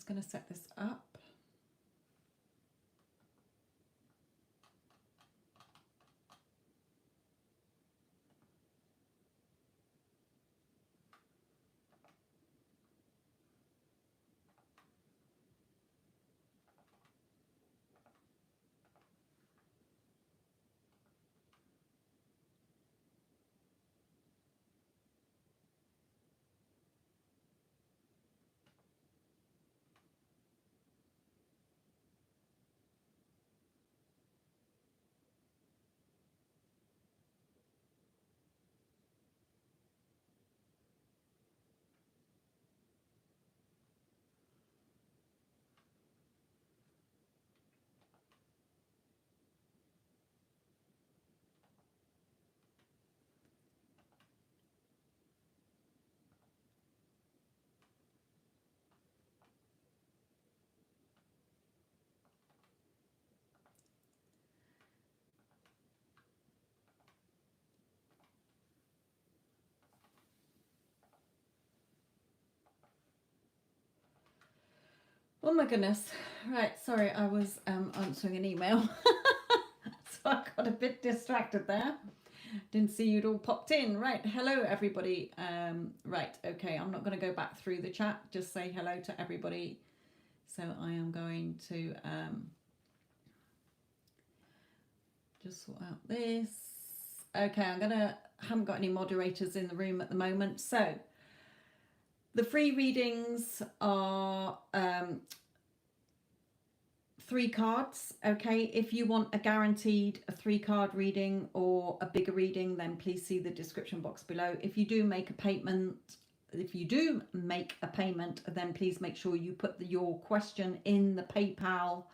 just going to set this up. Oh my goodness. Right, sorry, I was answering an email. So I got a bit distracted there. Didn't see you'd all popped in. Right, hello everybody. Right, okay, I'm not going to go back through the chat. Just say hello to everybody. So I am going to just sort out this. Okay, haven't got any moderators in the room at the moment. So the free readings are 3 cards. Okay, if you want a guaranteed 3-card reading or a bigger reading, then please see the description box below. If you do make a payment, then please make sure you put your question in the PayPal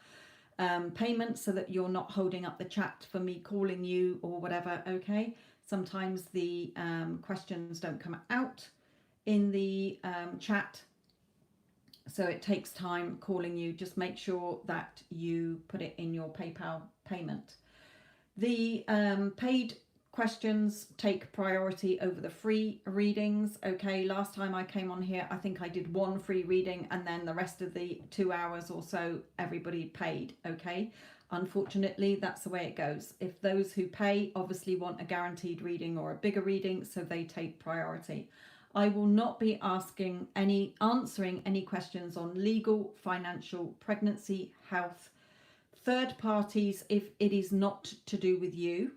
payment so that you're not holding up the chat for me calling you or whatever. Okay, sometimes the questions don't come out in the chat, so it takes time calling you. Just make sure that you put it in your PayPal payment. The paid questions take priority over the free readings. Okay, last time I came on here, I think I did 1 free reading, and then the rest of the 2 hours or so, everybody paid. Okay, unfortunately, that's the way it goes. If those who pay obviously want a guaranteed reading or a bigger reading, so they take priority. I will not be answering any questions on legal, financial, pregnancy, health, third parties if it is not to do with you.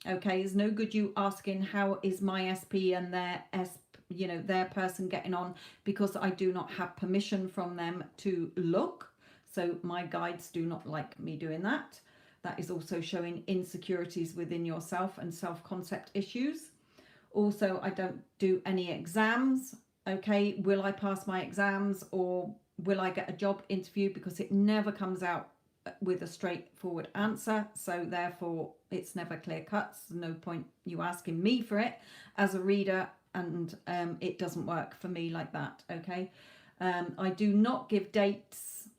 Okay, it's no good you asking how is my SP and their person getting on, because I do not have permission from them to look. So my guides do not like me doing that. That is also showing insecurities within yourself and self-concept issues. Also, I don't do any exams. Okay, will I pass my exams or will I get a job interview? Because it never comes out with a straightforward answer. So therefore, it's never clear cut. There's no point you asking me for it as a reader, and it doesn't work for me like that. Okay, I do not give dates.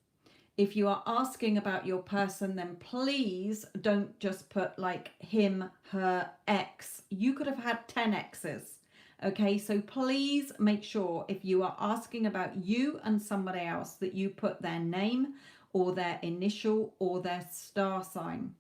If you are asking about your person, then please don't just put like him, her, ex. You could have had 10 exes. Okay, so please make sure if you are asking about you and somebody else that you put their name or their initial or their star sign.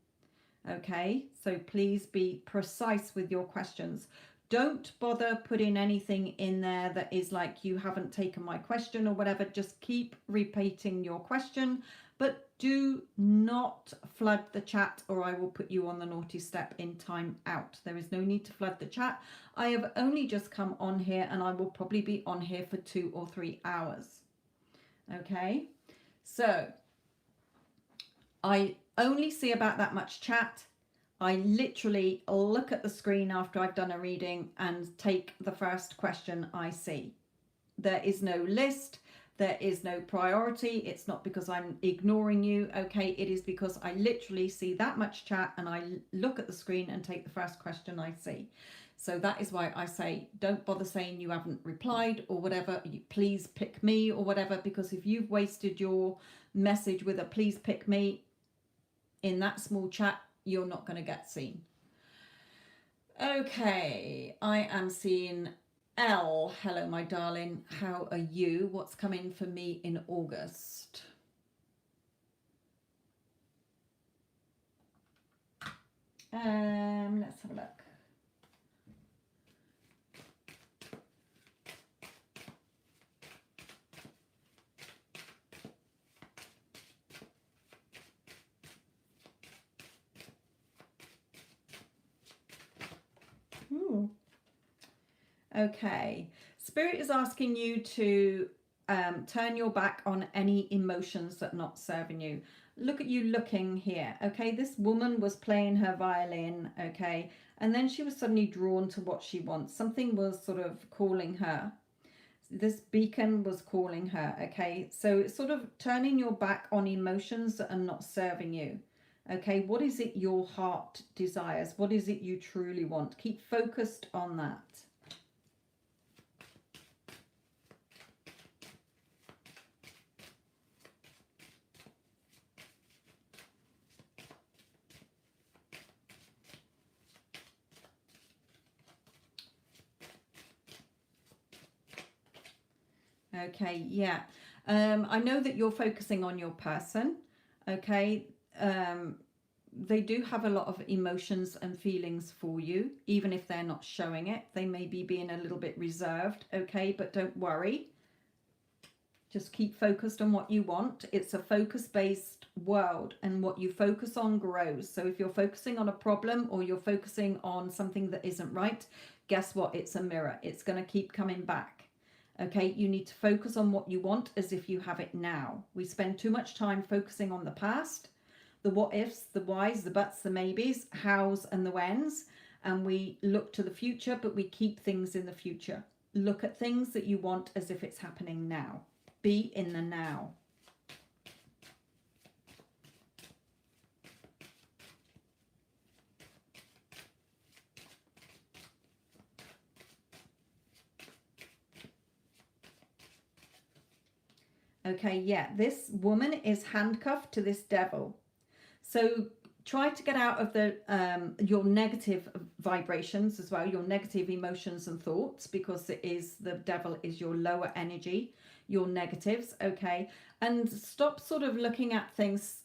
Okay, so please be precise with your questions. Don't bother putting anything in there that is like you haven't taken my question or whatever. Just keep repeating your question, but do not flood the chat or I will put you on the naughty step in time out. There is no need to flood the chat. I have only just come on here and I will probably be on here for 2 or 3 hours. Okay, so I only see about that much chat. I literally look at the screen after I've done a reading and take the first question I see. There is no list. There is no priority. It's not because I'm ignoring you. Okay, it is because I literally see that much chat and I look at the screen and take the first question I see. So that is why I say don't bother saying you haven't replied or whatever. Please pick me or whatever, because if you've wasted your message with a please pick me in that small chat, you're not going to get seen. Okay, I am seeing Elle, hello my darling, how are you? What's coming for me in August? Let's have a look. Ooh. Okay, Spirit is asking you to turn your back on any emotions that are not serving you. Look at you looking here. Okay, this woman was playing her violin. Okay, and then she was suddenly drawn to what she wants. Something was sort of calling her. This beacon was calling her. Okay, so it's sort of turning your back on emotions that are not serving you. Okay, what is it your heart desires? What is it you truly want? Keep focused on that. Okay, yeah. I know that you're focusing on your person. Okay. They do have a lot of emotions and feelings for you, even if they're not showing it. They may be being a little bit reserved. Okay, but don't worry. Just keep focused on what you want. It's a focus-based world, and what you focus on grows. So if you're focusing on a problem or you're focusing on something that isn't right, guess what? It's a mirror. It's going to keep coming back. Okay, you need to focus on what you want as if you have it now. We spend too much time focusing on the past, the what ifs, the whys, the buts, the maybes, hows, and the whens, and we look to the future, but we keep things in the future. Look at things that you want as if it's happening now. Be in the now. Okay, yeah, this woman is handcuffed to this devil. So try to get out of the your negative vibrations as well, your negative emotions and thoughts, because it is, the devil is your lower energy, your negatives. Okay, and stop sort of looking at things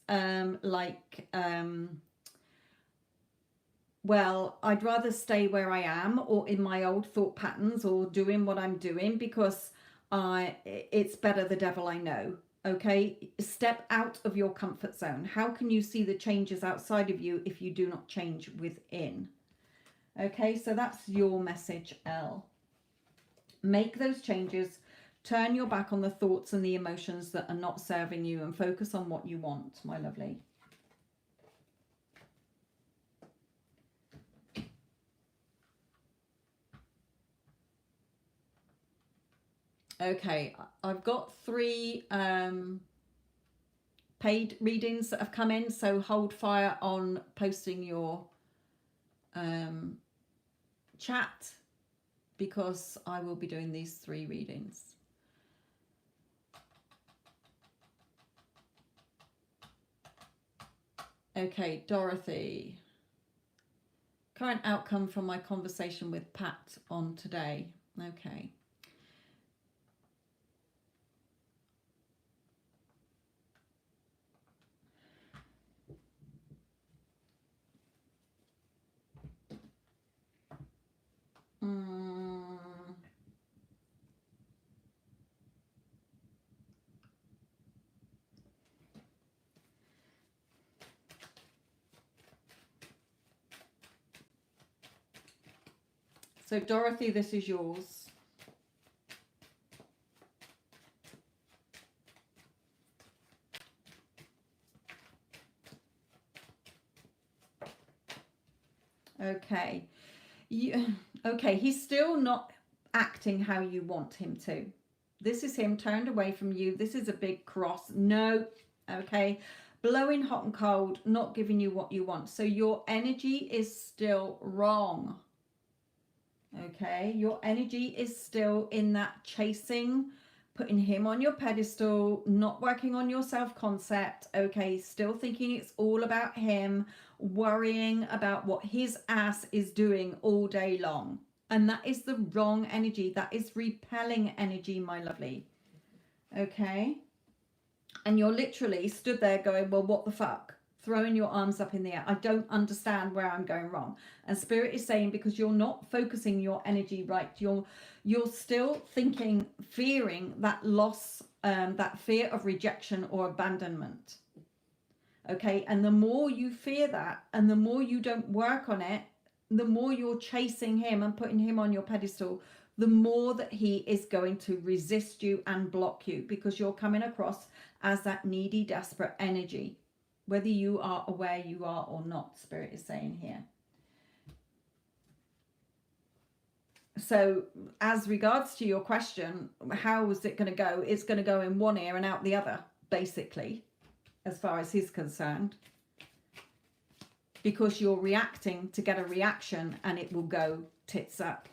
like well, I'd rather stay where I am or in my old thought patterns or doing what I'm doing because it's better the devil I know. Okay, step out of your comfort zone. How can you see the changes outside of you if you do not change within? Okay, so that's your message, Elle. Make those changes. Turn your back on the thoughts and the emotions that are not serving you and focus on what you want, my lovely. Okay, I've got 3 paid readings that have come in, so hold fire on posting your chat because I will be doing these 3 readings. Okay, Dorothy. Current outcome from my conversation with Pat on today. Okay. So Dorothy, this is yours. Okay. Okay, he's still not acting how you want him to. This is him turned away from you. This is a big cross. No. Okay. Blowing hot and cold, not giving you what you want. So your energy is still wrong. Okay, your energy is still in that chasing, putting him on your pedestal, not working on your self-concept. Okay, still thinking it's all about him, worrying about what his ass is doing all day long. And that is the wrong energy. That is repelling energy, my lovely. Okay? And you're literally stood there going, well, what the fuck? Throwing your arms up in the air. I don't understand where I'm going wrong. And Spirit is saying, because you're not focusing your energy right, you're still thinking, fearing that loss, that fear of rejection or abandonment. Okay? And the more you fear that, and the more you don't work on it, the more you're chasing him and putting him on your pedestal, the more that he is going to resist you and block you, because you're coming across as that needy, desperate energy, whether you are aware you are or not, Spirit is saying here. So as regards to your question, how is it going to go? It's going to go in one ear and out the other, basically, as far as he's concerned. Because you're reacting to get a reaction, and it will go tits up.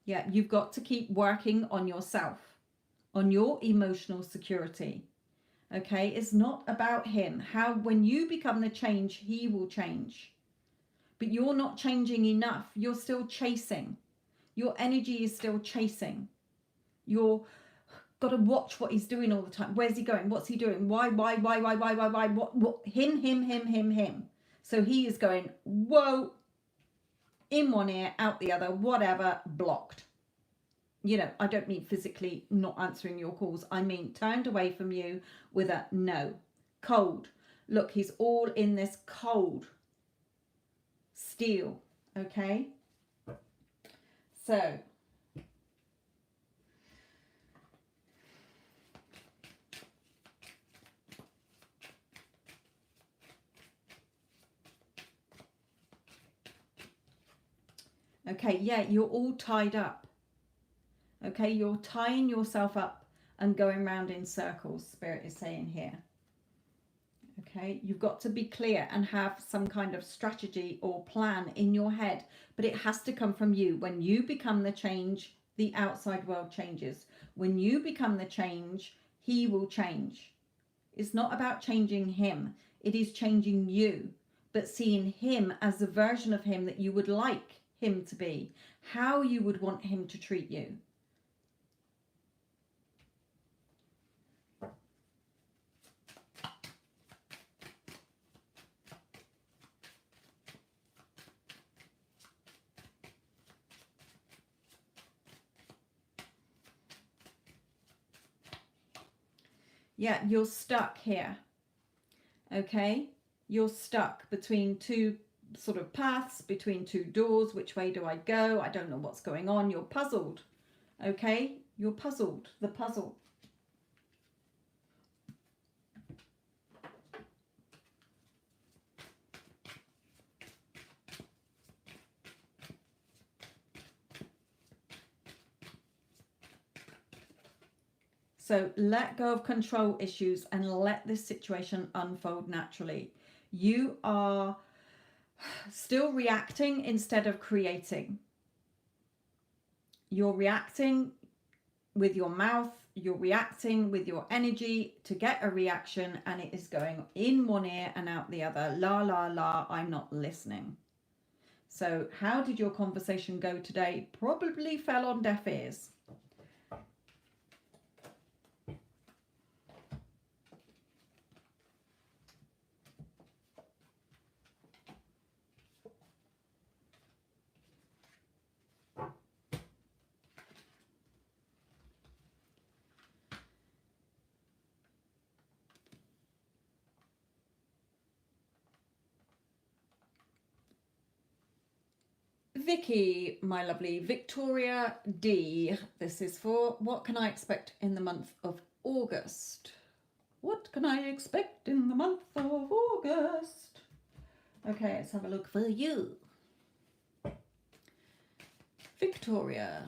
Yeah, you've got to keep working on yourself, on your emotional security. Okay, it's not about him. How, when you become the change, he will change. But you're not changing enough. You're still chasing. Your energy is still chasing. You're got to watch what he's doing all the time. Where's he going? What's he doing? Why? What? Him. So he is going, whoa, in one ear, out the other, whatever, blocked. You know, I don't mean physically not answering your calls. I mean turned away from you with a no. Cold. Look, he's all in this cold steel. Okay? So, okay, yeah, you're all tied up. Okay, you're tying yourself up and going round in circles, Spirit is saying here. Okay, you've got to be clear and have some kind of strategy or plan in your head, but it has to come from you. When you become the change, the outside world changes. When you become the change, he will change. It's not about changing him, it is changing you, but seeing him as the version of him that you would like him to be, how you would want him to treat you. Yeah, you're stuck here. Okay, you're stuck between two sort of paths, between two doors. Which way do I go? I don't know what's going on. You're puzzled. Okay, you're puzzled. The puzzle. So let go of control issues and let this situation unfold naturally. You are still reacting instead of creating. You're reacting with your mouth, you're reacting with your energy to get a reaction, and it is going in one ear and out the other. La, la, la, I'm not listening. So how did your conversation go today? Probably fell on deaf ears. Vicky, my lovely, Victoria D. This is for what can I expect in the month of August? What can I expect in the month of August? Okay, let's have a look for you. Victoria.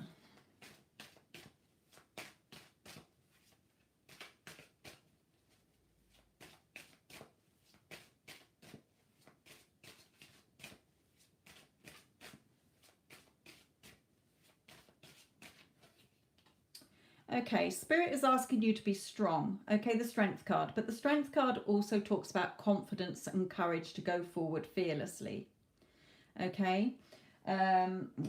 Okay, Spirit is asking you to be strong. Okay, the Strength card. But the Strength card also talks about confidence and courage to go forward fearlessly. Okay,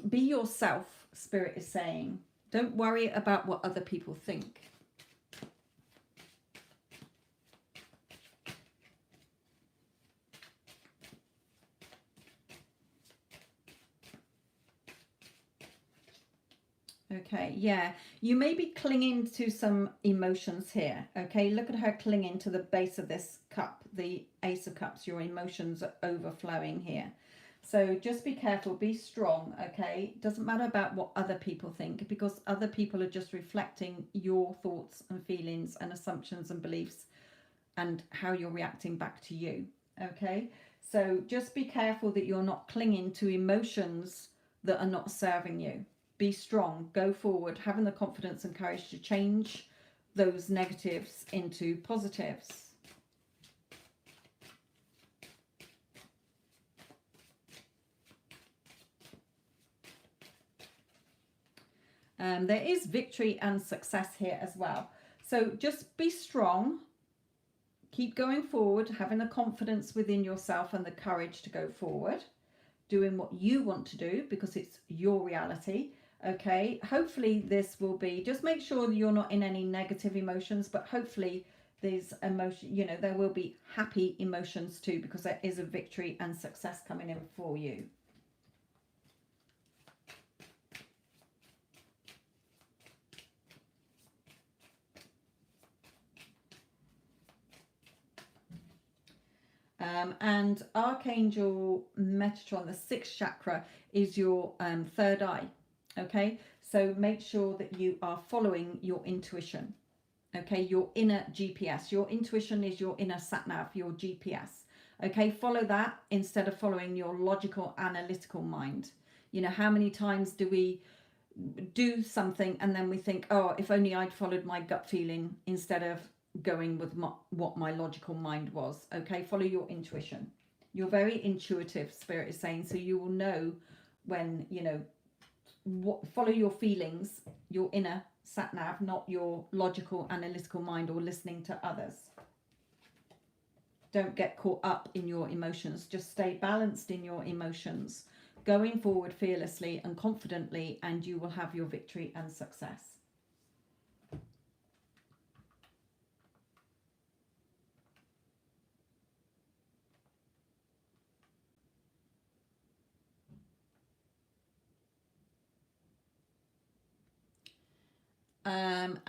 be yourself, Spirit is saying. Don't worry about what other people think. Okay, yeah, you may be clinging to some emotions here. Okay, look at her clinging to the base of this cup, the Ace of Cups. Your emotions are overflowing here. So just be careful, be strong, okay? Doesn't matter about what other people think, because other people are just reflecting your thoughts and feelings and assumptions and beliefs and how you're reacting back to you, okay? So just be careful that you're not clinging to emotions that are not serving you. Be strong, go forward, having the confidence and courage to change those negatives into positives. There is victory and success here as well. So just be strong, keep going forward, having the confidence within yourself and the courage to go forward, doing what you want to do because it's your reality. Okay, hopefully this will be, just make sure that you're not in any negative emotions, but hopefully these emotion, you know, there will be happy emotions too, because there is a victory and success coming in for you. And Archangel Metatron, the sixth chakra, is your third eye. Okay, so make sure that you are following your intuition. Okay, your inner GPS. Your intuition is your inner sat nav, your GPS. Okay, follow that instead of following your logical, analytical mind. You know, how many times do we do something and then we think, oh, if only I'd followed my gut feeling instead of going with what my logical mind was. Okay, follow your intuition. You're very intuitive, Spirit is saying, so you will know when, you know, follow your feelings, your inner sat nav, not your logical, analytical mind or listening to others. Don't get caught up in your emotions. Just stay balanced in your emotions, going forward fearlessly and confidently, and you will have your victory and success.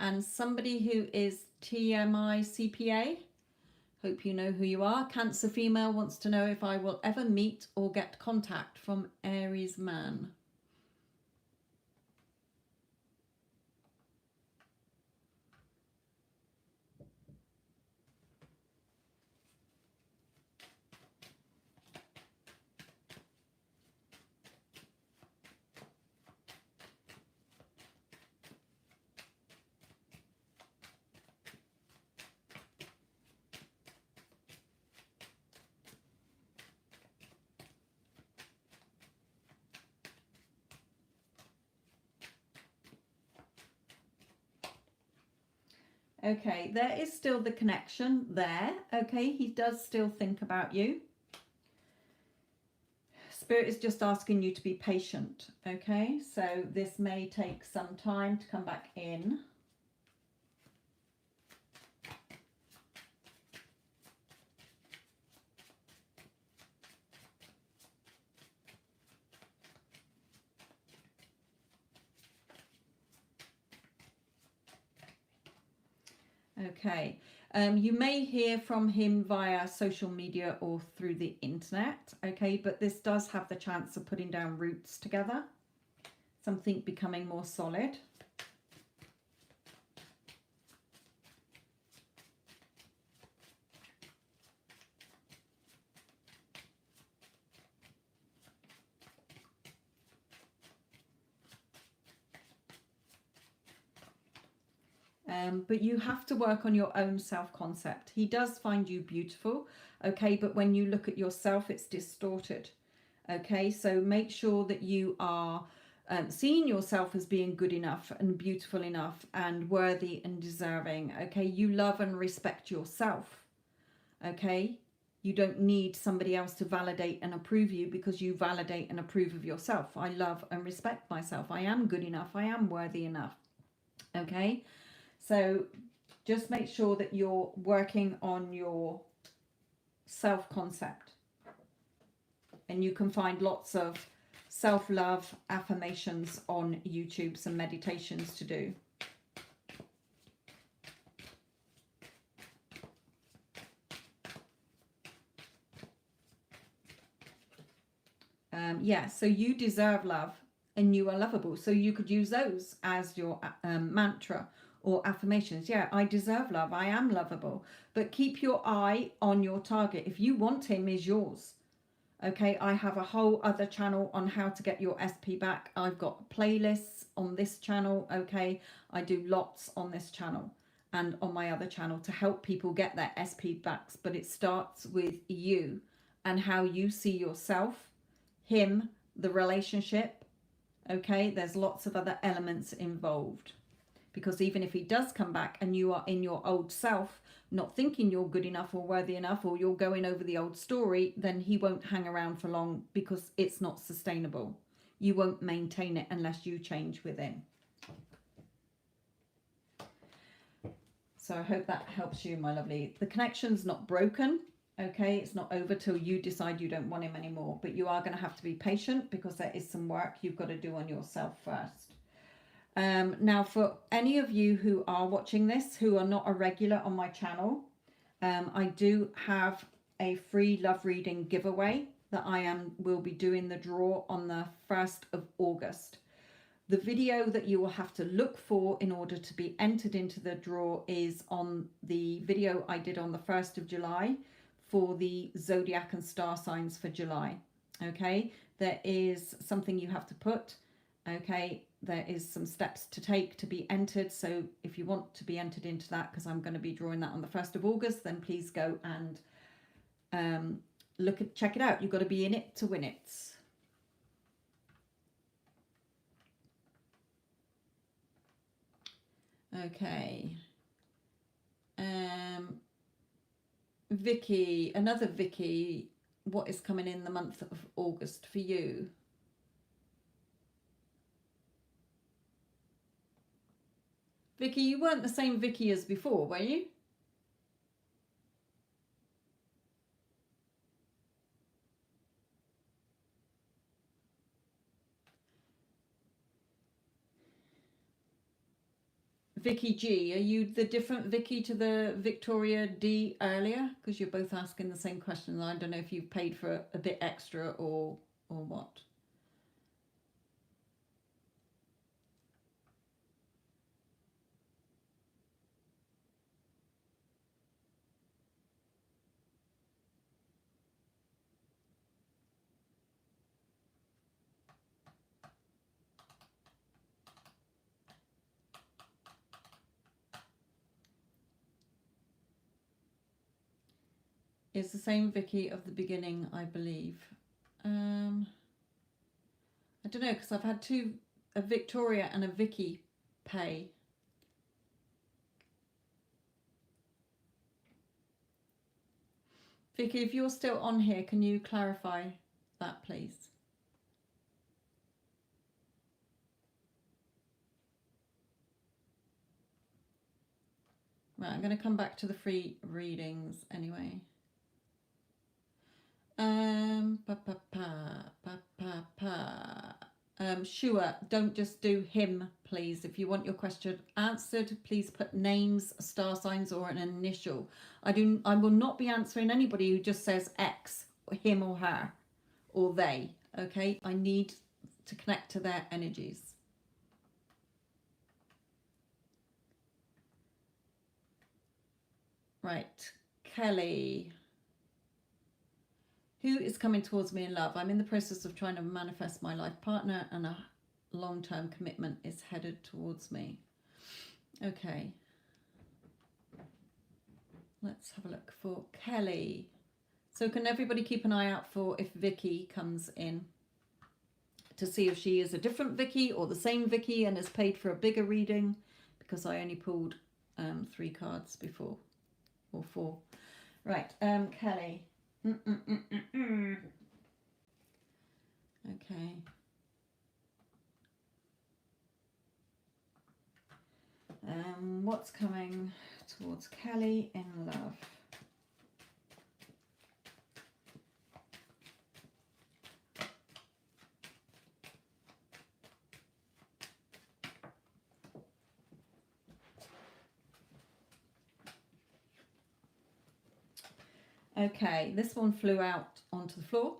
And somebody who is TMI CPA, hope you know who you are. Cancer female wants to know if I will ever meet or get contact from Aries man. Okay, there is still the connection there. Okay, he does still think about you. Spirit is just asking you to be patient. Okay, so this may take some time to come back in. Okay, you may hear from him via social media or through the internet, okay, but this does have the chance of putting down roots together, something becoming more solid. But you have to work on your own self-concept. He does find you beautiful, okay, but when you look at yourself, it's distorted, okay? So make sure that you are seeing yourself as being good enough and beautiful enough and worthy and deserving. Okay, you love and respect yourself. Okay, you don't need somebody else to validate and approve you, because you validate and approve of yourself. I love and respect myself. I am good enough. I am worthy enough. Okay, so just make sure that you're working on your self-concept, and you can find lots of self-love affirmations on YouTube, some meditations to do. Yeah, so you deserve love and you are lovable. So you could use those as your mantra or affirmations. Yeah, I deserve love. I am lovable. But keep your eye on your target. If you want him, is yours. Okay, I have a whole other channel on how to get your SP back. I've got playlists on this channel. Okay, I do lots on this channel and on my other channel to help people get their SP backs. But it starts with you and how you see yourself, him, the relationship. Okay, there's lots of other elements involved, because even if he does come back and you are in your old self, not thinking you're good enough or worthy enough, or you're going over the old story, then he won't hang around for long, because it's not sustainable. You won't maintain it unless you change within. So I hope that helps you, my lovely. The connection's not broken. Okay, it's not over till you decide you don't want him anymore, but you are going to have to be patient, because there is some work you've got to do on yourself first. Now, for any of you who are watching this who are not a regular on my channel, I do have a free love reading giveaway that I will be doing the draw on the 1st of August. The video that you will have to look for in order to be entered into the draw is on the video I did on the 1st of July for the zodiac and star signs for July. Okay, there is something you have to put. Okay, there is some steps to take to be entered. So if you want to be entered into that, because I'm going to be drawing that on the 1st of August, then please go and check it out. You've got to be in it to win it. Okay. Vicky, another Vicky, what is coming in the month of August for you? Vicky, you weren't the same Vicky as before, were you? Vicky G, are you the different Vicky to the Victoria D earlier? Because you're both asking the same question. I don't know if you've paid for a bit extra or what. It's the same Vicky of the beginning, I believe. I don't know, because I've had two, a Victoria and a Vicky pay. Vicky, if you're still on here, can you clarify that, please? Right, I'm going to come back to the free readings anyway. Shua, don't just do him, please. If you want your question answered, please put names, star signs, or an initial. I will not be answering anybody who just says X, or him or her, or they. Okay, I need to connect to their energies. Right, Kelly. Who is coming towards me in love? I'm in the process of trying to manifest my life partner, and a long-term commitment is headed towards me. Okay. Let's have a look for Kelly. So can everybody keep an eye out for if Vicky comes in to see if she is a different Vicky or the same Vicky and has paid for a bigger reading, because I only pulled 3 cards before, or 4. Right, Kelly. Okay. What's coming towards Kelly in love? Okay, this one flew out onto the floor,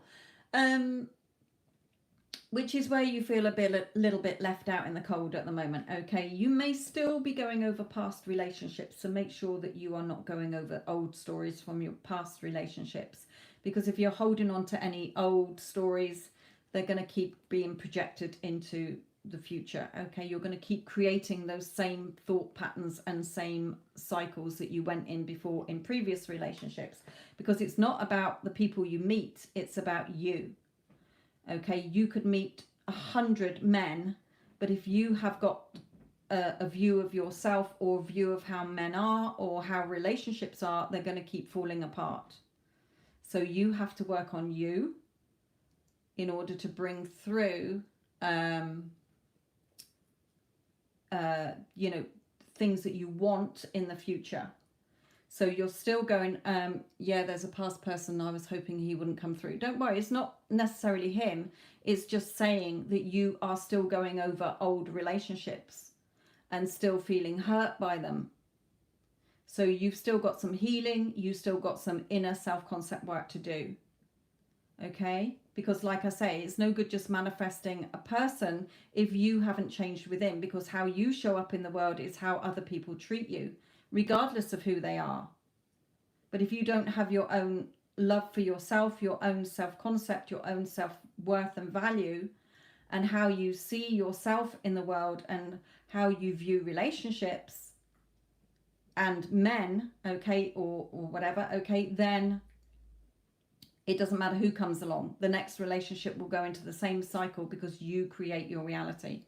which is where you feel a little bit left out in the cold at the moment. Okay, you may still be going over past relationships, so make sure that you are not going over old stories from your past relationships, because if you're holding on to any old stories, they're going to keep being projected into the future. Okay, you're going to keep creating those same thought patterns and same cycles that you went in before in previous relationships, because it's not about the people you meet, it's about you. Okay, you could meet 100 men, but if you have got a view of yourself or a view of how men are or how relationships are, they're going to keep falling apart. So you have to work on you in order to bring through you know, things that you want in the future. So you're still going, yeah, there's a past person, I was hoping he wouldn't come through. Don't worry, it's not necessarily him. It's just saying that you are still going over old relationships and still feeling hurt by them. So you've still got some healing, you've still got some inner self-concept work to do. Okay? Because like I say, it's no good just manifesting a person if you haven't changed within, because how you show up in the world is how other people treat you, regardless of who they are. But if you don't have your own love for yourself, your own self-concept, your own self-worth and value, and how you see yourself in the world and how you view relationships and men, okay, or whatever, okay, then it doesn't matter who comes along. The next relationship will go into the same cycle because you create your reality.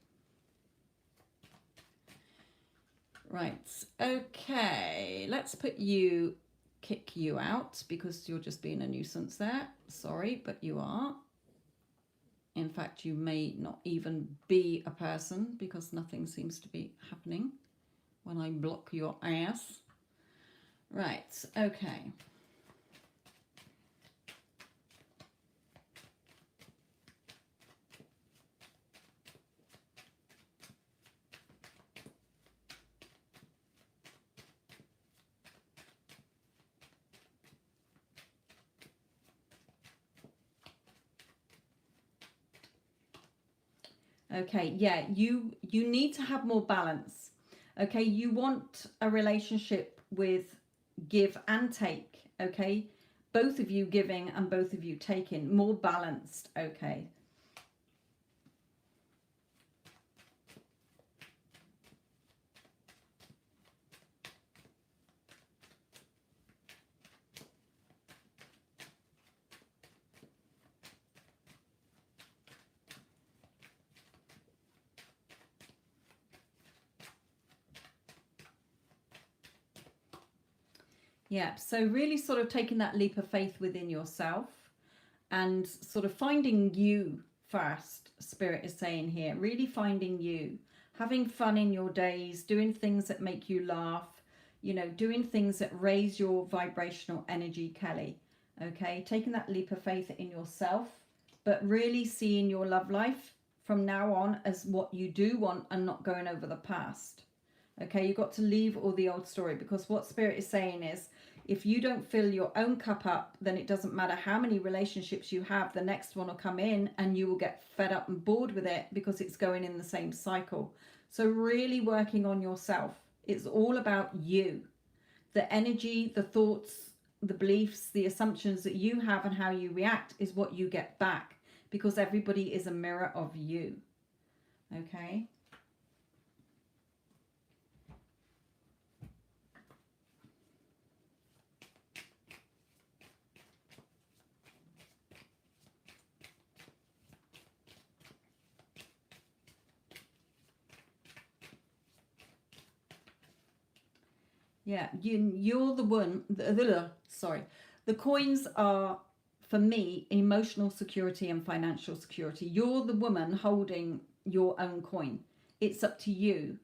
Right, okay, let's kick you out because you're just being a nuisance there. Sorry, but you are. In fact, you may not even be a person because nothing seems to be happening when I block your ass. Right, okay. Okay, yeah, you need to have more balance. Okay, you want a relationship with give and take, okay? Both of you giving and both of you taking, more balanced, okay? Yeah, so really sort of taking that leap of faith within yourself and sort of finding you first, Spirit is saying here, really finding you, having fun in your days, doing things that make you laugh, you know, doing things that raise your vibrational energy, Kelly, okay? Taking that leap of faith in yourself, but really seeing your love life from now on as what you do want and not going over the past. Okay, you've got to leave all the old story, because what Spirit is saying is if you don't fill your own cup up, then it doesn't matter how many relationships you have, the next one will come in and you will get fed up and bored with it because it's going in the same cycle. So really working on yourself. It's all about you. The energy, the thoughts, the beliefs, the assumptions that you have and how you react is what you get back, because everybody is a mirror of you. Okay? Yeah, you're the one. Sorry, the coins are for me emotional security and financial security. You're the woman holding your own coin. It's up to you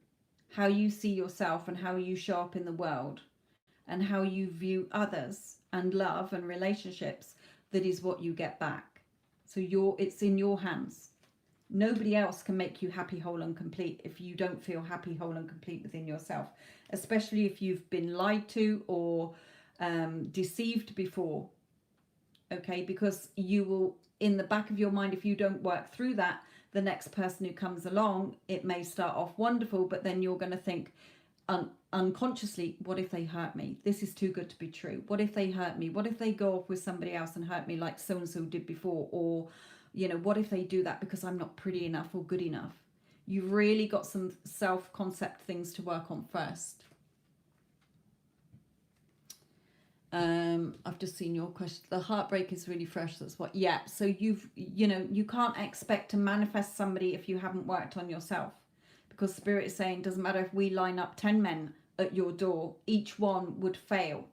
how you see yourself and how you show up in the world and how you view others and love and relationships. That is what you get back. So it's in your hands. Nobody else can make you happy, whole and complete if you don't feel happy, whole and complete within yourself, especially if you've been lied to or deceived before. Okay, because you will, in the back of your mind, if you don't work through that, the next person who comes along, it may start off wonderful, but then you're going to think unconsciously, what if they hurt me? This is too good to be true. What if they hurt me? What if they go off with somebody else and hurt me like so and so did before? Or what if they do that because I'm not pretty enough or good enough? You've really got some self-concept things to work on first. I've just seen your question. The heartbreak is really fresh. That's what. Yeah. So you can't expect to manifest somebody if you haven't worked on yourself, because Spirit is saying doesn't matter if we line up 10 men at your door, each one would fail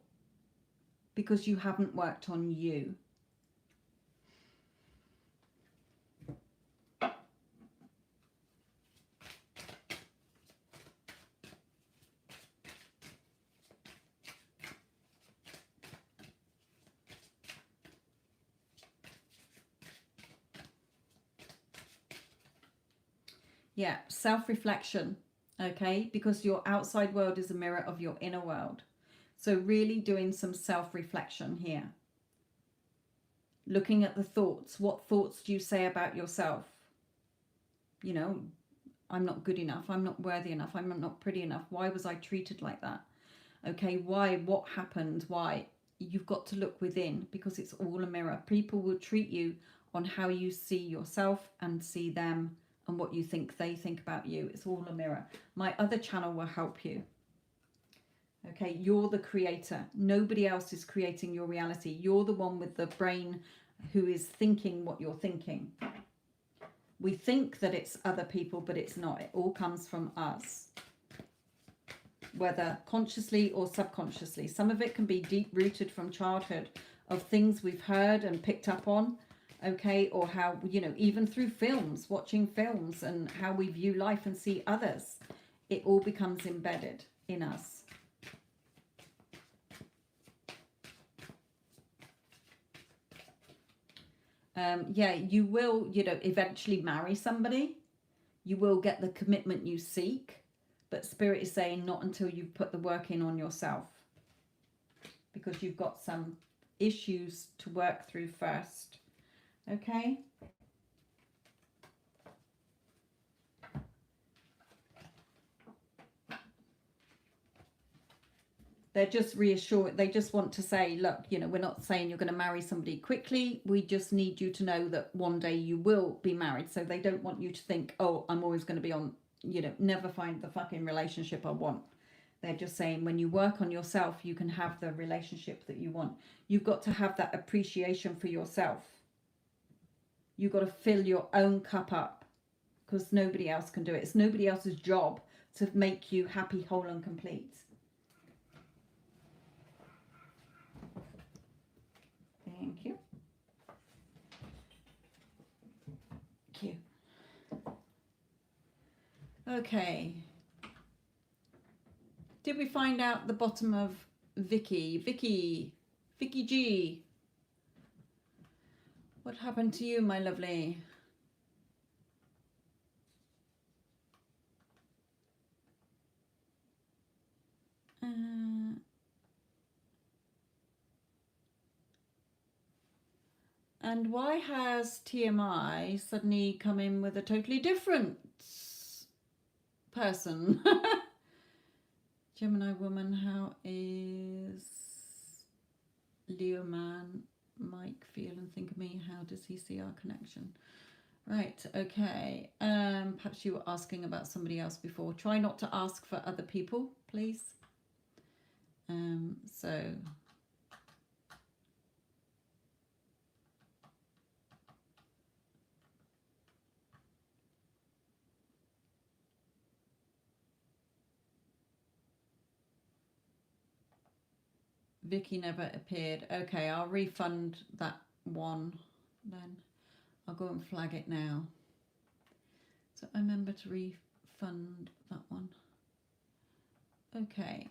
because you haven't worked on you. Yeah, self-reflection, okay? Because your outside world is a mirror of your inner world. So really doing some self-reflection here. Looking at the thoughts. What thoughts do you say about yourself? I'm not good enough. I'm not worthy enough. I'm not pretty enough. Why was I treated like that? Okay, why? What happened? Why? You've got to look within, because it's all a mirror. People will treat you on how you see yourself and see them and what you think they think about you. It's all a mirror. My other channel will help you. Okay, you're the creator. Nobody else is creating your reality. You're the one with the brain who is thinking what you're thinking. We think that it's other people, but it's not. It all comes from us, whether consciously or subconsciously. Some of it can be deep-rooted from childhood, of things we've heard and picked up on, okay, or how, even through films, watching films, and how we view life and see others. It all becomes embedded in us. Yeah, you will, eventually marry somebody. You will get the commitment you seek. But Spirit is saying not until you've put the work in on yourself, because you've got some issues to work through first. Okay? They're just reassured. They just want to say, look, we're not saying you're going to marry somebody quickly. We just need you to know that one day you will be married. So they don't want you to think, oh, I'm always going to be on, never find the fucking relationship I want. They're just saying when you work on yourself, you can have the relationship that you want. You've got to have that appreciation for yourself. You've got to fill your own cup up, because nobody else can do it. It's nobody else's job to make you happy, whole and complete. Thank you. Cute. Okay. Did we find out the bottom of Vicky G? What happened to you, my lovely? And why has TMI suddenly come in with a totally different person? Gemini woman, how is Leo man Mike feel and think of me? How does he see our connection? Right, okay. Perhaps you were asking about somebody else before. Try not to ask for other people, please. So... Vicky never appeared. Okay, I'll refund that one then. I'll go and flag it now. So I remember to refund that one. Okay.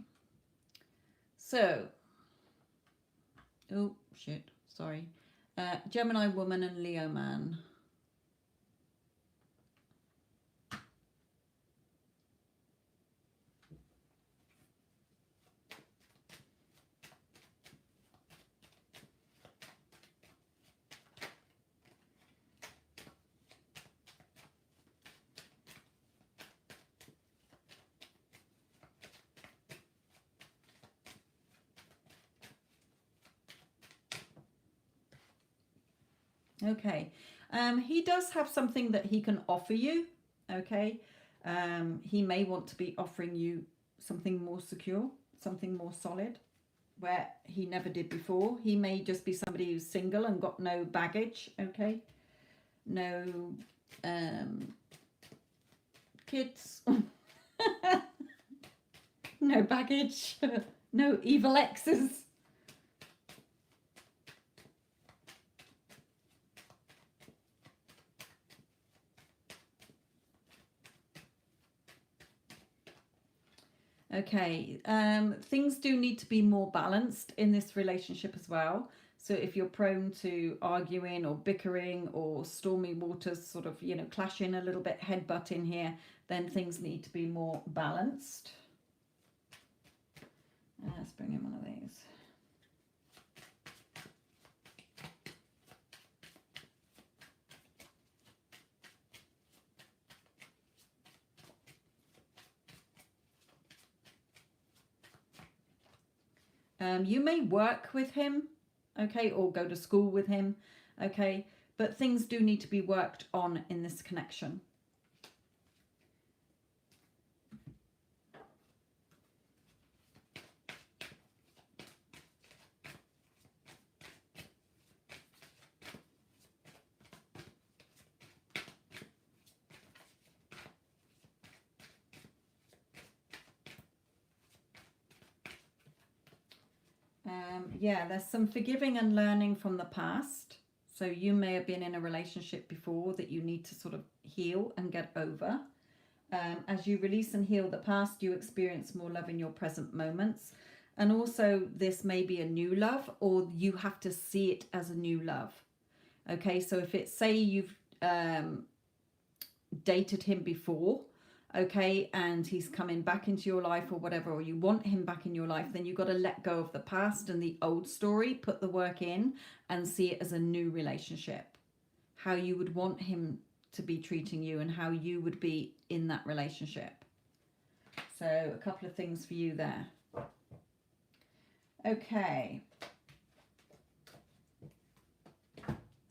So, oh shit, sorry. Gemini woman and Leo man. Okay, he does have something that he can offer you. Okay, he may want to be offering you something more secure, something more solid, where he never did before. He may just be somebody who's single and got no baggage. Okay, no kids, no baggage, no evil exes. Okay, things do need to be more balanced in this relationship as well. So if you're prone to arguing or bickering or stormy waters sort of, you know, clashing a little bit, headbutting here, then things need to be more balanced. Let's bring in one of these. You may work with him, okay, or go to school with him, okay, but things do need to be worked on in this connection. Yeah, there's some forgiving and learning from the past. So you may have been in a relationship before that you need to sort of heal and get over. As you release and heal the past, you experience more love in your present moments. And also this may be a new love, or you have to see it as a new love. Okay, so if it's, say you've dated him before, okay, and he's coming back into your life or whatever, or you want him back in your life, then you've got to let go of the past and the old story, put the work in and see it as a new relationship, how you would want him to be treating you and how you would be in that relationship. So a couple of things for you there. Okay,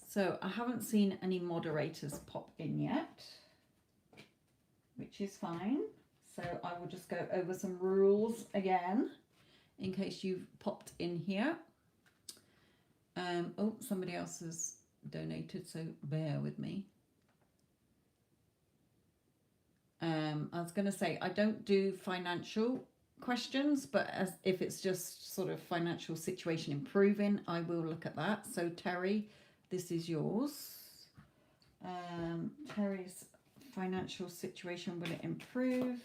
so I haven't seen any moderators pop in yet, which is fine. So I will just go over some rules again in case you've popped in here. Oh, somebody else has donated, so bear with me. I was going to say, I don't do financial questions, but as if it's just sort of financial situation improving, I will look at that. So Terry, this is yours. Terry's financial situation, will it improve?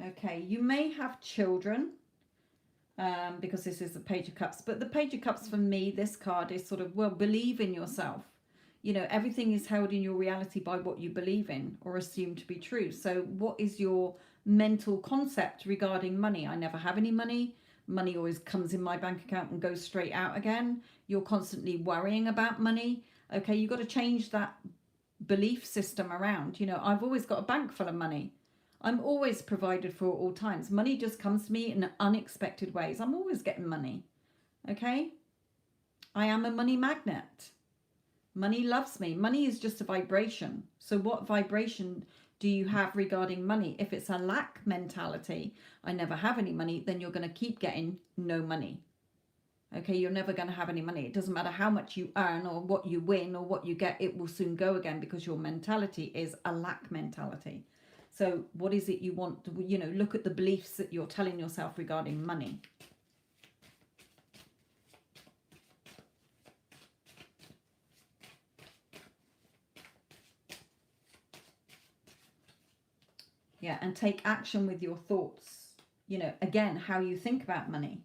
Okay, you may have children, because this is the Page of Cups, but the Page of Cups for me, this card is sort of, well, believe in yourself. You know, everything is held in your reality by what you believe in or assume to be true. So what is your mental concept regarding money? I never have any money. Money always comes in my bank account and goes straight out again. You're constantly worrying about money. Okay, you've got to change that belief system around. You know, I've always got a bank full of money. I'm always provided for at all times. Money just comes to me in unexpected ways. I'm always getting money. Okay? I am a money magnet. Money loves me. Money is just a vibration. So what vibration do you have regarding money? If it's a lack mentality, I never have any money, then you're going to keep getting no money. Okay, you're never going to have any money. It doesn't matter how much you earn or what you win or what you get, it will soon go again, because your mentality is a lack mentality. So what is it you want to, look at the beliefs that you're telling yourself regarding money. Yeah, and take action with your thoughts. Again, how you think about money.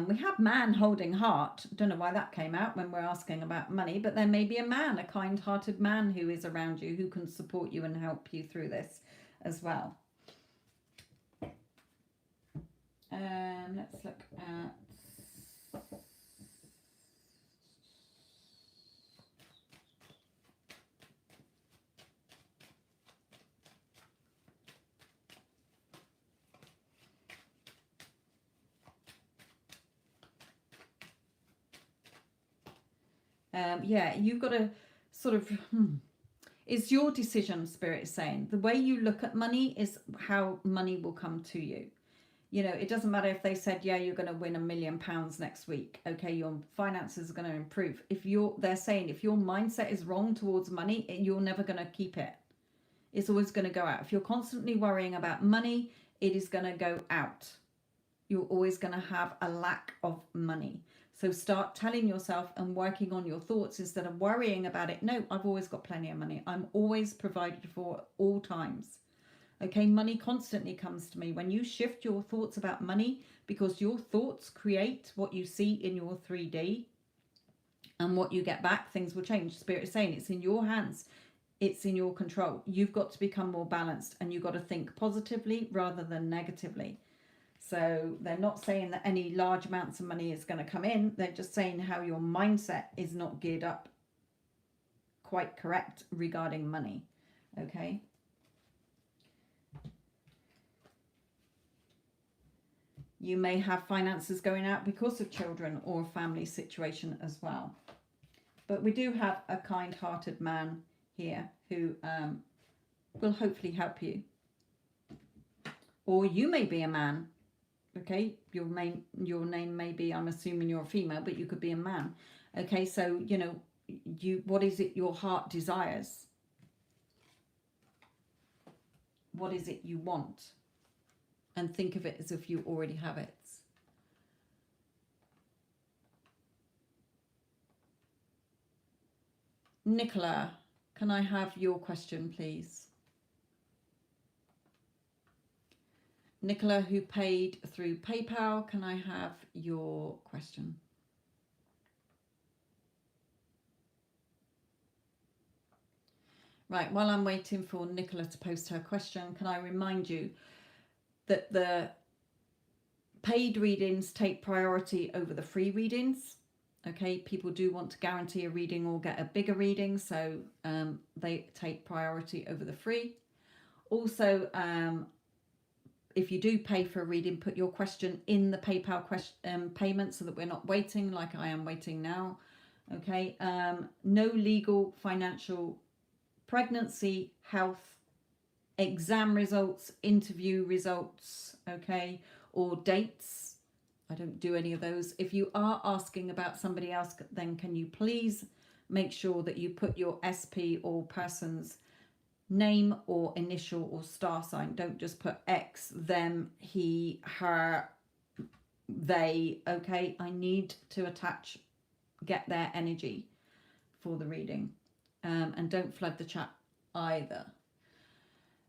We have man holding heart. Don't know why that came out when we're asking about money, but there may be a man, a kind-hearted man who is around you, who can support you and help you through this as well. Let's look at... yeah, you've got to sort of... It's your decision, Spirit is saying. The way you look at money is how money will come to you. It doesn't matter if they said, yeah, you're going to win £1 million next week. Okay, your finances are going to improve. They're saying if your mindset is wrong towards money, you're never going to keep it. It's always going to go out. If you're constantly worrying about money, it is going to go out. You're always going to have a lack of money. So start telling yourself and working on your thoughts instead of worrying about it. No, I've always got plenty of money. I'm always provided for at all times. Okay, money constantly comes to me. When you shift your thoughts about money, because your thoughts create what you see in your 3D, and what you get back, things will change. Spirit is saying it's in your hands. It's in your control. You've got to become more balanced, and you've got to think positively rather than negatively. So they're not saying that any large amounts of money is going to come in. They're just saying how your mindset is not geared up quite correct regarding money. Okay. You may have finances going out because of children or a family situation as well. But we do have a kind-hearted man here who will hopefully help you. Or you may be a man. Okay, your name may be, I'm assuming you're a female, but you could be a man. Okay, so what is it your heart desires? What is it you want? And think of it as if you already have it. Nicola, can I have your question, please? Nicola, who paid through PayPal, can I have your question? Right, while I'm waiting for Nicola to post her question, can I remind you that the paid readings take priority over the free readings? Okay, people do want to guarantee a reading or get a bigger reading, so they take priority over the free. Also, if you do pay for a reading, put your question in the PayPal payment so that we're not waiting like I am waiting now. Okay, no legal, financial, pregnancy, health, exam results, interview results, okay, or dates. I don't do any of those. If you are asking about somebody else, then can you please make sure that you put your SP or person's name or initial or star sign. Don't just put X, them, he, her, they. Okay, I need to get their energy for the reading. And don't flood the chat either.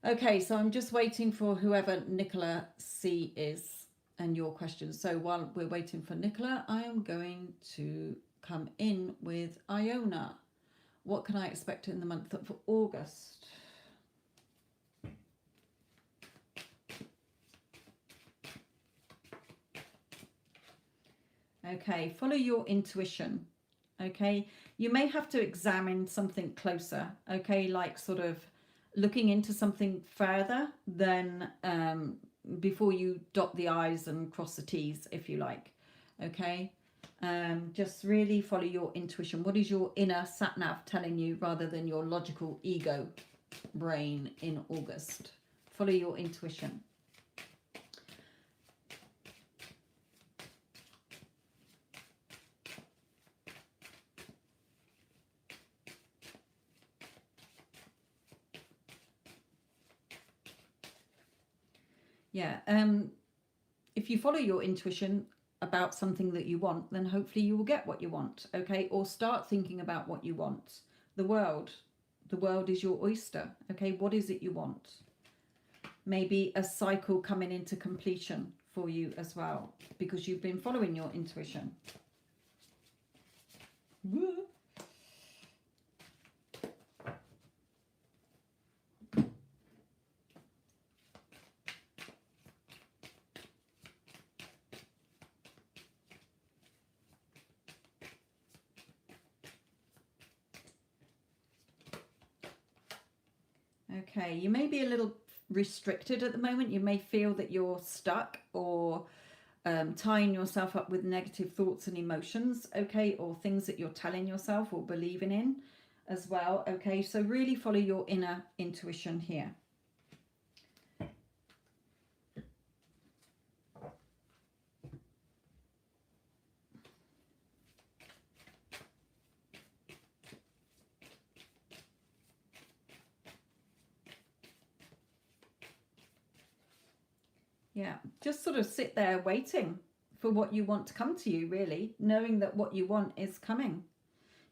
Okay, so I'm just waiting for whoever Nicola C is and your questions. So while we're waiting for Nicola, I am going to come in with Iona. What can I expect in the month of August? Okay, follow your intuition. Okay, you may have to examine something closer. Okay, like sort of looking into something further than before you dot the I's and cross the T's, if you like. Okay. Just really follow your intuition. What is your inner sat nav telling you, rather than your logical ego brain in August? Follow your intuition. Yeah. If you follow your intuition about something that you want, then hopefully you will get what you want. Okay. Or start thinking about what you want. The world is your oyster. Okay. What is it you want? Maybe a cycle coming into completion for you as well, because you've been following your intuition. Woo. Okay, you may be a little restricted at the moment. You may feel that you're stuck, or tying yourself up with negative thoughts and emotions, okay, or things that you're telling yourself or believing in as well. Okay, so really follow your inner intuition here. Yeah, just sort of sit there waiting for what you want to come to you, really, knowing that what you want is coming.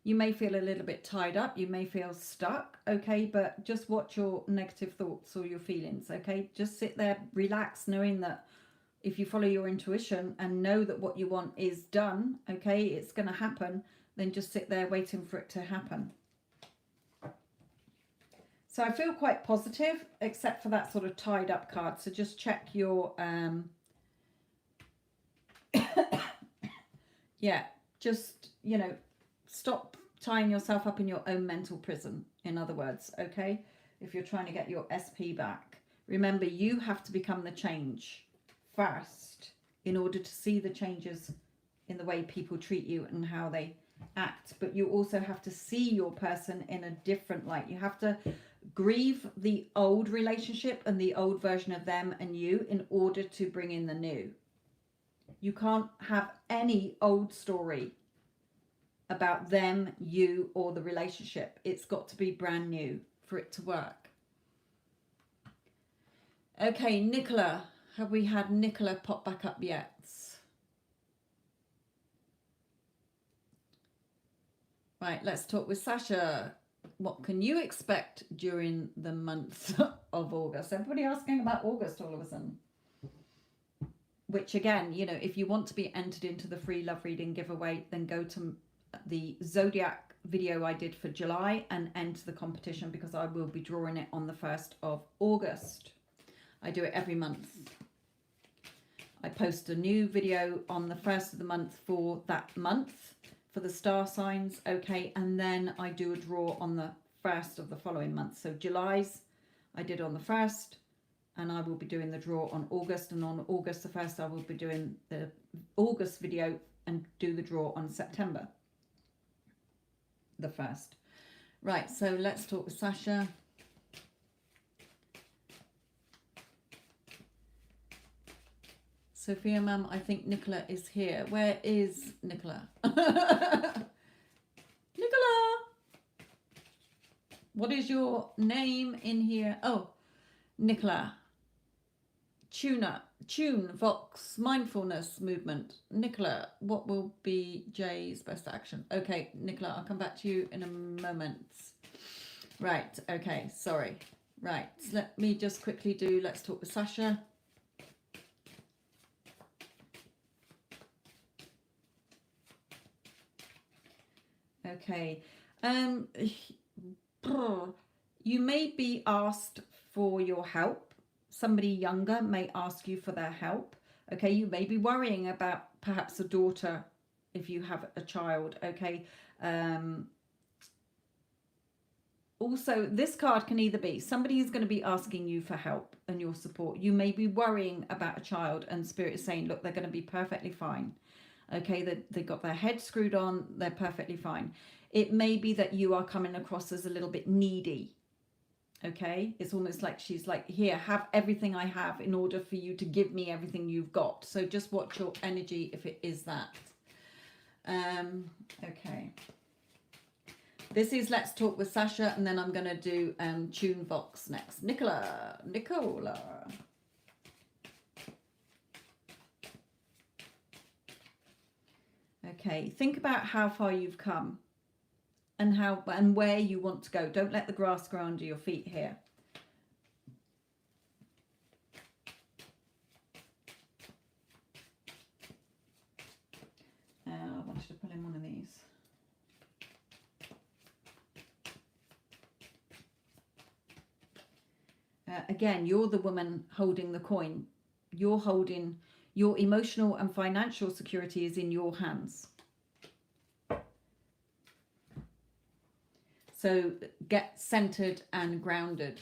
You may feel a little bit tied up, you may feel stuck, okay, but just watch your negative thoughts or your feelings, okay? Just sit there, relax, knowing that if you follow your intuition and know that what you want is done, okay, it's going to happen, then just sit there waiting for it to happen. So I feel quite positive, except for that sort of tied up card. So just check your, yeah, just, you know, stop tying yourself up in your own mental prison, in other words, okay? If you're trying to get your SP back. Remember, you have to become the change first in order to see the changes in the way people treat you and how they act. But you also have to see your person in a different light. You have to grieve the old relationship and the old version of them and you in order to bring in the new. You can't have any old story about them, you, or the relationship. It's got to be brand new for it to work. Okay, Nicola. Have we had Nicola pop back up yet? Right, let's talk with Sasha. What can you expect during the month of August? Everybody asking about August all of a sudden. Which again, you know, if you want to be entered into the free love reading giveaway, then go to the Zodiac video I did for July and enter the competition, because I will be drawing it on the 1st of August. I do it every month. I post a new video on the 1st of the month for that month, for the star signs, okay, and then I do a draw on the 1st of the following month. So July's I did on the 1st, and I will be doing the draw on August, and on August the 1st I will be doing the August video and do the draw on September the 1st. Right, so let's talk with Sasha. Sophia, ma'am, I think Nicola is here. Where is Nicola? Nicola! What is your name in here? Oh, Nicola. Tune, Vox, mindfulness movement. Nicola, what will be Jay's best action? Okay, Nicola, I'll come back to you in a moment. Right, okay, sorry. Right, let me just quickly do Let's Talk with Sasha. Okay, you may be asked for your help. Somebody younger may ask you for their help. Okay, you may be worrying about perhaps a daughter if you have a child. Okay, Also, this card can either be somebody is going to be asking you for help and your support. You may be worrying about a child, and Spirit is saying, look, they're going to be perfectly fine. Okay, they've got their head screwed on, they're perfectly fine. It may be that you are coming across as a little bit needy. Okay, it's almost like she's like, here, have everything I have in order for you to give me everything you've got. So just watch your energy if it is that. Okay. This is Let's Talk with Sasha, and then I'm going to do Tune Vox next. Nicola. Okay, think about how far you've come and where you want to go. Don't let the grass grow under your feet here. I wanted to pull in one of these. Again, you're the woman holding the coin. You're holding your emotional and financial security is in your hands. So get centered and grounded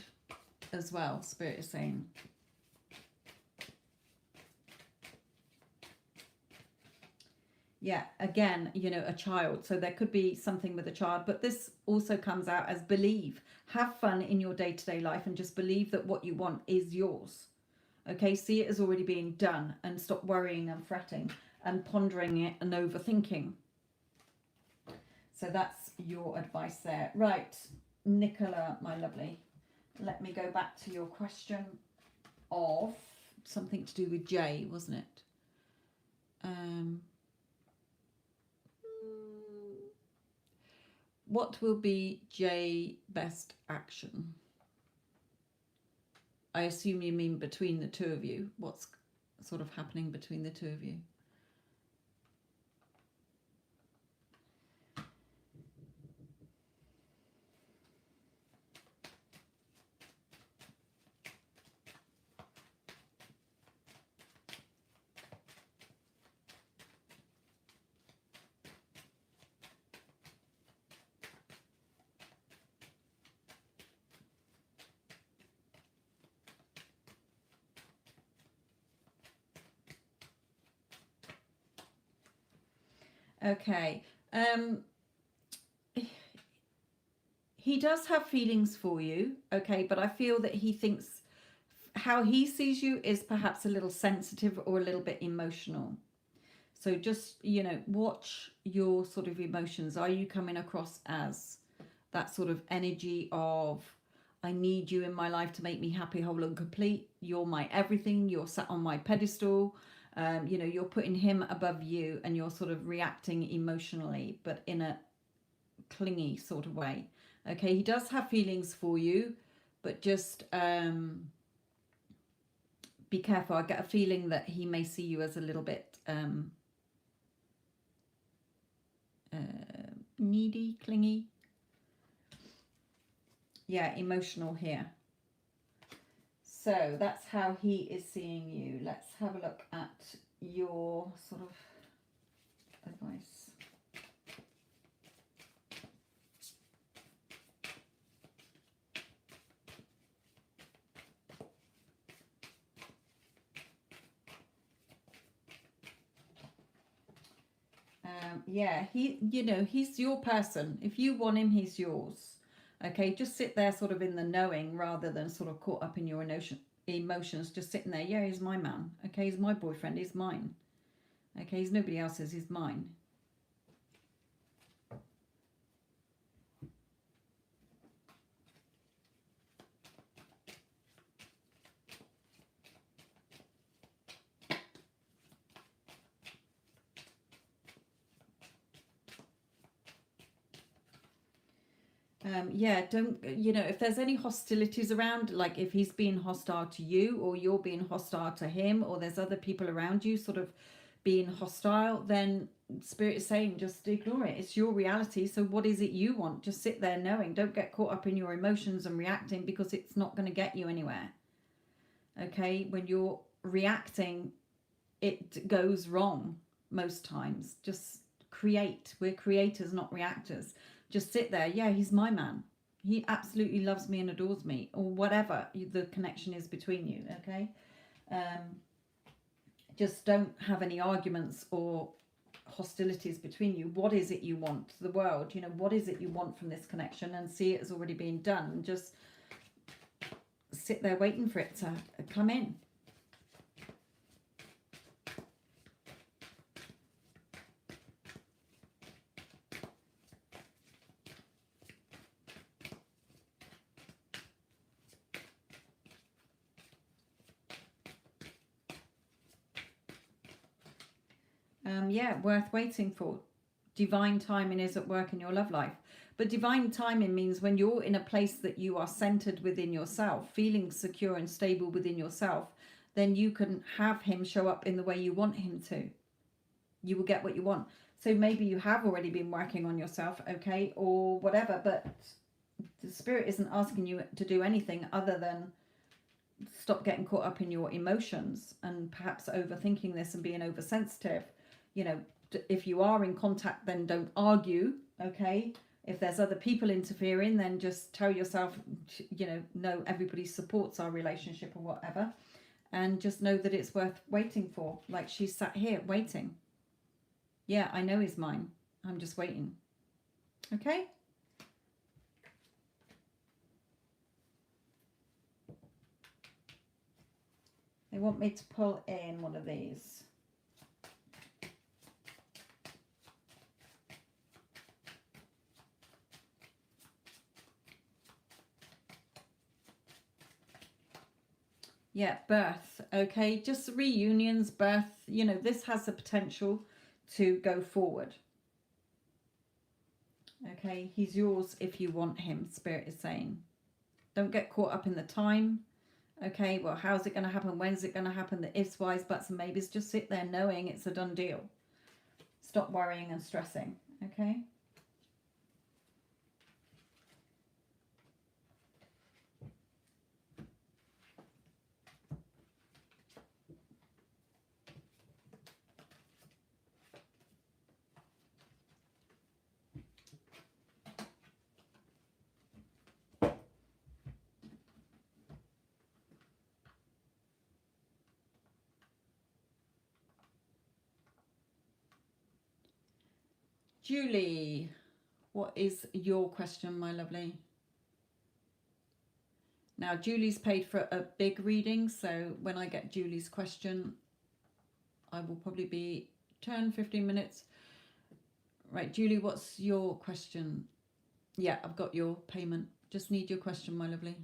as well, Spirit is saying. Yeah, again, you know, a child. So there could be something with a child, but this also comes out as believe. Have fun in your day-to-day life and just believe that what you want is yours. Okay, see it as already being done and stop worrying and fretting and pondering it and overthinking. So that's your advice there. Right, Nicola, my lovely. Let me go back to your question of something to do with Jay, wasn't it? What will be Jay best action? I assume you mean between the two of you. What's sort of happening between the two of you? Okay. He does have feelings for you, okay, but I feel that he thinks how he sees you is perhaps a little sensitive or a little bit emotional. So just, you know, watch your sort of emotions. Are you coming across as that sort of energy of, I need you in my life to make me happy, whole and complete. You're my everything. You're sat on my pedestal. You know, you're putting him above you and you're sort of reacting emotionally, but in a clingy sort of way. Okay, he does have feelings for you, but just be careful. I get a feeling that he may see you as a little bit needy, clingy. Yeah, emotional here. So that's how he is seeing you. Let's have a look at your sort of advice. Yeah, he's your person. If you want him, he's yours. Okay, just sit there sort of in the knowing rather than sort of caught up in your emotions. Just sitting there, yeah, he's my man. Okay, he's my boyfriend, he's mine. Okay, he's nobody else's, he's mine. Yeah, don't, if there's any hostilities around, like if he's being hostile to you or you're being hostile to him or there's other people around you sort of being hostile, then Spirit is saying just ignore it. It's your reality. So what is it you want? Just sit there knowing. Don't get caught up in your emotions and reacting because it's not going to get you anywhere. Okay, when you're reacting, it goes wrong most times. Just create. We're creators, not reactors. Just sit there. Yeah, he's my man. He absolutely loves me and adores me, or whatever the connection is between you, okay? Just don't have any arguments or hostilities between you. What is it you want? The world, what is it you want from this connection, and see it as already being done. Just sit there waiting for it to come in. Yeah, worth waiting for. Divine timing is at work in your love life. But divine timing means when you're in a place that you are centered within yourself, feeling secure and stable within yourself, then you can have him show up in the way you want him to. You will get what you want. So maybe you have already been working on yourself, okay, or whatever, but the spirit isn't asking you to do anything other than stop getting caught up in your emotions and perhaps overthinking this and being oversensitive. If you are in contact, then don't argue, okay? If there's other people interfering, then just tell yourself, no, everybody supports our relationship or whatever, and just know that it's worth waiting for. Like she's sat here waiting. Yeah, I know he's mine. I'm just waiting. Okay? They want me to pull in one of these. Yeah, birth, okay? Just reunions, birth, this has the potential to go forward. Okay, he's yours if you want him, Spirit is saying. Don't get caught up in the time. Okay, well, how's it going to happen? When's it going to happen? The ifs, whys, buts, and maybes. Just sit there knowing it's a done deal. Stop worrying and stressing, okay? Julie, what is your question, my lovely? Now, Julie's paid for a big reading, so when I get Julie's question, I will probably be 10, 15 minutes. Right, Julie, what's your question? Yeah, I've got your payment. Just need your question, my lovely.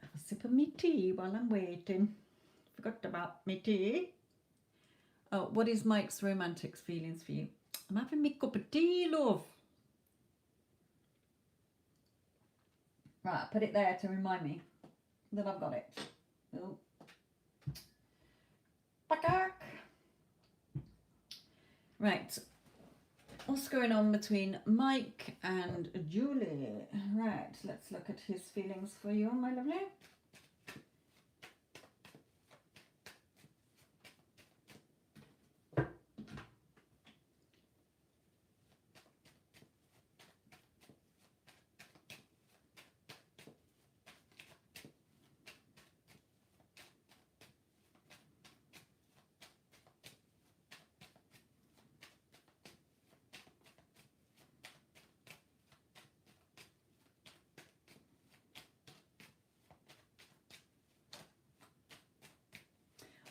Have a sip of me tea while I'm waiting. Forgot about me tea. Oh, what is Mike's romantic feelings for you? I'm having me cup of tea, love. Right, put it there to remind me that I've got it. Oh. Right, what's going on between Mike and Julie? Right, let's look at his feelings for you, my lovely.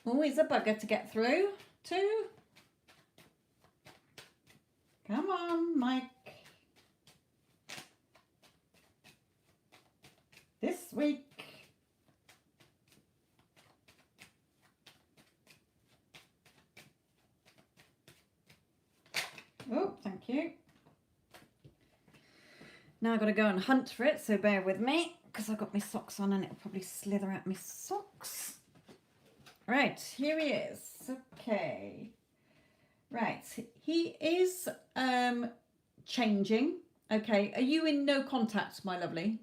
Oh, he's a bugger to get through too. Come on, Mike. This week. Oh, thank you. Now I've got to go and hunt for it, so bear with me, because I've got my socks on and it'll probably slither out my socks. Right, here he is. Okay. Right, he is changing. Okay, are you in no contact, my lovely?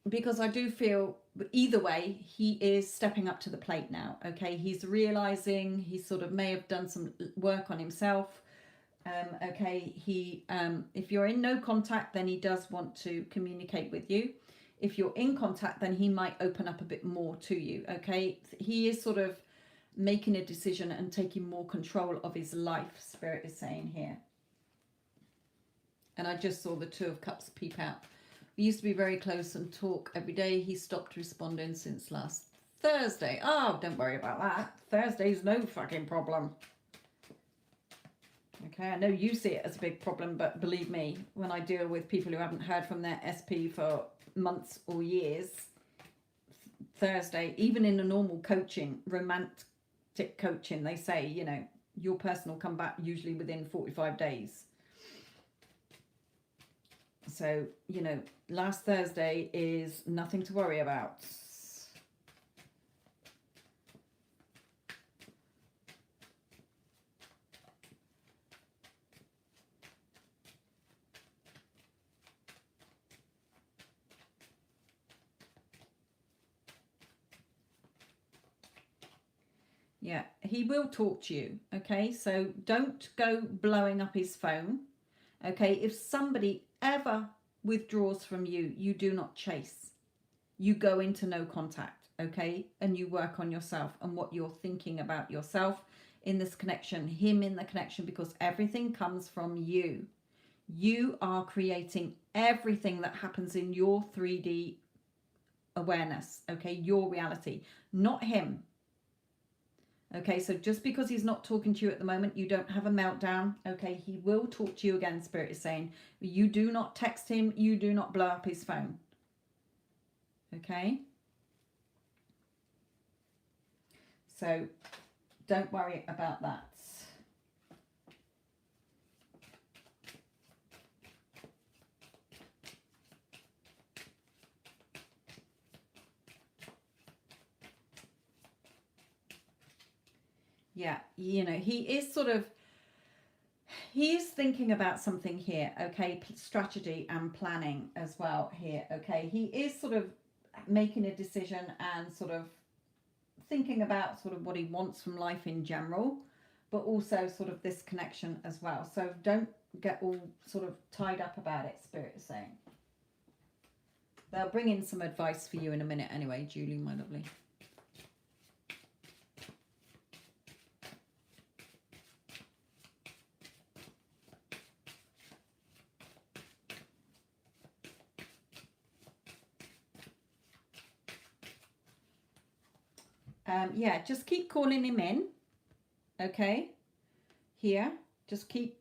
because I do feel either way, he is stepping up to the plate now. Okay, he's realizing he sort of may have done some work on himself. Okay, if you're in no contact, then he does want to communicate with you. If you're in contact, then he might open up a bit more to you. Okay, he is sort of making a decision and taking more control of his life, Spirit is saying here. And I just saw the Two of Cups peep out. We used to be very close and talk every day. He stopped responding since last Thursday. Oh, don't worry about that. Thursday's no fucking problem. Okay, I know you see it as a big problem, but believe me, when I deal with people who haven't heard from their SP for months or years, Thursday, even in a normal coaching, romantic coaching, they say, you know, your person will come back usually within 45 days. So, you know, last Thursday is nothing to worry about. Yeah, he will talk to you, okay? So don't go blowing up his phone, okay? If somebody ever withdraws from you, you do not chase. You go into no contact, okay? And you work on yourself and what you're thinking about yourself in this connection, him in the connection, because everything comes from you. You are creating everything that happens in your 3D awareness, okay? Your reality, not him. Okay, so just because he's not talking to you at the moment, you don't have a meltdown. Okay, he will talk to you again, Spirit is saying. You do not text him. You do not blow up his phone. Okay? So don't worry about that. Yeah, you know, he is thinking about something here, okay? Strategy and planning as well here, okay? He is sort of making a decision and sort of thinking about sort of what he wants from life in general, but also sort of this connection as well. So don't get all sort of tied up about it, Spirit is saying. They'll bring in some advice for you in a minute anyway, Julie, my lovely. Yeah, just keep calling him in, okay? Here, just keep,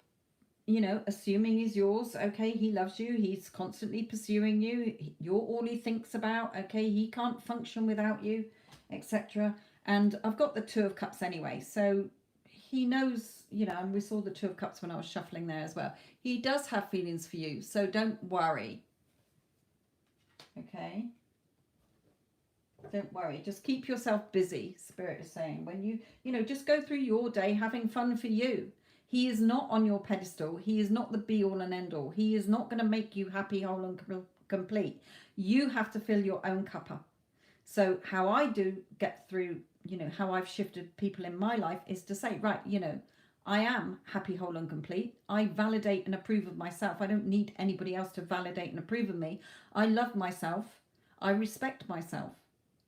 you know, assuming he's yours, okay? He loves you. He's constantly pursuing you. You're all he thinks about, okay? He can't function without you, etc. And I've got the Two of Cups anyway, so he knows, you know, and we saw the Two of Cups when I was shuffling there as well. He does have feelings for you, so don't worry, okay? Don't worry, just keep yourself busy, Spirit is saying. When you know, just go through your day having fun for you. He is not on your pedestal. He is not the be all and end all. He is not going to make you happy, whole and complete. You have to fill your own cuppa. So how I do get through, you know, how I've shifted people in my life is to say, right, you know, I am happy, whole and complete. I validate and approve of myself. I don't need anybody else to validate and approve of me. I love myself. I respect myself.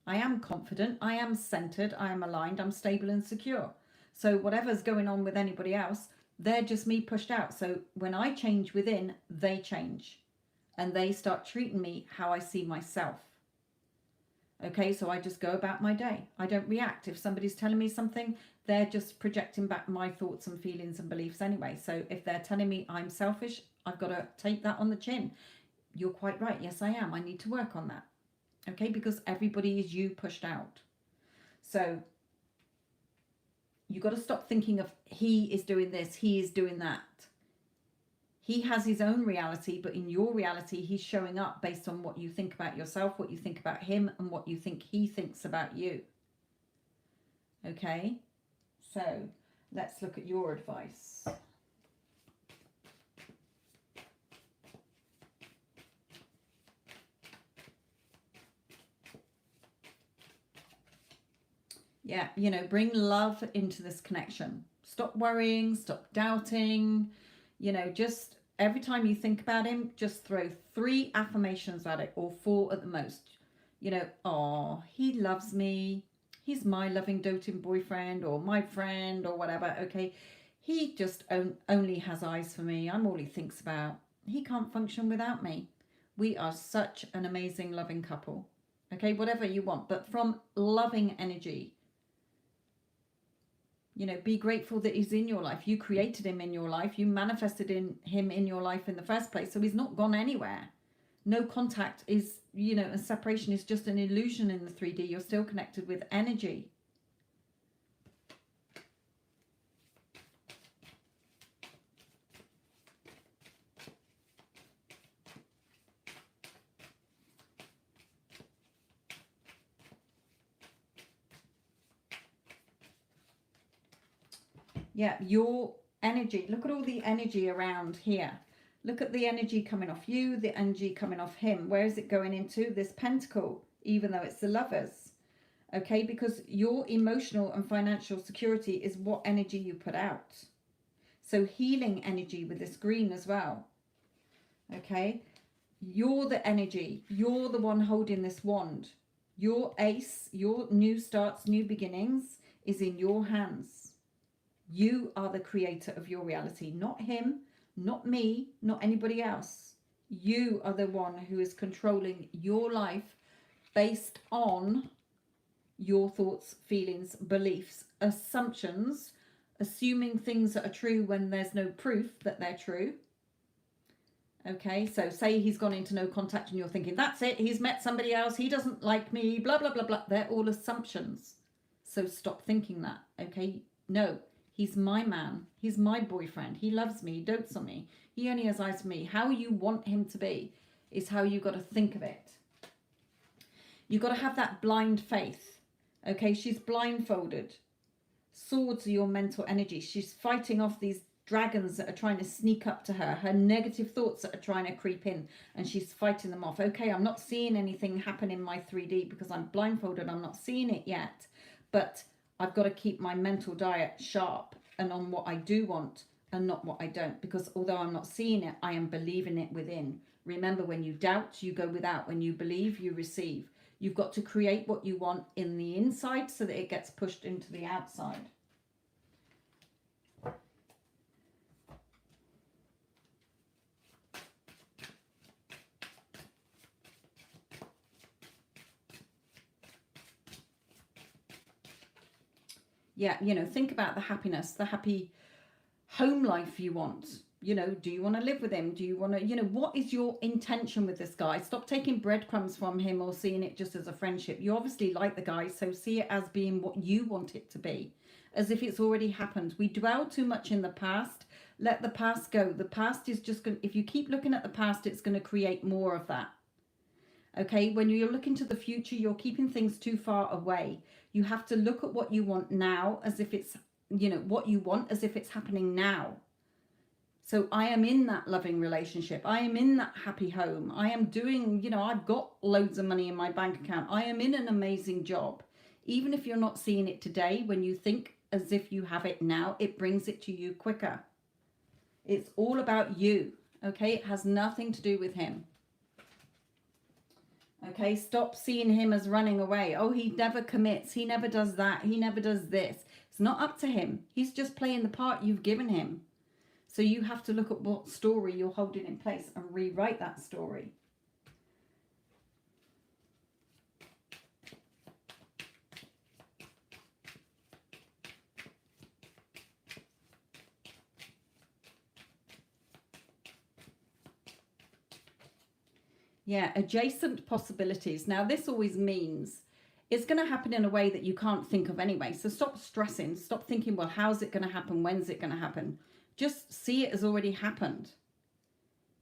I am confident, I am centered, I am aligned, I'm stable and secure. So whatever's going on with anybody else, they're just me pushed out. So when I change within, they change. And they start treating me how I see myself. Okay, so I just go about my day. I don't react. If somebody's telling me something, they're just projecting back my thoughts and feelings and beliefs anyway. So if they're telling me I'm selfish, I've got to take that on the chin. You're quite right. Yes, I am. I need to work on that. Okay, because everybody is you pushed out. So you've got to stop thinking of he is doing this, he is doing that. He has his own reality, but in your reality, he's showing up based on what you think about yourself, what you think about him, and what you think he thinks about you. Okay, so let's look at your advice. Yeah, you know, bring love into this connection. Stop worrying, stop doubting. You know, just every time you think about him, just throw 3 affirmations at it, or 4 at the most. You know, oh, he loves me. He's my loving, doting boyfriend, or my friend, or whatever. Okay, he just only has eyes for me. I'm all he thinks about. He can't function without me. We are such an amazing, loving couple. Okay, whatever you want, but from loving energy. You know, be grateful that he's in your life. You created him in your life. You manifested him in your life in the first place. So he's not gone anywhere. No contact is, you know, and separation is just an illusion in the 3D. You're still connected with energy. Yeah, your energy. Look at all the energy around here. Look at the energy coming off you, the energy coming off him. Where is it going into? This pentacle, even though it's the lovers. Okay, because your emotional and financial security is what energy you put out. So healing energy with this green as well. Okay, you're the energy. You're the one holding this wand. Your ace, your new starts, new beginnings is in your hands. You are the creator of your reality, not him, not me, not anybody else. You are the one who is controlling your life based on your thoughts, feelings, beliefs, assumptions, assuming things that are true when there's no proof that they're true. Okay, so say he's gone into no contact and you're thinking, that's it, he's met somebody else, he doesn't like me, blah, blah, blah, blah. They're all assumptions. So stop thinking that, okay? No. He's my man. He's my boyfriend. He loves me. He dotes on me. He only has eyes for me. How you want him to be is how you got to think of it. You got to have that blind faith. Okay, she's blindfolded. Swords are your mental energy. She's fighting off these dragons that are trying to sneak up to her. Her negative thoughts that are trying to creep in, and she's fighting them off. Okay, I'm not seeing anything happen in my 3D because I'm blindfolded. I'm not seeing it yet. But I've got to keep my mental diet sharp and on what I do want and not what I don't. Because although I'm not seeing it, I am believing it within. Remember, when you doubt, you go without. When you believe, you receive. You've got to create what you want in the inside so that it gets pushed into the outside. Yeah, you know, think about the happiness, the happy home life you want. You know, do you want to live with him? Do you want to, you know, what is your intention with this guy? Stop taking breadcrumbs from him or seeing it just as a friendship. You obviously like the guy, so see it as being what you want it to be, as if it's already happened. We dwell too much in the past. Let the past go. The past is just going to, if you keep looking at the past, it's going to create more of that. Okay, when you're looking to the future, you're keeping things too far away. You have to look at what you want now as if it's, you know, what you want as if it's happening now. So I am in that loving relationship. I am in that happy home. I am doing, you know, I've got loads of money in my bank account. I am in an amazing job. Even if you're not seeing it today, when you think as if you have it now, it brings it to you quicker. It's all about you. Okay, it has nothing to do with him. Okay, stop seeing him as running away. Oh, he never commits. He never does that. He never does this. It's not up to him. He's just playing the part you've given him. So you have to look at what story you're holding in place and rewrite that story. Yeah, adjacent possibilities. Now, this always means it's going to happen in a way that you can't think of anyway. So stop stressing. Stop thinking, well, how's it going to happen? When's it going to happen? Just see it as already happened.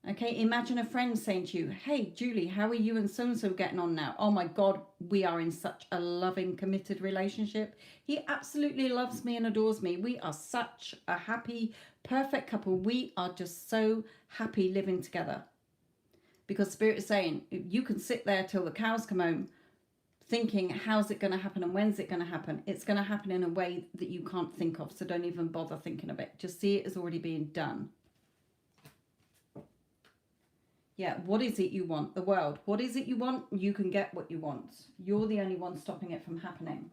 Okay, imagine a friend saying to you, hey, Julie, how are you and so-and-so getting on now? Oh my God, we are in such a loving, committed relationship. He absolutely loves me and adores me. We are such a happy, perfect couple. We are just so happy living together. Because Spirit is saying, you can sit there till the cows come home, thinking, how's it going to happen and when's it going to happen? It's going to happen in a way that you can't think of. So don't even bother thinking of it. Just see it as already being done. Yeah, what is it you want? The world. What is it you want? You can get what you want. You're the only one stopping it from happening.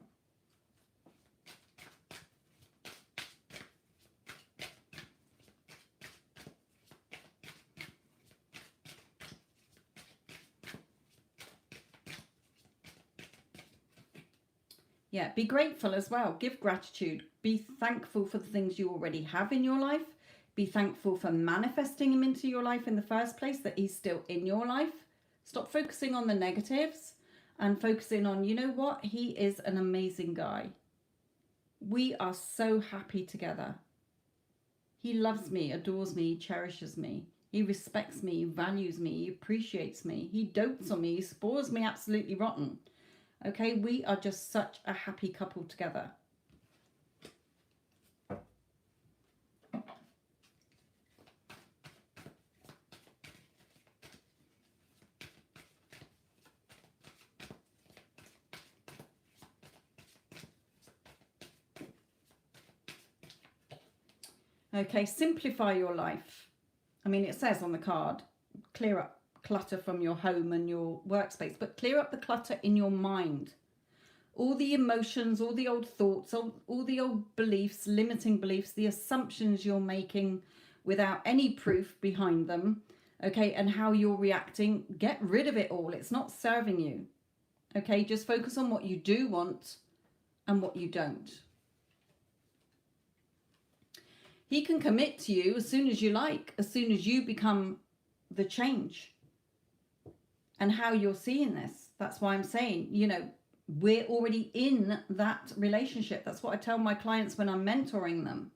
Yeah, be grateful as well. Give gratitude. Be thankful for the things you already have in your life. Be thankful for manifesting him into your life in the first place, that he's still in your life. Stop focusing on the negatives and focusing on, you know what? He is an amazing guy. We are so happy together. He loves me, adores me, cherishes me. He respects me, values me, he appreciates me. He dotes on me, he spoils me absolutely rotten. Okay, we are just such a happy couple together. Okay, simplify your life. I mean, it says on the card, clear up clutter from your home and your workspace, but clear up the clutter in your mind. All the emotions, all the old thoughts, all the old beliefs, limiting beliefs, the assumptions you're making without any proof behind them, okay, and how you're reacting. Get rid of it all. It's not serving you. Okay, just focus on what you do want and what you don't. He can commit to you as soon as you like, as soon as you become the change. And how you're seeing this. That's why I'm saying, you know, we're already in that relationship. That's what I tell my clients when I'm mentoring them.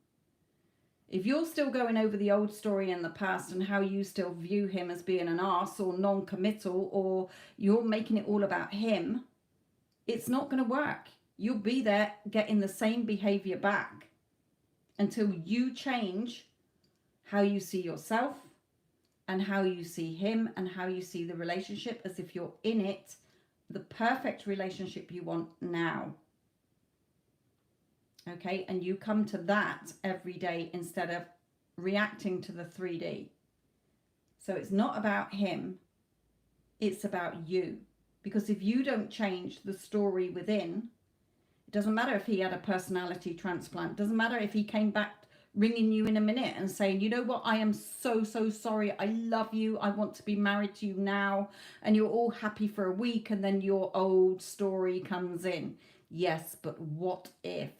If you're still going over the old story in the past and how you still view him as being an arse or non-committal, or you're making it all about him, it's not going to work. You'll be there getting the same behavior back until you change how you see yourself and how you see him and how you see the relationship, as if you're in it, the perfect relationship you want now. Okay, and you come to that every day instead of reacting to the 3D. So it's not about him, it's about you. Because if you don't change the story within, it doesn't matter if he had a personality transplant, it doesn't matter if he came back ringing you in a minute and saying, you know what, I am so sorry, I love you, I want to be married to you now, and you're all happy for a week, and then your old story comes in. Yes, but what if?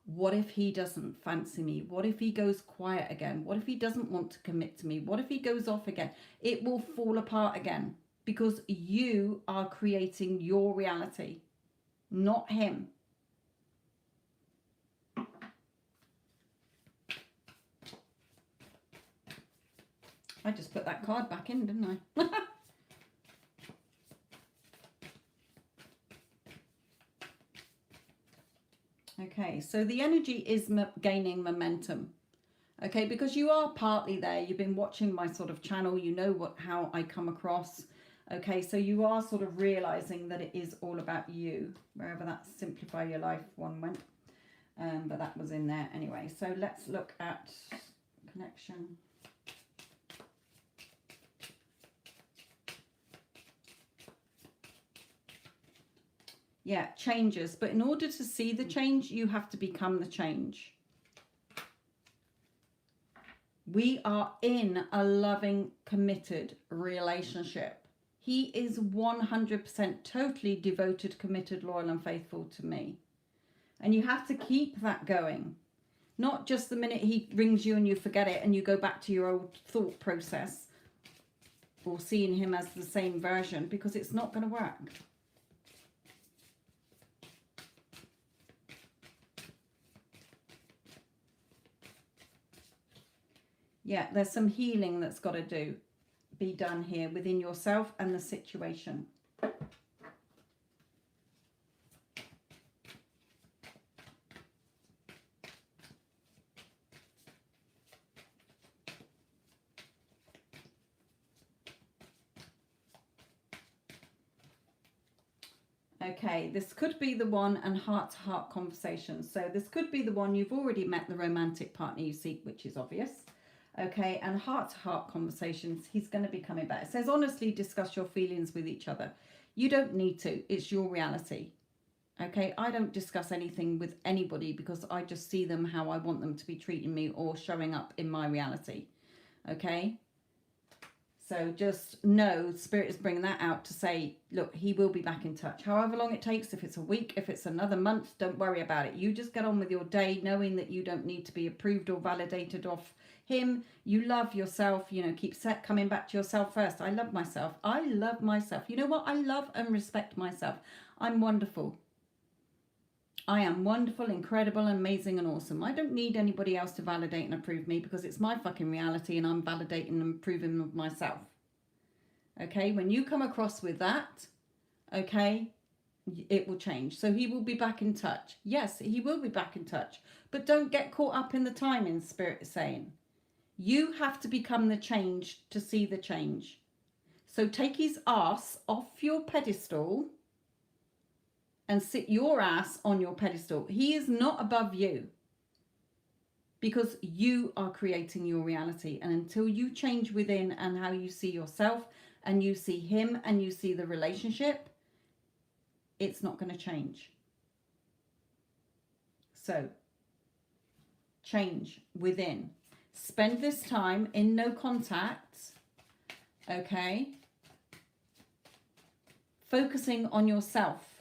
What if he doesn't fancy me? What if he goes quiet again? What if he doesn't want to commit to me? What if he goes off again? It will fall apart again, because you are creating your reality, not him. I just put that card back in, didn't I? Okay, so the energy is gaining momentum. Okay, because you are partly there. You've been watching my sort of channel. You know how I come across. Okay, so you are sort of realizing that it is all about you. Wherever that simplify your life one went. But that was in there anyway. So let's look at connection. Yeah, changes. But in order to see the change, you have to become the change. We are in a loving, committed relationship. He is 100% totally devoted, committed, loyal and faithful to me. And you have to keep that going. Not just the minute he rings you and you forget it and you go back to your old thought process or seeing him as the same version, because it's not going to work. Yeah, there's some healing that's got to be done here within yourself and the situation. Okay, this could be the one, and heart-to-heart conversations. So this could be the one you've already met the romantic partner you seek, which is obvious. Okay, and heart-to-heart conversations, he's going to be coming back. It says, honestly discuss your feelings with each other. You don't need to. It's your reality. Okay, I don't discuss anything with anybody because I just see them how I want them to be treating me or showing up in my reality. Okay? So just know Spirit is bringing that out to say, look, he will be back in touch. However long it takes, if it's a week, if it's another month, don't worry about it. You just get on with your day knowing that you don't need to be approved or validated off him. You love yourself, you know, keep coming back to yourself first. I love myself. I love myself. You know what? I love and respect myself. I'm wonderful. I am wonderful, incredible, amazing, and awesome. I don't need anybody else to validate and approve me because it's my fucking reality and I'm validating and approving of myself. Okay, when you come across with that, okay, it will change. So he will be back in touch. Yes, he will be back in touch. But don't get caught up in the timing, Spirit is saying. You have to become the change to see the change. So take his ass off your pedestal and sit your ass on your pedestal. He is not above you because you are creating your reality. And until you change within and how you see yourself and you see him and you see the relationship, it's not going to change. So change within. Spend this time in no contact, okay? Focusing on yourself.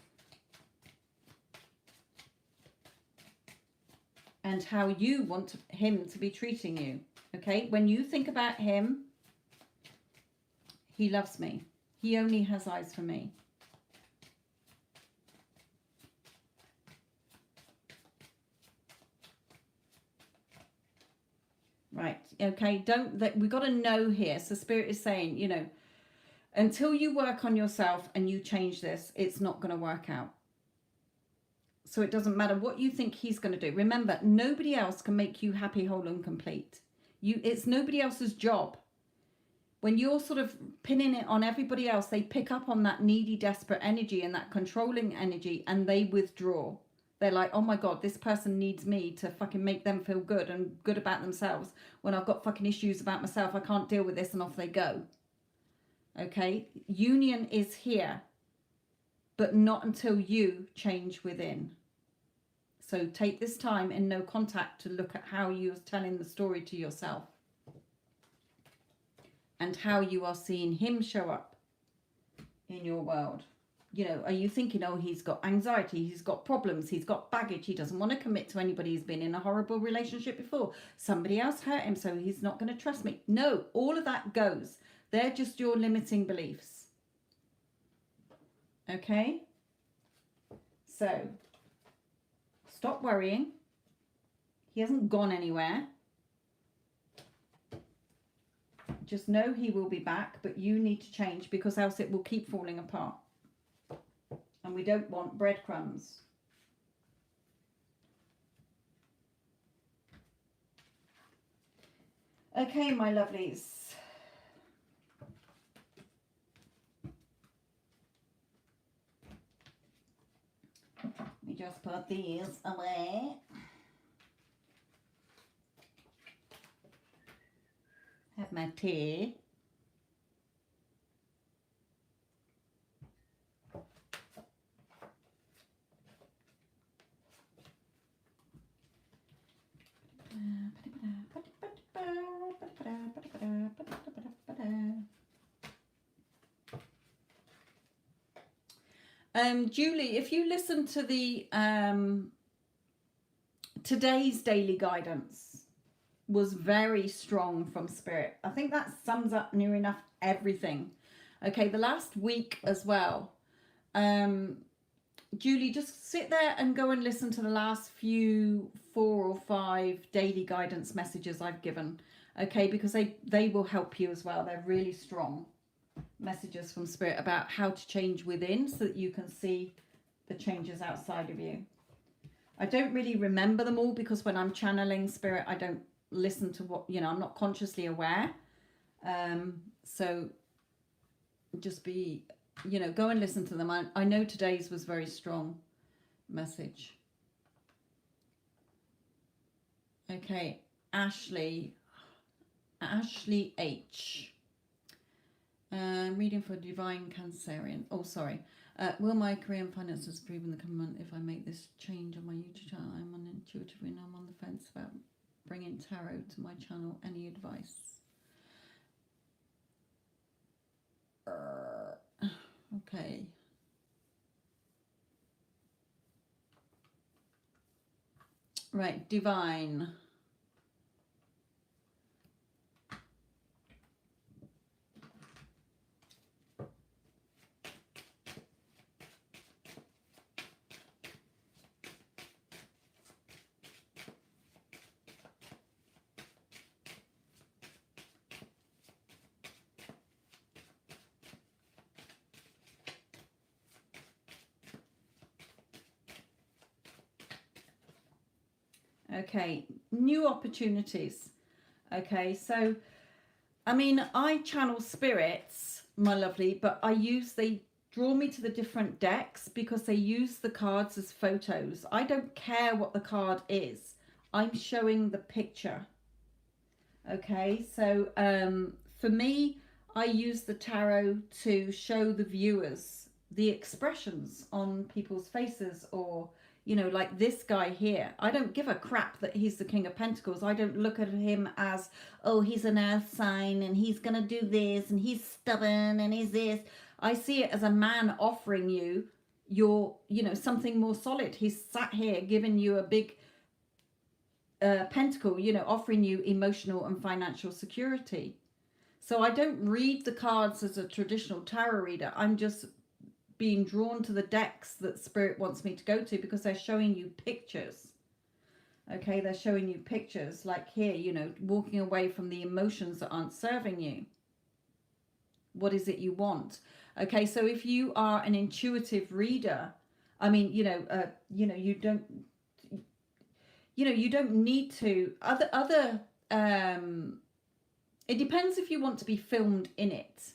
And how you want him to be treating you. Okay? When you think about him, he loves me. He only has eyes for me. Right. Okay. We've got to know here. So Spirit is saying, you know, until you work on yourself and you change this, it's not going to work out. So it doesn't matter what you think he's going to do. Remember, nobody else can make you happy, whole, and complete. It's nobody else's job. When you're sort of pinning it on everybody else, they pick up on that needy, desperate energy and that controlling energy, and they withdraw. They're like, oh my God, this person needs me to fucking make them feel good and good about themselves. When I've got fucking issues about myself, I can't deal with this, and off they go. Okay? Union is here. But not until you change within. So take this time in no contact to look at how you're telling the story to yourself. And how you are seeing him show up in your world. You know, are you thinking, oh, he's got anxiety, he's got problems, he's got baggage, he doesn't want to commit to anybody, he's been in a horrible relationship before, somebody else hurt him, so he's not going to trust me. No, all of that goes. They're just your limiting beliefs. Okay? So, stop worrying. He hasn't gone anywhere. Just know he will be back, but you need to change because else it will keep falling apart. And we don't want breadcrumbs. Okay, my lovelies. Let me just put these away. Have my tea. Julie, if you listen to the today's daily guidance was very strong from Spirit. I think that sums up near enough everything. Okay, the last week as well. Julie, just sit there and go and listen to the last few 4 or 5 daily guidance messages I've given. Okay, because they will help you as well. They're really strong messages from Spirit about how to change within so that you can see the changes outside of you. I don't really remember them all because when I'm channeling Spirit, I don't listen to what, you know, I'm not consciously aware. So just be you know, go and listen to them. I know today's was very strong message. Okay, Ashley H. Reading for Divine Cancerian. Oh, sorry. Will my career and finances improve in the coming month if I make this change on my YouTube channel? I'm on intuitive and I'm on the fence about bringing tarot to my channel. Any advice? Okay. Right, Divine. Okay, new opportunities. Okay, so I mean, I channel spirits, my lovely, but they draw me to the different decks because they use the cards as photos. I don't care what the card is. I'm showing the picture. Okay, so for me, I use the tarot to show the viewers the expressions on people's faces, or you know, like this guy here. I don't give a crap that he's the King of Pentacles. I don't look at him as, oh, he's an earth sign and he's gonna do this and he's stubborn and he's this. I see it as a man offering you your, you know, something more solid. He's sat here giving you a big pentacle, you know, offering you emotional and financial security. So I don't read the cards as a traditional tarot reader. I'm just being drawn to the decks that Spirit wants me to go to because they're showing you pictures. Okay, they're showing you pictures like here, you know, walking away from the emotions that aren't serving you. What is it you want? Okay, so if you are an intuitive reader, I mean, you know, you don't need to it depends if you want to be filmed in it.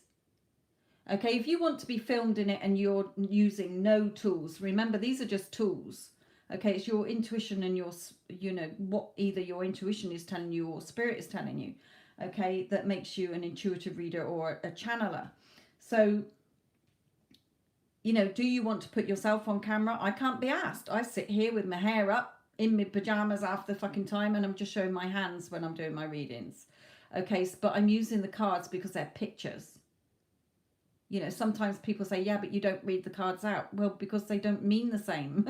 Okay, if you want to be filmed in it and you're using no tools, remember these are just tools. Okay, it's your intuition and your, you know, what either your intuition is telling you or Spirit is telling you, okay, that makes you an intuitive reader or a channeler. So, you know, do you want to put yourself on camera? I can't be asked. I sit here with my hair up in my pajamas half the fucking time and I'm just showing my hands when I'm doing my readings. Okay, but I'm using the cards because they're pictures. You know, sometimes people say, yeah, but you don't read the cards out. Well, because they don't mean the same.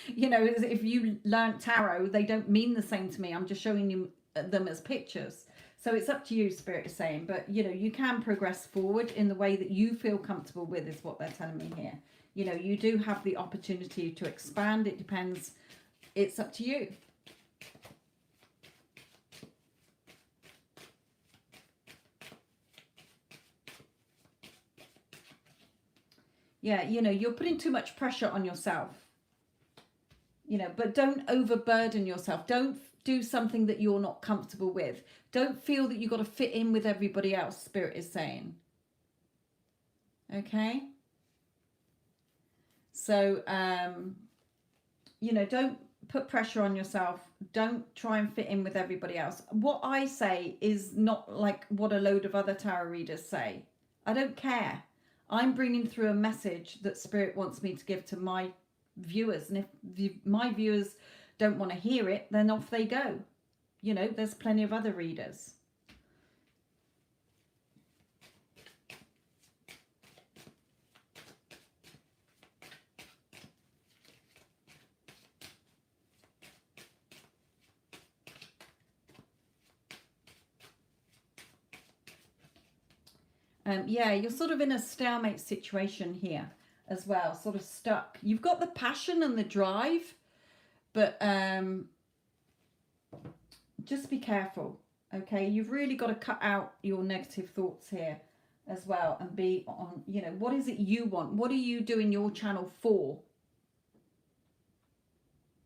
You know, if you learnt tarot, they don't mean the same to me. I'm just showing you them as pictures. So it's up to you, Spirit is saying. But, you know, you can progress forward in the way that you feel comfortable with is what they're telling me here. You know, you do have the opportunity to expand. It depends. It's up to you. Yeah, you know, you're putting too much pressure on yourself. You know, but don't overburden yourself. Don't do something that you're not comfortable with. Don't feel that you've got to fit in with everybody else, Spirit is saying. Okay? So, you know, don't put pressure on yourself. Don't try and fit in with everybody else. What I say is not like what a load of other tarot readers say. I don't care. I'm bringing through a message that Spirit wants me to give to my viewers. And if my viewers don't want to hear it, then off they go. You know, there's plenty of other readers. Yeah, you're sort of in a stalemate situation here as well, sort of stuck. You've got the passion and the drive, but just be careful, okay? You've really got to cut out your negative thoughts here as well and be on, you know, what is it you want? What are you doing your channel for?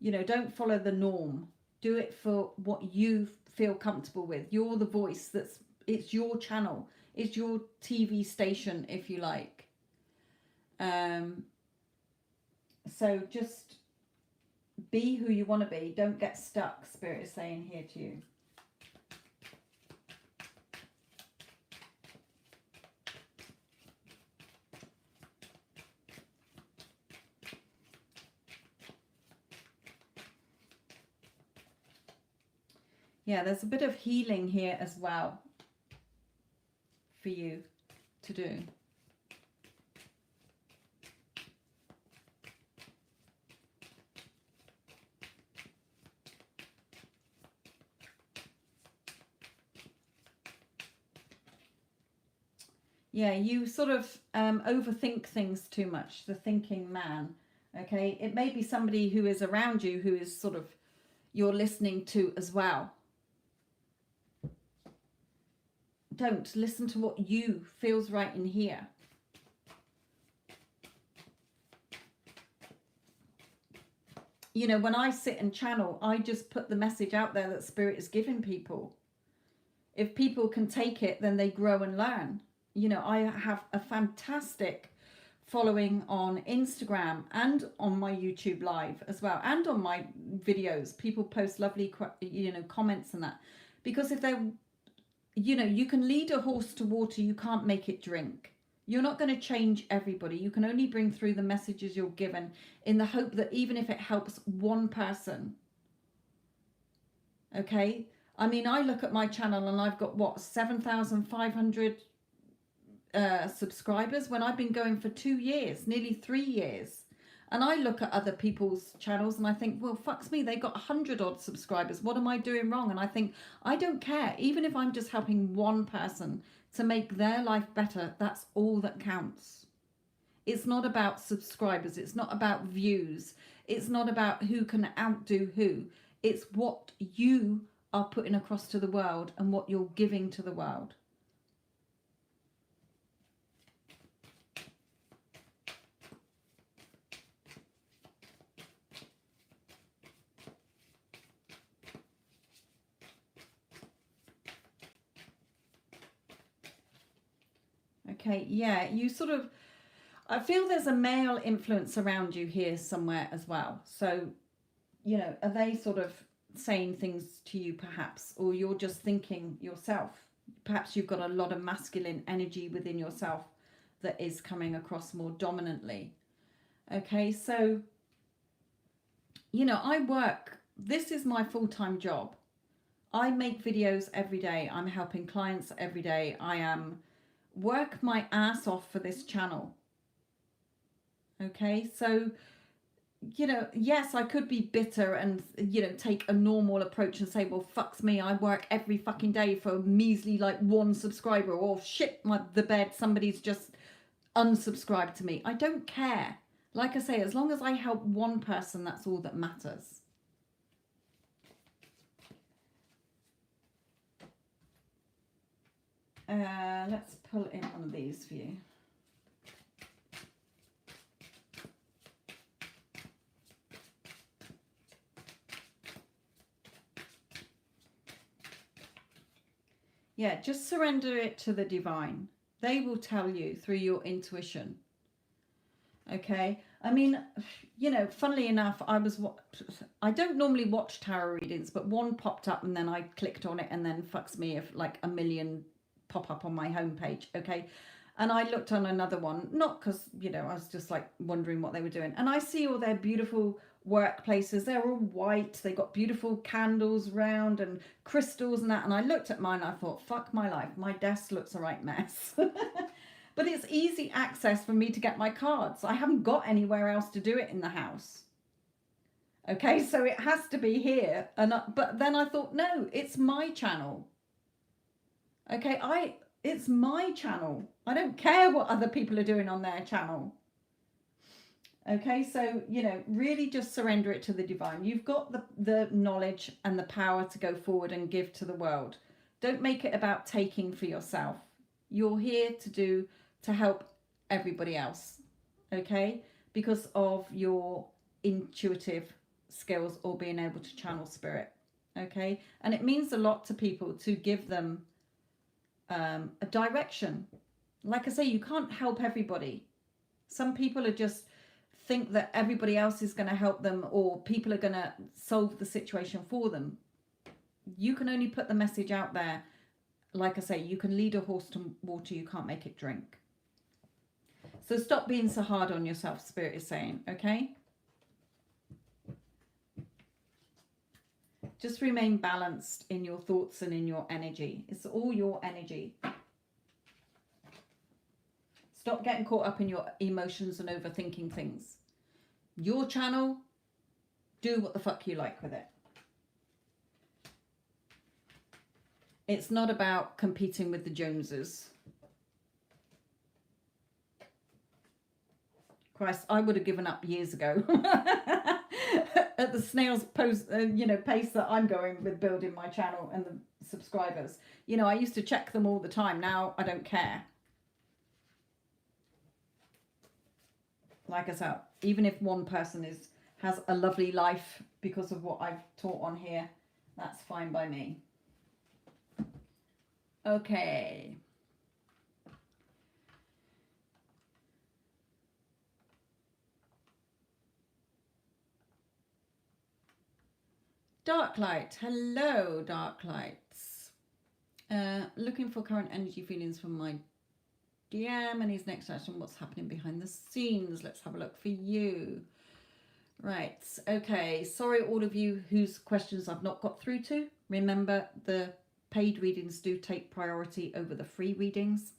You know, don't follow the norm. Do it for what you feel comfortable with. You're the voice it's your channel. It's your TV station, if you like. Um, so just be who you want to be. Don't get stuck, Spirit is saying here to you. Yeah, there's a bit of healing here as well for you to do. Yeah, you sort of overthink things too much, the thinking man. Okay, it may be somebody who is around you who is sort of you're listening to as well. Don't listen to what you feels right in here. You know, when I sit and channel, I just put the message out there that Spirit is giving people. If people can take it, then they grow and learn. You know, I have a fantastic following on Instagram and on my YouTube live as well, and on my videos. People post lovely, you know, comments and that. Because if they're, you know, you can lead a horse to water, you can't make it drink. You're not going to change everybody. You can only bring through the messages you're given in the hope that even if it helps one person, okay? I mean, I look at my channel and I've got, what, 7,500 subscribers when I've been going for 2 years, nearly 3 years. And I look at other people's channels and I think, well, fucks me, they got 100 odd subscribers. What am I doing wrong? And I think, I don't care. Even if I'm just helping one person to make their life better, that's all that counts. It's not about subscribers. It's not about views. It's not about who can outdo who. It's what you are putting across to the world and what you're giving to the world. Okay, yeah, you sort of, I feel there's a male influence around you here somewhere as well. So, you know, are they sort of saying things to you perhaps, or you're just thinking yourself? Perhaps you've got a lot of masculine energy within yourself that is coming across more dominantly. Okay, so, you know, I work, this is my full-time job. I make videos every day. I'm helping clients every day. I am work my ass off for this channel. Okay, so, you know, yes, I could be bitter and, you know, take a normal approach and say, well, fucks me, I work every fucking day for measly like 1 subscriber, or shit, the bed, somebody's just unsubscribed to me. I don't care. Like I say, as long as I help one person, that's all that matters. Let's pull in one of these for you. Yeah, just surrender it to the divine. They will tell you through your intuition. Okay, I mean, you know, funnily enough, I don't normally watch tarot readings, but one popped up and then I clicked on it, and then fucks me if like a million pop up on my homepage. Okay, and I looked on another one, not because, you know, I was just like wondering what they were doing, and I see all their beautiful workplaces. They're all white, they got beautiful candles round and crystals and that, and I looked at mine and I thought, fuck my life, my desk looks a right mess. But it's easy access for me to get my cards. I haven't got anywhere else to do it in the house. Okay, so it has to be here. But then I thought, no, it's my channel. Okay, it's my channel. I don't care what other people are doing on their channel. Okay, so, you know, really just surrender it to the divine. You've got the knowledge and the power to go forward and give to the world. Don't make it about taking for yourself. You're here to help everybody else, okay? Because of your intuitive skills or being able to channel spirit, okay? And it means a lot to people to give them a direction. Like I say, you can't help everybody. Some people are just think that everybody else is going to help them, or people are going to solve the situation for them. You can only put the message out there. Like I say, you can lead a horse to water, you can't make it drink. So stop being so hard on yourself, Spirit is saying, okay? Just remain balanced in your thoughts and in your energy. It's all your energy. Stop getting caught up in your emotions and overthinking things. Your channel, do what the fuck you like with it. It's not about competing with the Joneses. Christ, I would have given up years ago. At the snail's pace that I'm going with building my channel and the subscribers. You know, I used to check them all the time. Now I don't care. Like I said, even if one person has a lovely life because of what I've taught on here, that's fine by me. Okay. Dark light. Hello, dark lights. Looking for current energy feelings from my DM and his next action. What's happening behind the scenes? Let's have a look for you. Right. Okay. Sorry, all of you whose questions I've not got through to. Remember, the paid readings do take priority over the free readings.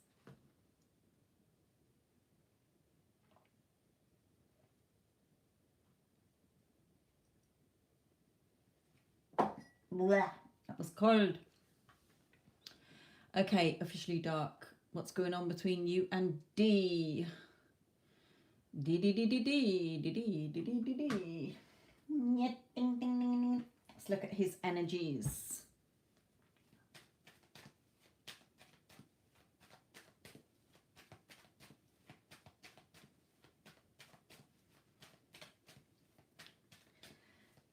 Blech, that was cold. Okay, officially dark. What's going on between you and D? D. Let's look at his energies.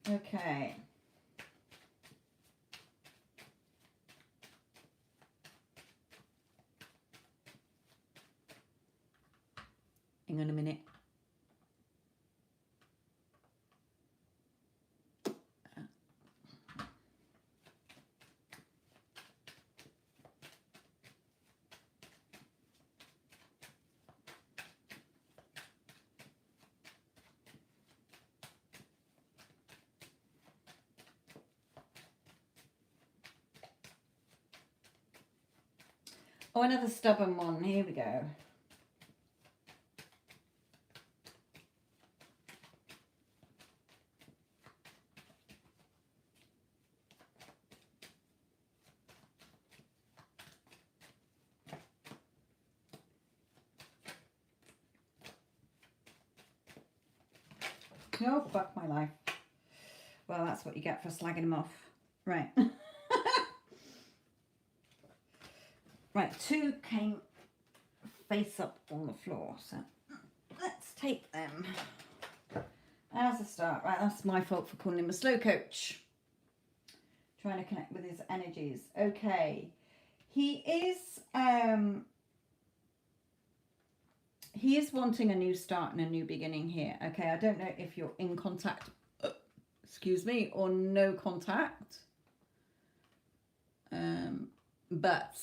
Okay. Hang on a minute. Oh, another stubborn one. Here we go. Oh, fuck my life. Well, that's what you get for slagging him off. Right. Right, two came face up on the floor, so let's take them as a start. Right, that's my fault for calling him a slow coach. Trying to connect with his energies. Okay, he is wanting a new start and a new beginning here. Okay, I don't know if you're in contact, excuse me, or no contact, but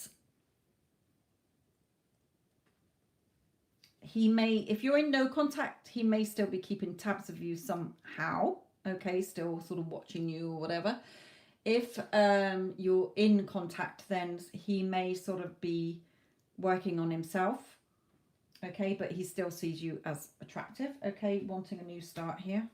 he may, if you're in no contact, he may still be keeping tabs of you somehow. Okay, still sort of watching you or whatever. If you're in contact, then he may sort of be working on himself. Okay, but he still sees you as attractive. Okay, wanting a new start here.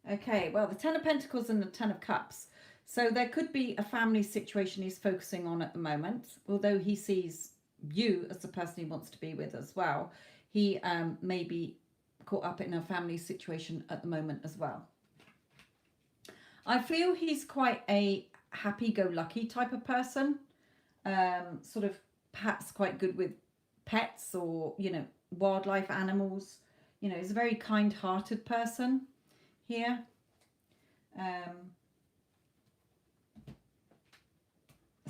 Okay, well, the Ten of Pentacles and the Ten of Cups. So there could be a family situation he's focusing on at the moment, although he sees you as the person he wants to be with as well. He may be caught up in a family situation at the moment as well. I feel he's quite a happy-go-lucky type of person, sort of perhaps quite good with pets or, you know, wildlife animals. You know, he's a very kind-hearted person here.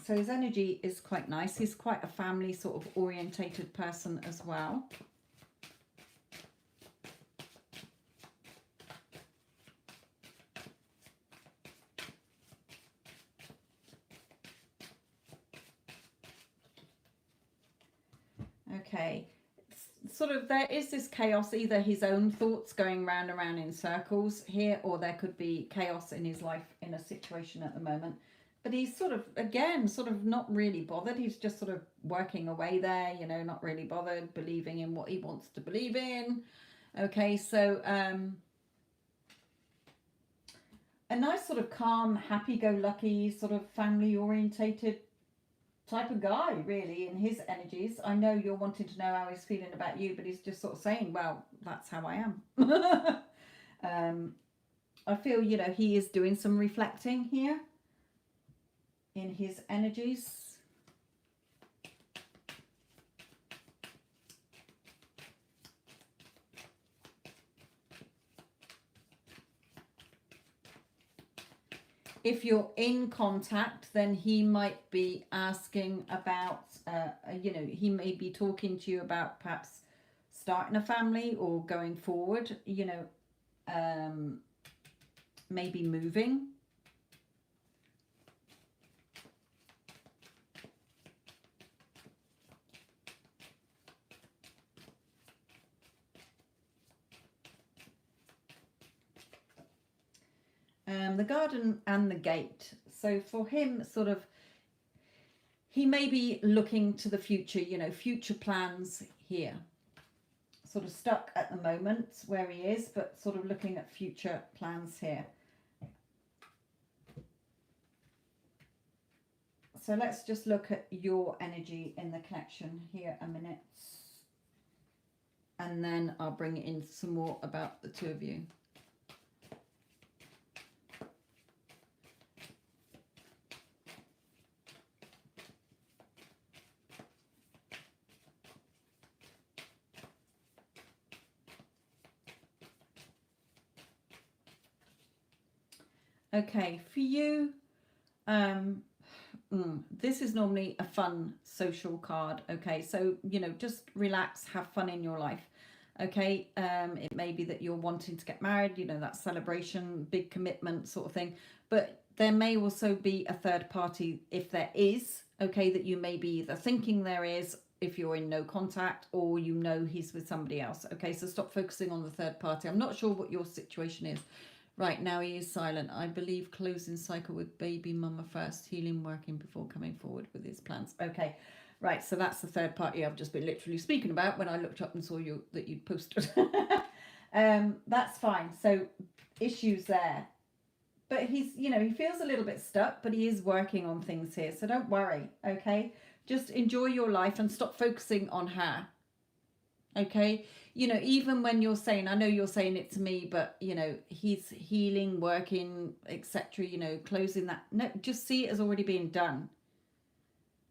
So his energy is quite nice. He's quite a family sort of orientated person as well. Okay, sort of there is this chaos, either his own thoughts going round and round in circles here, or there could be chaos in his life in a situation at the moment. But he's sort of, again, sort of not really bothered. He's just sort of working away there, you know, not really bothered, believing in what he wants to believe in. Okay, so a nice sort of calm, happy-go-lucky, sort of family-orientated type of guy, really, in his energies. I know you're wanting to know how he's feeling about you, but he's just sort of saying, well, that's how I am. I feel, you know, he is doing some reflecting here in his energies. If you're in contact, then he might be asking about, you know, he may be talking to you about perhaps starting a family or going forward, you know, maybe moving. The garden and the gate. So for him, sort of, he may be looking to the future, you know, future plans here. Sort of stuck at the moment where he is, but sort of looking at future plans here. So let's just look at your energy in the connection here a minute. And then I'll bring in some more about the two of you. Okay, for you, this is normally a fun social card. Okay, so, you know, just relax, have fun in your life. Okay, it may be that you're wanting to get married, you know, that celebration, big commitment sort of thing. But there may also be a third party, if there is, okay, that you may be either thinking there is, if you're in no contact, or you know he's with somebody else. Okay, so stop focusing on the third party. I'm not sure what your situation is. Right, now he is silent. I believe closing cycle with baby mama first, healing working before coming forward with his plans. Okay, right, so that's the third party I've just been literally speaking about when I looked up and saw you that you'd posted. That's fine. So issues there. But he's, you know, he feels a little bit stuck, but he is working on things here. So don't worry, okay? Just enjoy your life and stop focusing on her. Okay, you know, even when you're saying, I know you're saying it to me, but you know, he's healing, working, etc., you know, closing that. No, just see it as already being done.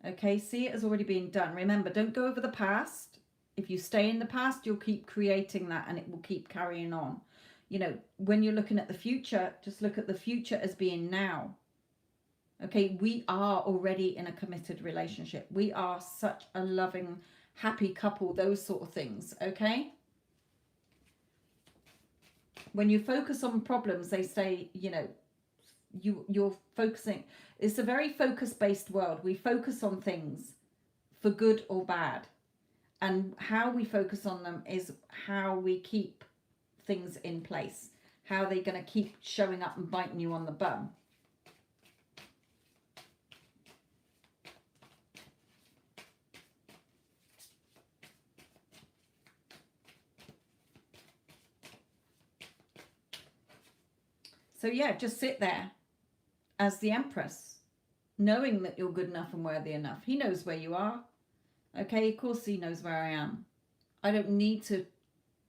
Okay, see it as already being done. Remember, don't go over the past. If you stay in the past, you'll keep creating that and it will keep carrying on. You know, when you're looking at the future, just look at the future as being now. Okay, we are already in a committed relationship. We are such a loving, happy couple, those sort of things. Okay, when you focus on problems, they say, you know, you're focusing. It's a very focus-based world. We focus on things for good or bad, and how we focus on them is how we keep things in place, how they're going to keep showing up and biting you on the bum. So yeah, just sit there as the Empress, knowing that you're good enough and worthy enough. He knows where you are. Okay, of course he knows where I am. I don't need to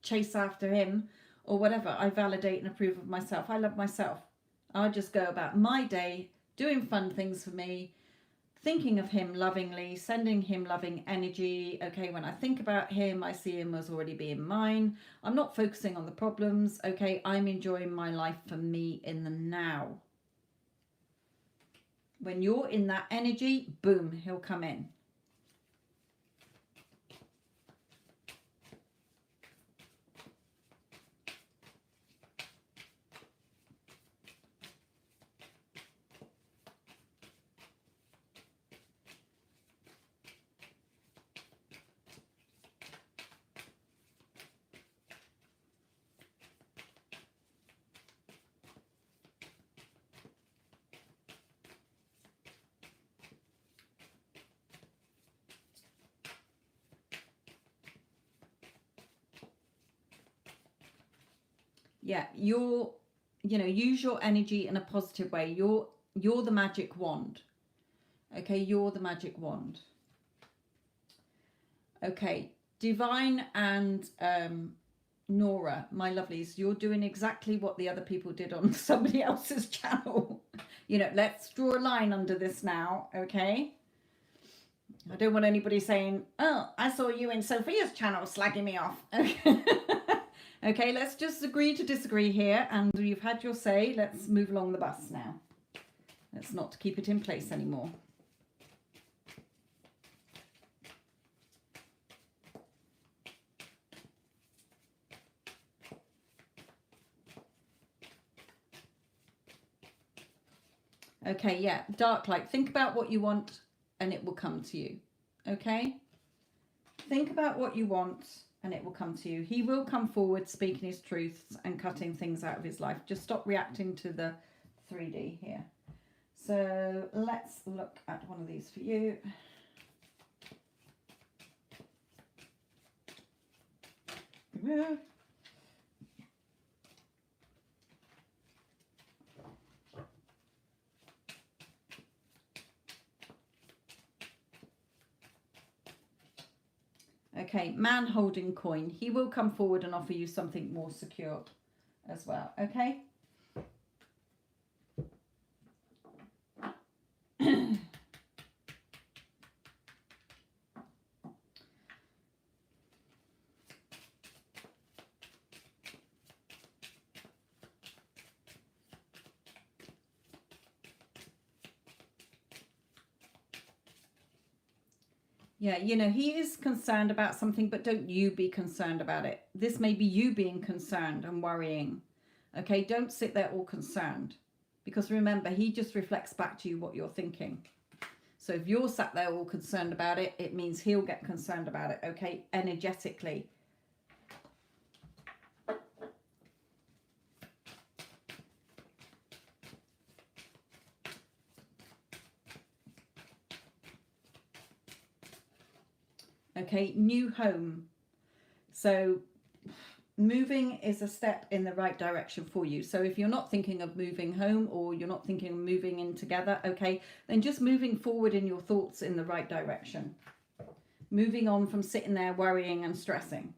chase after him or whatever. I validate and approve of myself. I love myself. I'll just go about my day doing fun things for me, thinking of him lovingly, sending him loving energy. Okay, when I think about him, I see him as already being mine. I'm not focusing on the problems. Okay, I'm enjoying my life for me in the now. When you're in that energy, boom, he'll come in. Yeah, use your energy in a positive way. You're the magic wand. Okay, you're the magic wand. Okay, Divine and Nora, my lovelies, you're doing exactly what the other people did on somebody else's channel. Let's draw a line under this now, okay? I don't want anybody saying, oh, I saw you in Sophia's channel slagging me off. Okay, let's just agree to disagree here, and you've had your say. Let's move along the bus now. Let's not keep it in place anymore. Okay, yeah, dark light. Think about what you want and it will come to you. Okay? Think about what you want and it will come to you. He will come forward speaking his truths and cutting things out of his life. Just stop reacting to the 3D here. So let's look at one of these for you. Yeah. Okay, man holding coin. He will come forward and offer you something more secure as well. Okay? Yeah, he is concerned about something, but don't you be concerned about it. This may be you being concerned and worrying. Okay, don't sit there all concerned. Because remember, he just reflects back to you what you're thinking. So if you're sat there all concerned about it, it means he'll get concerned about it, okay, energetically. Okay, new home. So moving is a step in the right direction for you. So if you're not thinking of moving home or you're not thinking of moving in together, okay, then just moving forward in your thoughts in the right direction. Moving on from sitting there worrying and stressing.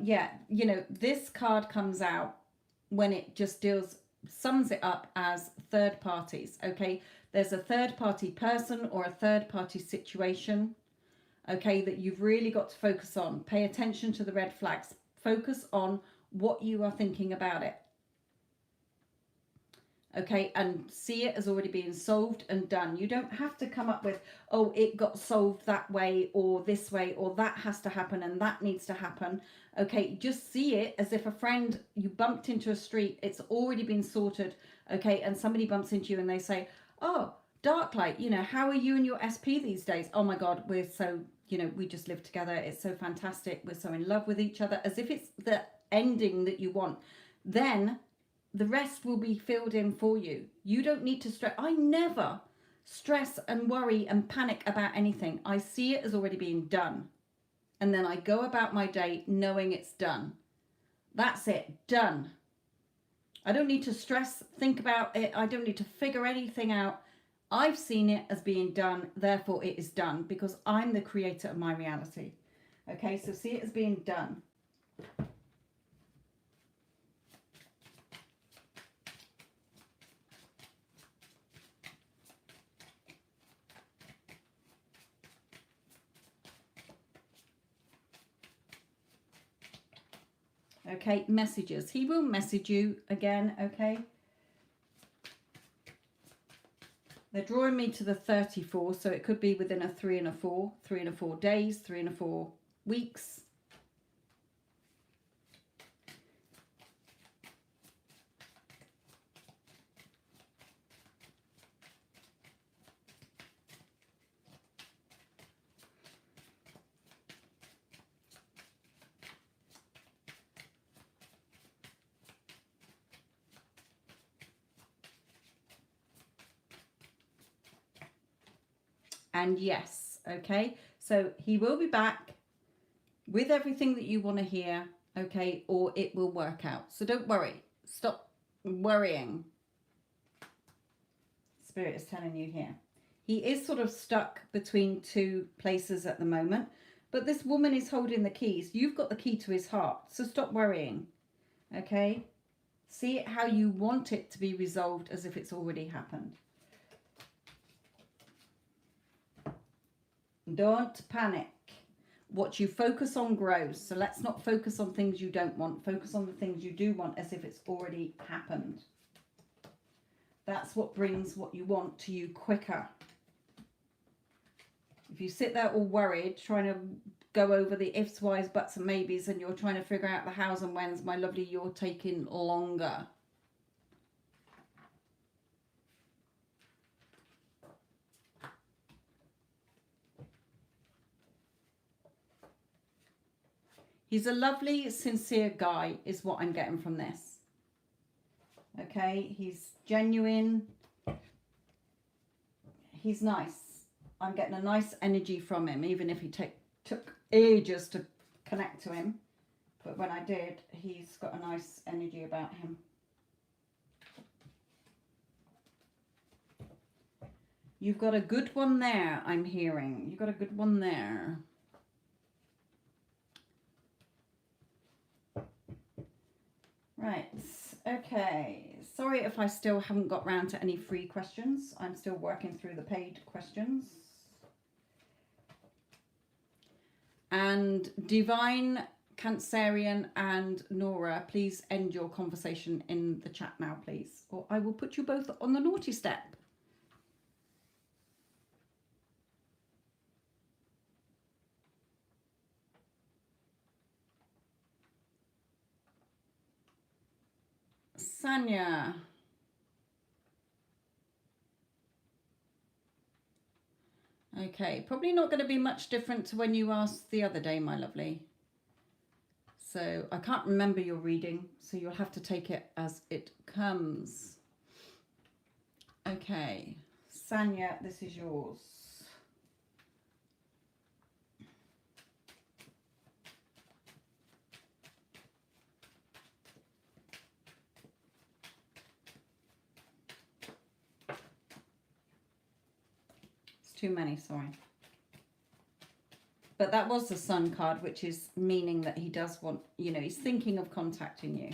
Yeah, this card comes out when it just sums it up as third parties, okay? There's a third party person or a third party situation, okay, that you've really got to focus on. Pay attention to the red flags. Focus on what you are thinking about it. Okay, and see it as already being solved and done. You don't have to come up with, oh, it got solved that way or this way or that has to happen and that needs to happen. Okay, just see it as if a friend, you bumped into a street, it's already been sorted, okay, and somebody bumps into you and they say, oh, dark light, how are you and your SP these days? Oh my God, we're so, we just live together. It's so fantastic. We're so in love with each other, as if it's the ending that you want. Then the rest will be filled in for you. You don't need to stress. I never stress and worry and panic about anything. I see it as already being done. and then I go about my day knowing it's done. That's it, done. I don't need to stress, think about it. I don't need to figure anything out. I've seen it as being done, therefore it is done, because I'm the creator of my reality. Okay, so see it as being done. Okay, messages. He will message you again, okay? They're drawing me to the 34, so it could be within a 3 and a 4, 3 and a 4 days, 3 and a 4 weeks. And yes, okay, so he will be back with everything that you want to hear, okay, or it will work out. So don't worry, stop worrying. Spirit is telling you here. He is sort of stuck between two places at the moment, but this woman is holding the keys. You've got the key to his heart, so stop worrying, okay? See it how you want it to be resolved, as if it's already happened. Don't panic. What you focus on grows. So let's not focus on things you don't want. Focus on the things you do want, as if it's already happened. That's what brings what you want to you quicker. If you sit there all worried, trying to go over the ifs, whys, buts and maybes, and you're trying to figure out the hows and whens, my lovely, you're taking longer. He's a lovely, sincere guy, is what I'm getting from this. Okay, he's genuine. He's nice. I'm getting a nice energy from him, even if he took ages to connect to him. But when I did, he's got a nice energy about him. You've got a good one there, I'm hearing. You've got a good one there. Right, okay. Sorry if I still haven't got round to any free questions. I'm still working through the paid questions. And Divine, Cancerian and Nora, please end your conversation in the chat now, please. Or I will put you both on the naughty step. Sanya. Okay, probably not going to be much different to when you asked the other day, my lovely. So I can't remember your reading, so you'll have to take it as it comes. Okay, Sanya, this is yours. Too many, sorry. But that was the Sun card, which is meaning that he does want, you know, he's thinking of contacting you.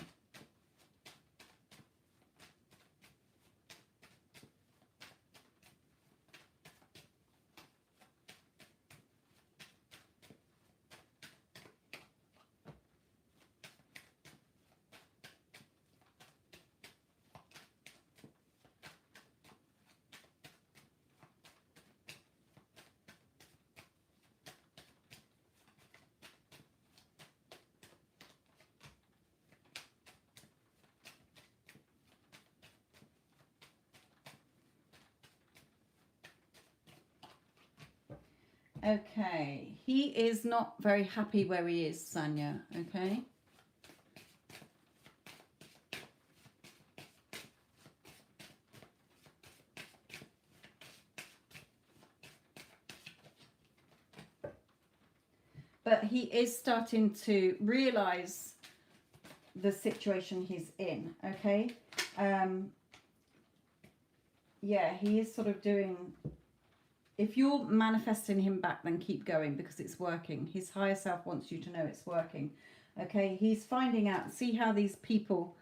Okay, he is not very happy where he is, Sanya, okay? But he is starting to realize the situation he's in, okay? Yeah, he is sort of doing... If you're manifesting him back, then keep going because it's working. His higher self wants you to know it's working, okay? He's finding out, see how these people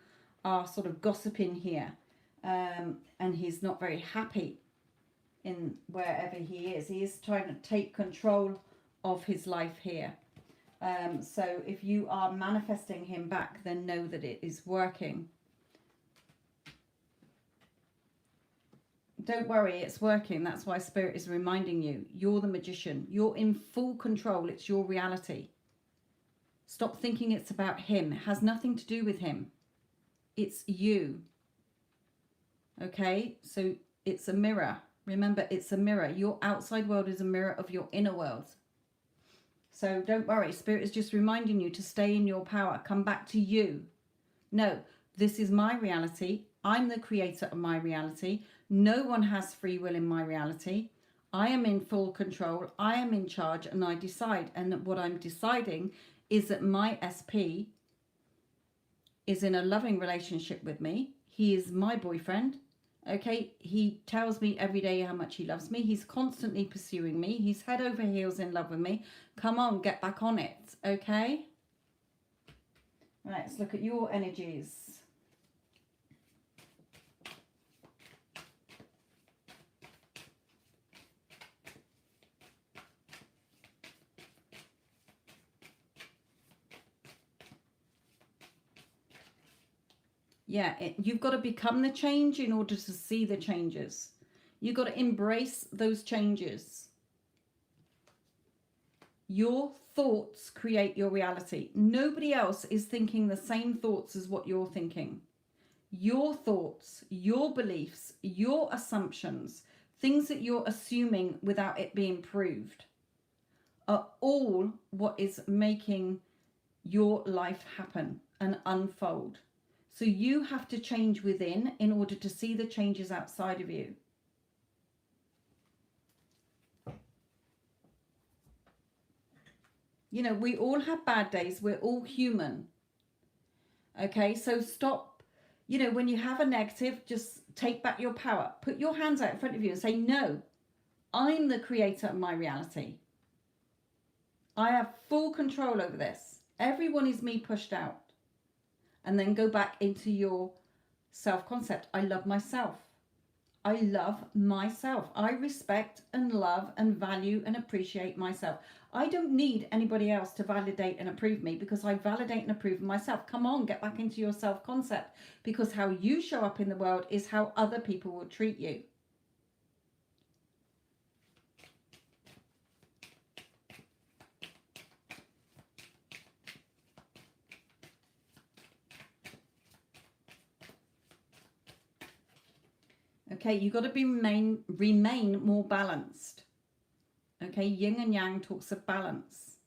are sort of gossiping here, and he's not very happy in wherever he is. He is trying to take control of his life here. So if you are manifesting him back, then know that it is working. Don't worry, it's working. That's why Spirit is reminding you. You're the magician. You're in full control. It's your reality. Stop thinking it's about him. It has nothing to do with him. It's you. Okay? So it's a mirror. Remember, it's a mirror. Your outside world is a mirror of your inner world. So don't worry. Spirit is just reminding you to stay in your power. Come back to you. No, this is my reality. I'm the creator of my reality. No one has free will in my reality. I am in full control. I am in charge and I decide. And what I'm deciding is that my SP is in a loving relationship with me. He is my boyfriend. Okay, he tells me every day how much he loves me. He's constantly pursuing me. He's head over heels in love with me. Come on, get back on it. Okay? Right, let's look at your energies. Yeah, you've got to become the change in order to see the changes. You've got to embrace those changes. Your thoughts create your reality. Nobody else is thinking the same thoughts as what you're thinking. Your thoughts, your beliefs, your assumptions, things that you're assuming without it being proved, are all what is making your life happen and unfold. So you have to change within in order to see the changes outside of you. You know, we all have bad days. We're all human. Okay, so stop. You know, when you have a negative, just take back your power. Put your hands out in front of you and say, no, I'm the creator of my reality. I have full control over this. Everyone is me pushed out. And then go back into your self-concept. I love myself. I love myself. I respect and love and value and appreciate myself. I don't need anybody else to validate and approve me because I validate and approve myself. Come on, get back into your self-concept, because how you show up in the world is how other people will treat you. Okay, you've got to remain more balanced. Okay, yin and yang talks of balance.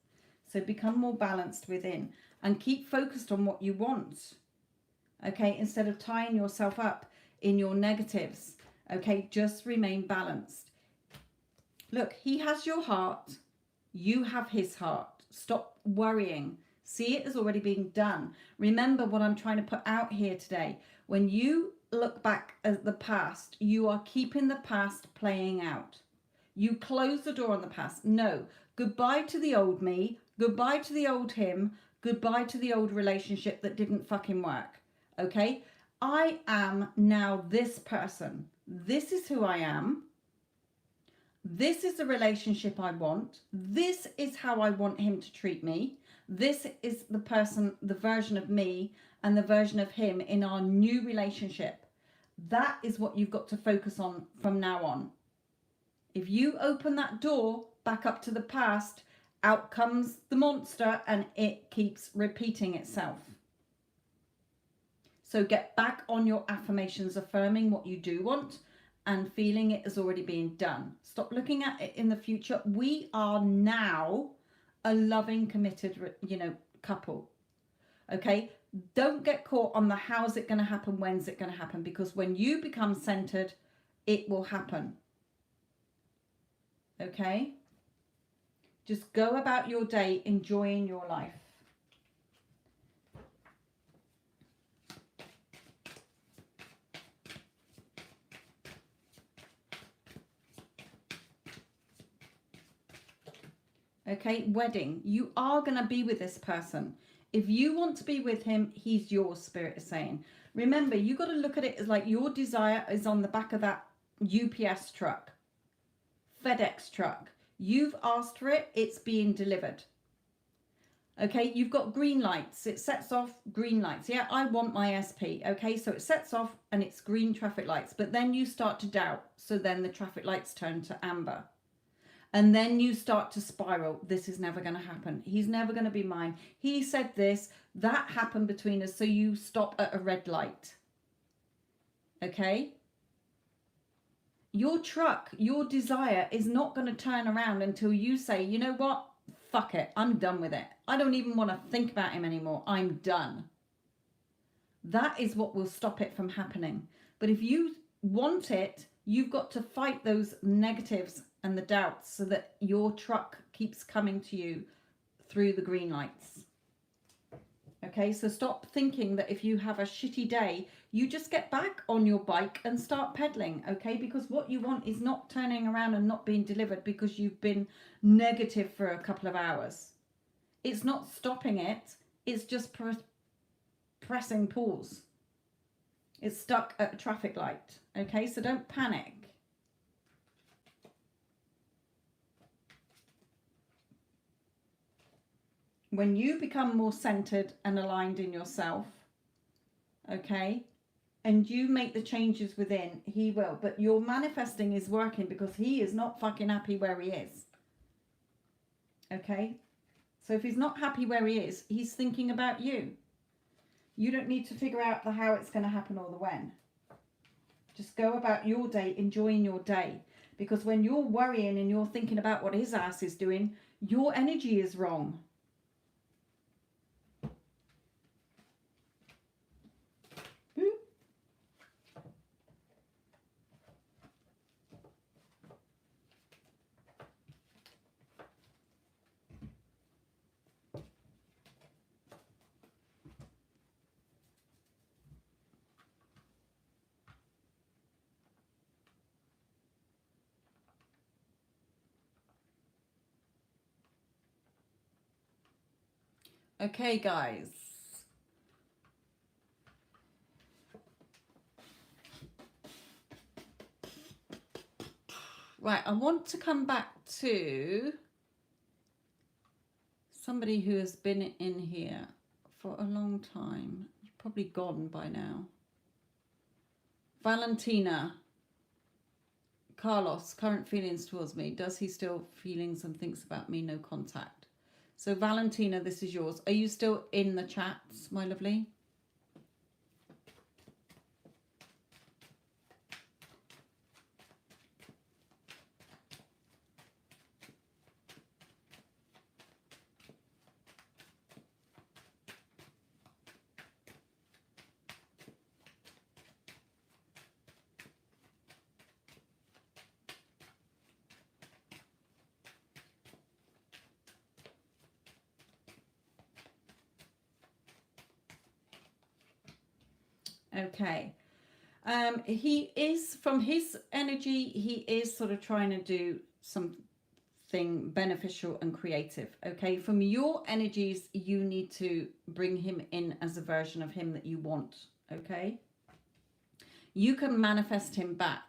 So become more balanced within and keep focused on what you want. Okay, instead of tying yourself up in your negatives. Okay, just remain balanced. Look, he has your heart. You have his heart. Stop worrying. See it as already being done. Remember what I'm trying to put out here today. When you look back at the past, you are keeping the past playing out. You close the door on the past. No, goodbye to the old me, goodbye to the old him, goodbye to the old relationship that didn't fucking work. Okay, I am now this person. This is who I am. This is the relationship I want. This is how I want him to treat me. This is the person, the version of me and the version of him in our new relationship. That is what you've got to focus on from now on. If you open that door back up to the past, out comes the monster and it keeps repeating itself. So get back on your affirmations, affirming what you do want and feeling it has already been done. Stop looking at it in the future. We are now a loving, committed, couple. Okay? Don't get caught on the how's it going to happen, when's it going to happen, because when you become centered, it will happen. Okay? Just go about your day enjoying your life. Okay, wedding. You are going to be with this person. If you want to be with him, he's yours, Spirit is saying. Remember, you got to look at it as like your desire is on the back of that UPS truck, FedEx truck. You've asked for it, it's being delivered. Okay, you've got green lights. It sets off green lights. Yeah, I want my SP. Okay, so it sets off and it's green traffic lights. But then you start to doubt. So then the traffic lights turn to amber. And then you start to spiral. This is never going to happen. He's never going to be mine. He said this. That happened between us. So you stop at a red light. Okay? Your truck, your desire is not going to turn around until you say, you know what? Fuck it. I'm done with it. I don't even want to think about him anymore. I'm done. That is what will stop it from happening. But if you want it, you've got to fight those negatives and the doubts so that your truck keeps coming to you through the green lights. Okay, so stop thinking that if you have a shitty day, you just get back on your bike and start pedaling, okay? Because what you want is not turning around and not being delivered because you've been negative for a couple of hours. It's not stopping it, it's just pressing pause. It's stuck at a traffic light, okay? So don't panic. When you become more centered and aligned in yourself, okay, and you make the changes within, he will. But your manifesting is working because he is not fucking happy where he is. Okay? So if he's not happy where he is, he's thinking about you. You don't need to figure out the how it's going to happen or the when. Just go about your day, enjoying your day. Because when you're worrying and you're thinking about what his ass is doing, your energy is wrong. Okay, guys. Right, I want to come back to somebody who has been in here for a long time. Probably gone by now. Valentina. Carlos, current feelings towards me. Does he still feelings and thinks about me? No contact. So Valentina, this is yours. Are you still in the chats, my lovely? Okay. He is, from his energy, he is sort of trying to do something beneficial and creative. Okay. From your energies, you need to bring him in as a version of him that you want. Okay. You can manifest him back.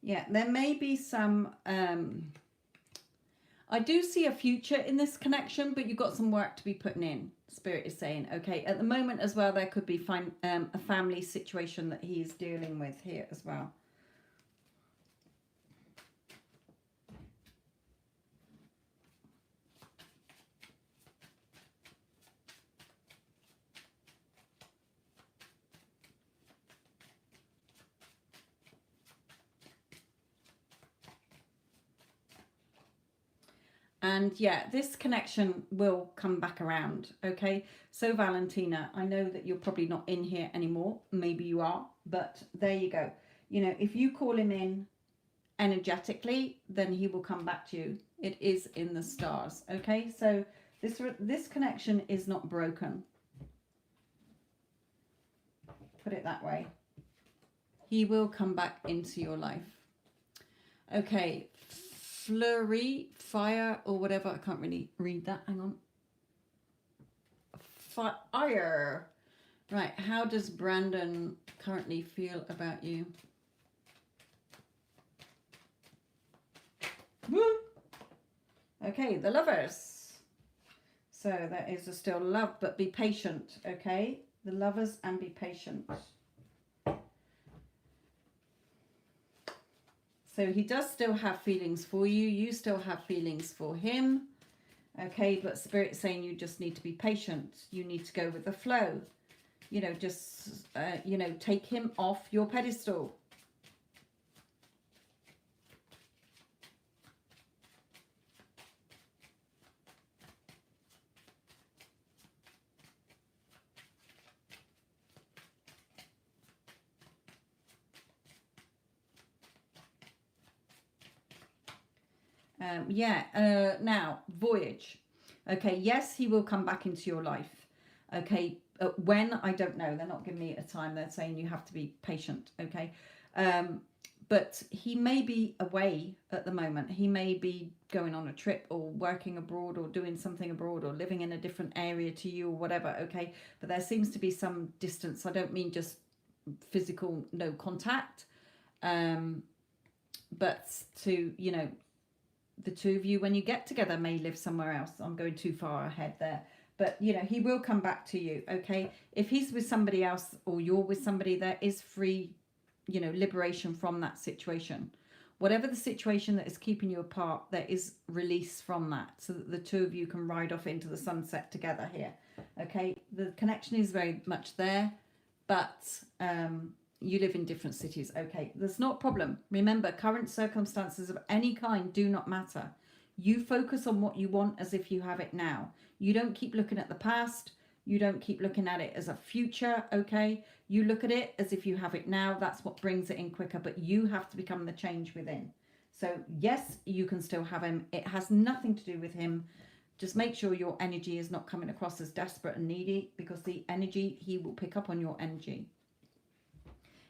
Yeah, there may be some, I do see a future in this connection, but you've got some work to be putting in, Spirit is saying. Okay, at the moment as well, there could be a family situation that he's dealing with here as well. And yeah, this connection will come back around, okay? So Valentina, I know that you're probably not in here anymore. Maybe you are, but there you go. You know, if you call him in energetically, then he will come back to you. It is in the stars, okay? So this connection is not broken. Put it that way. He will come back into your life. Okay, flurry, fire, or whatever. I can't really read that. Hang on. Fire. Right, how does Brandon currently feel about you? Woo! Okay, the lovers. So there is still love, but be patient, okay? The lovers, and be patient. So he does still have feelings for you. You still have feelings for him. Okay, but Spirit's saying you just need to be patient. You need to go with the flow. You know, just, you know, take him off your pedestal. Now, voyage. Okay, yes, he will come back into your life. Okay, when, I don't know. They're not giving me a time. They're saying you have to be patient, okay? But he may be away at the moment. He may be going on a trip or working abroad or doing something abroad or living in a different area to you or whatever, okay? But there seems to be some distance. I don't mean just physical, no contact, but to, you know, the two of you, when you get together, may live somewhere else. I'm going too far ahead there. But, you know, he will come back to you, okay? If he's with somebody else or you're with somebody, there is free, you know, liberation from that situation. Whatever the situation that is keeping you apart, there is release from that so that the two of you can ride off into the sunset together here, okay? The connection is very much there, but you live in different cities. Okay, that's not a problem. Remember, current circumstances of any kind do not matter. You focus on what you want as if you have it now. You don't keep looking at the past. You don't keep looking at it as a future, okay? You look at it as if you have it now. That's what brings it in quicker, but you have to become the change within. So yes, you can still have him. It has nothing to do with him. Just make sure your energy is not coming across as desperate and needy, because the energy, he will pick up on your energy.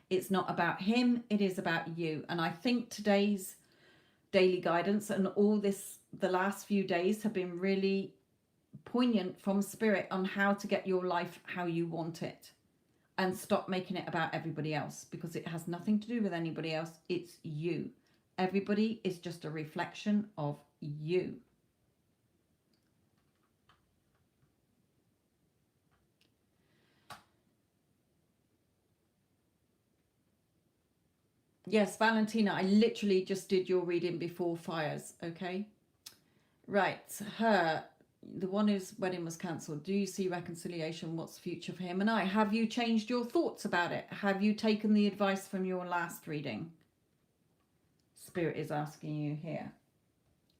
It's not about him, it is about you. And I think today's daily guidance and all this, the last few days have been really poignant from Spirit on how to get your life how you want it. And stop making it about everybody else, because it has nothing to do with anybody else. It's you. Everybody is just a reflection of you. Yes, Valentina, I literally just did your reading before fires, okay? Right, her, the one whose wedding was cancelled. Do you see reconciliation? What's the future for him and I? Have you changed your thoughts about it? Have you taken the advice from your last reading? Spirit is asking you here.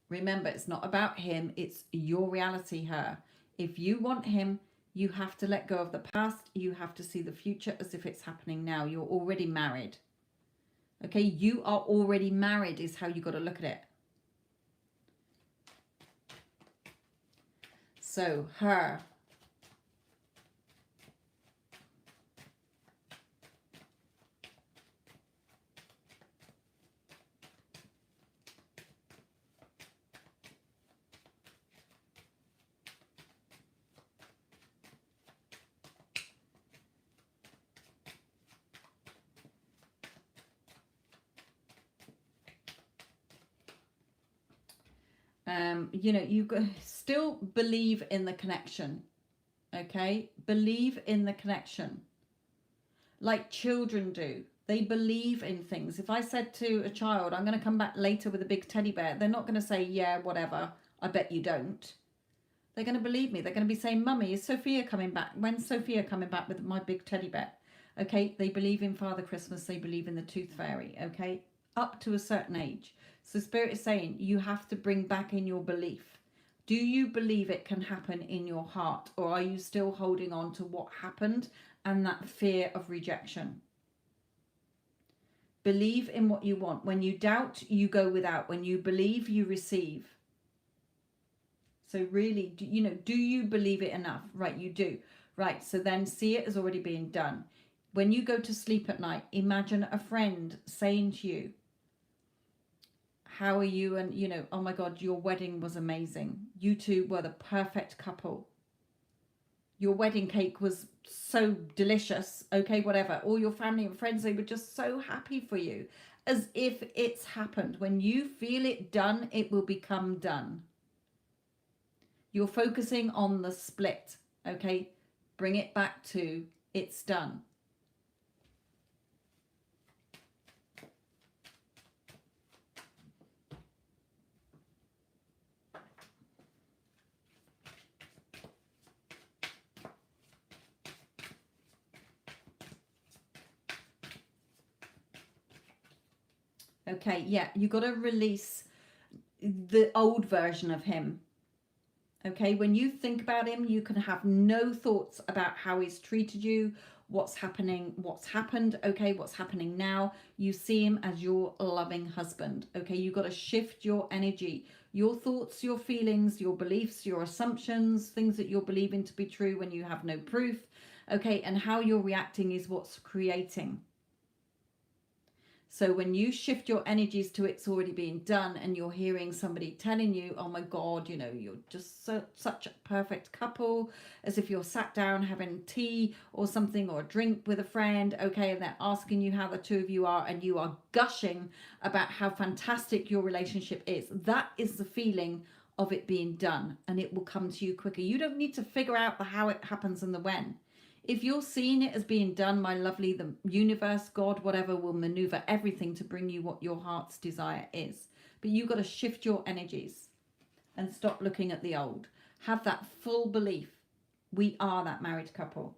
Remember, it's not about him. It's your reality, her. If you want him, you have to let go of the past. You have to see the future as if it's happening now. You're already married. Okay, you are already married is how you got to look at it. So, her. You know, you still believe in the connection, okay? Believe in the connection like children do. They believe in things. If I said to a child, I'm going to come back later with a big teddy bear, they're not going to say, yeah, whatever, I bet you don't. They're going to believe me. They're going to be saying, Mummy, is Sophia coming back? When's Sophia coming back with my big teddy bear? Okay, they believe in Father Christmas. They believe in the Tooth Fairy, okay? Up to a certain age. So Spirit is saying you have to bring back in your belief. Do you believe it can happen in your heart, or are you still holding on to what happened and that fear of rejection? Believe in what you want. When you doubt, you go without. When you believe, you receive. So really, do you believe it enough? Right, you do. Right, so then see it as already being done. When you go to sleep at night, imagine a friend saying to you, how are you? And, oh my God, your wedding was amazing. You two were the perfect couple. Your wedding cake was so delicious. Okay, whatever. All your family and friends, they were just so happy for you. As if it's happened. When you feel it done, it will become done. You're focusing on the split. Okay, bring it back to it's done. Okay, yeah, you got to release the old version of him. Okay, when you think about him, you can have no thoughts about how he's treated you, what's happening, what's happened, okay, what's happening now. You see him as your loving husband. Okay, you got to shift your energy, your thoughts, your feelings, your beliefs, your assumptions, things that you're believing to be true when you have no proof. Okay, and how you're reacting is what's creating. So when you shift your energies to it's already being done, and you're hearing somebody telling you, oh my God, you're just such a perfect couple, as if you're sat down having tea or something, or a drink with a friend, okay, and they're asking you how the two of you are, and you are gushing about how fantastic your relationship is. That is the feeling of it being done, and it will come to you quicker. You don't need to figure out the how it happens and the when. If you're seeing it as being done, my lovely, the universe, God, whatever, will maneuver everything to bring you what your heart's desire is. But you've got to shift your energies and stop looking at the old. Have that full belief. We are that married couple.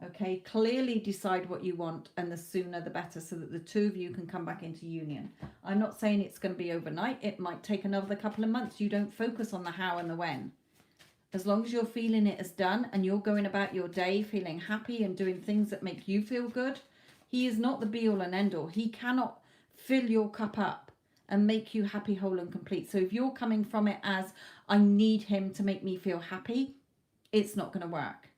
Okay, clearly decide what you want, and the sooner the better, so that the two of you can come back into union. I'm not saying it's going to be overnight. It might take another couple of months. You don't focus on the how and the when. As long as you're feeling it as done, and you're going about your day feeling happy and doing things that make you feel good, he is not the be all and end all. He cannot fill your cup up and make you happy, whole and complete. So if you're coming from it as, I need him to make me feel happy, it's not going to work.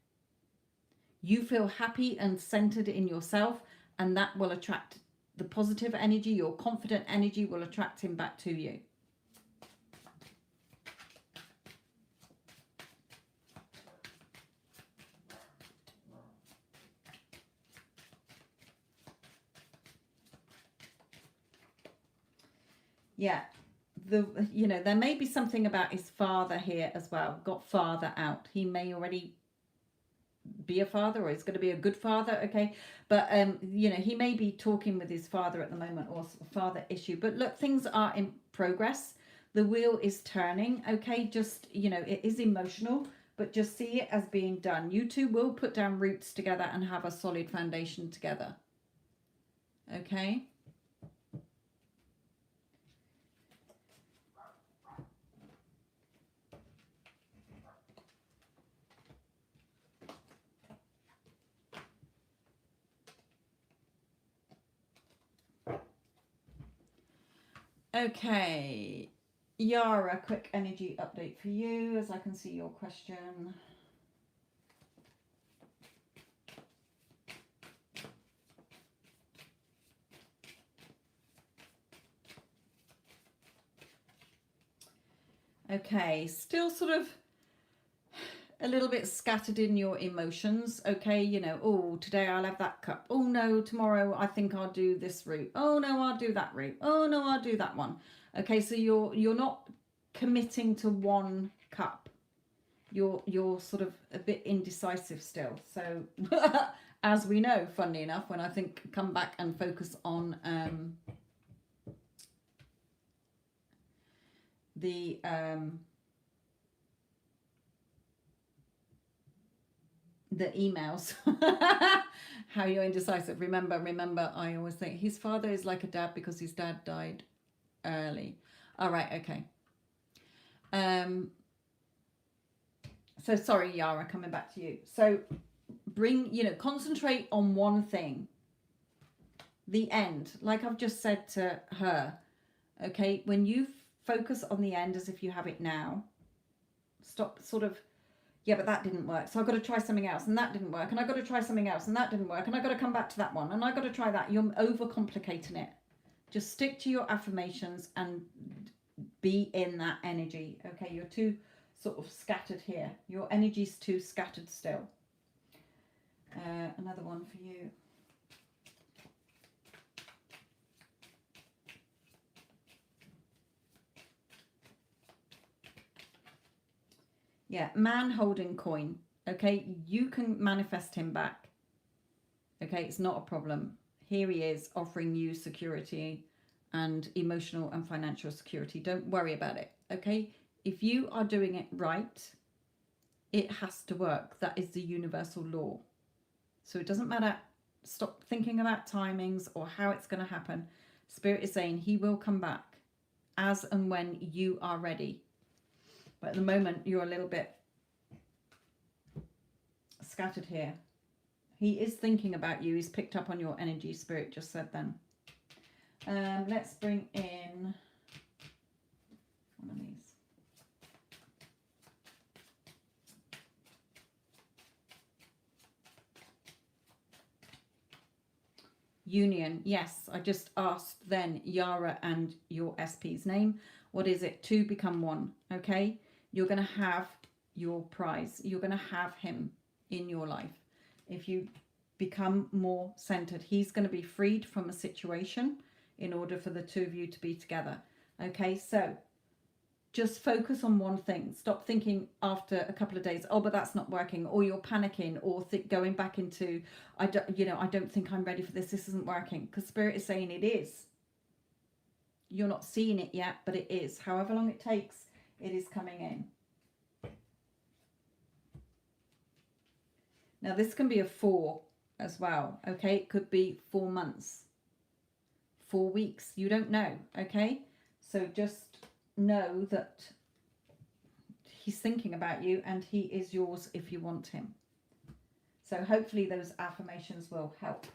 You feel happy and centered in yourself, and that will attract the positive energy. Your confident energy will attract him back to you. Yeah, there may be something about his father here as well. Got father out. He may already be a father, or he's going to be a good father, okay? But he may be talking with his father at the moment, or father issue. But look, things are in progress. The wheel is turning, okay? Just, it is emotional, but just see it as being done. You two will put down roots together and have a solid foundation together, okay? Okay, Yara, quick energy update for you as I can see your question. Okay, still sort of a little bit scattered in your emotions, okay? Oh, today I'll have that cup. Oh no, tomorrow I think I'll do this route. Oh no, I'll do that route. Oh no, I'll do that one. Okay, so you're not committing to one cup. You're sort of a bit indecisive still. So as we know, funnily enough, when I think come back and focus on the emails, how you're indecisive. Remember, I always think his father is like a dad because his dad died early. All right, okay. So sorry, Yara, coming back to you. So bring, concentrate on one thing. The end, like I've just said to her. Okay, when you focus on the end as if you have it now, stop sort of, yeah, but that didn't work, so I've got to try something else, and that didn't work, and I've got to try something else, and that didn't work, and I've got to come back to that one, and I've got to try that. You're overcomplicating it. Just stick to your affirmations and be in that energy. Okay, you're too sort of scattered here. Your energy's too scattered still. Another one for you. Yeah, man holding coin. Okay, you can manifest him back. Okay, it's not a problem. Here he is offering you security and emotional and financial security. Don't worry about it. Okay, if you are doing it right, it has to work. That is the universal law. So it doesn't matter. Stop thinking about timings or how it's going to happen. Spirit is saying he will come back as and when you are ready. But at the moment, you're a little bit scattered here. He is thinking about you. He's picked up on your energy, Spirit just said then. Let's bring in one of these. Union. Yes, I just asked then Yara and your SP's name. What is it? Two become one. Okay, you're going to have your prize. You're going to have him in your life. If you become more centered, he's going to be freed from a situation in order for the two of you to be together. Okay, so just focus on one thing. Stop thinking after a couple of days, oh, but that's not working, or you're panicking, or going back into, I don't think I'm ready for this. This isn't working, because Spirit is saying it is. You're not seeing it yet, but it is. However long it takes, it is coming in. Now, this can be a 4 as well, okay? It could be 4 months, 4 weeks. You don't know, okay? So just know that he's thinking about you and he is yours if you want him. So hopefully those affirmations will help.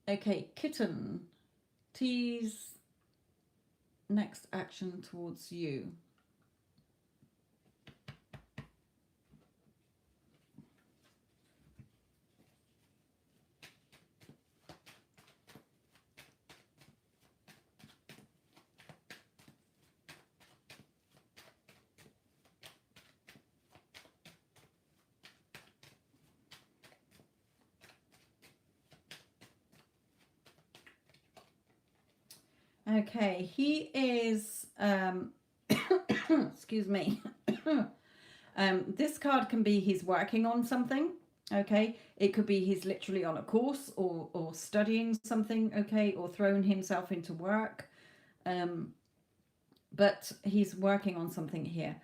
Okay, kitten. Tease next action towards you. Okay, he is, excuse me, this card can be he's working on something, okay? It could be he's literally on a course or studying something, okay? Or throwing himself into work, but he's working on something here.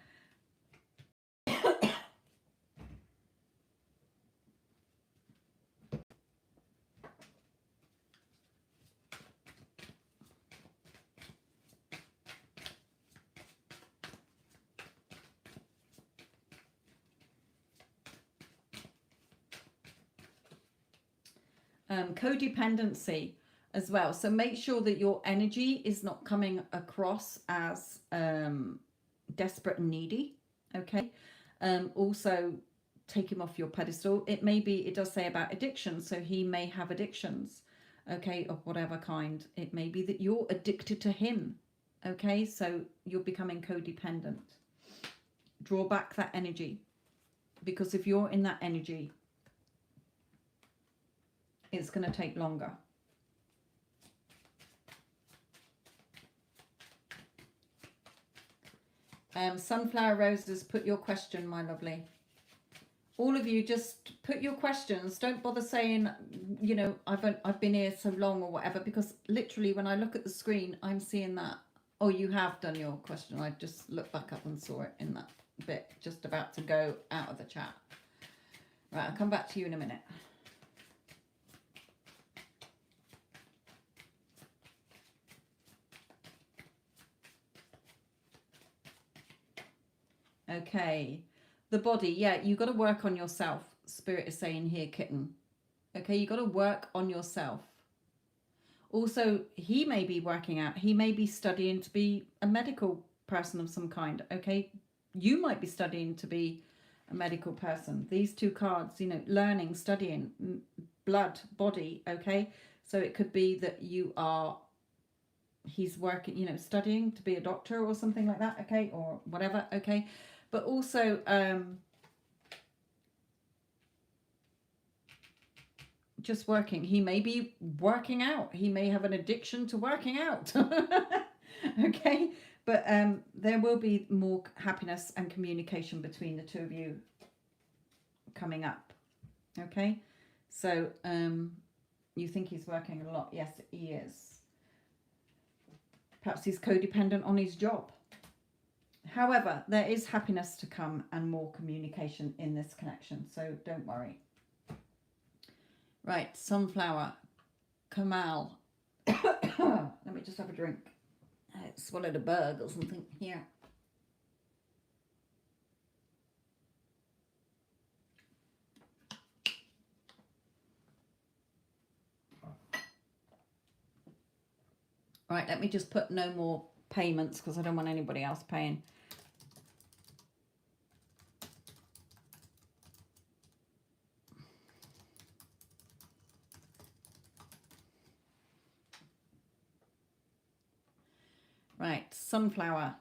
Codependency as well. So make sure that your energy is not coming across as desperate and needy. Okay. Also take him off your pedestal. It does say about addiction. So he may have addictions, okay, of whatever kind. It may be that you're addicted to him. Okay. So you're becoming codependent. Draw back that energy, because if you're in that energy, it's going to take longer. Sunflower Roses, put your question, my lovely. All of you, just put your questions. Don't bother saying, I've been here so long or whatever, because literally when I look at the screen, I'm seeing that. Oh, you have done your question. I just looked back up and saw it in that bit, just about to go out of the chat. Right, I'll come back to you in a minute. Okay. The body, yeah, you got to work on yourself. Spirit is saying here, kitten. Okay, you got to work on yourself. Also, he may be working out. He may be studying to be a medical person of some kind. Okay, you might be studying to be a medical person. These two cards, you know, learning, studying, blood, body. Okay, so it could be that he's working, you know, studying to be a doctor or something like that. Okay, or whatever. Okay, but also just working. He may be working out. He may have an addiction to working out. Okay, but there will be more happiness and communication between the two of you coming up. Okay, so you think he's working a lot. Yes, he is. Perhaps he's codependent on his job. However, there is happiness to come and more communication in this connection, so don't worry. Right, sunflower, Kamal. Let me just have a drink. I swallowed a bug or something here. Right, let me just put no more payments because I don't want anybody else paying. Right, sunflower.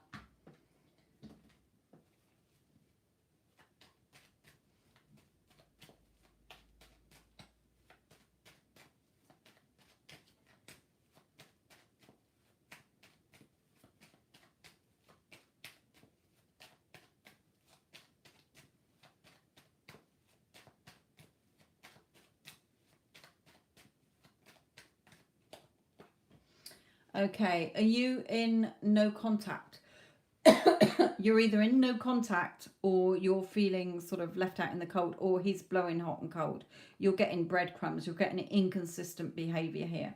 Okay, are you in no contact? You're either in no contact or you're feeling sort of left out in the cold, or he's blowing hot and cold. You're getting breadcrumbs. You're getting inconsistent behavior here.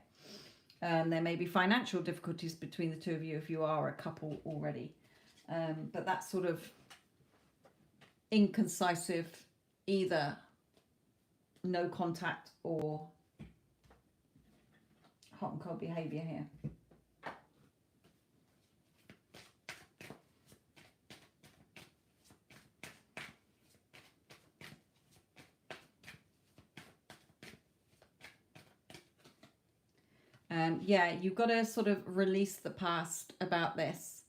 There may be financial difficulties between the two of you if you are a couple already. But that's sort of incisive, either no contact or hot and cold behavior here. Yeah, you've got to sort of release the past about this.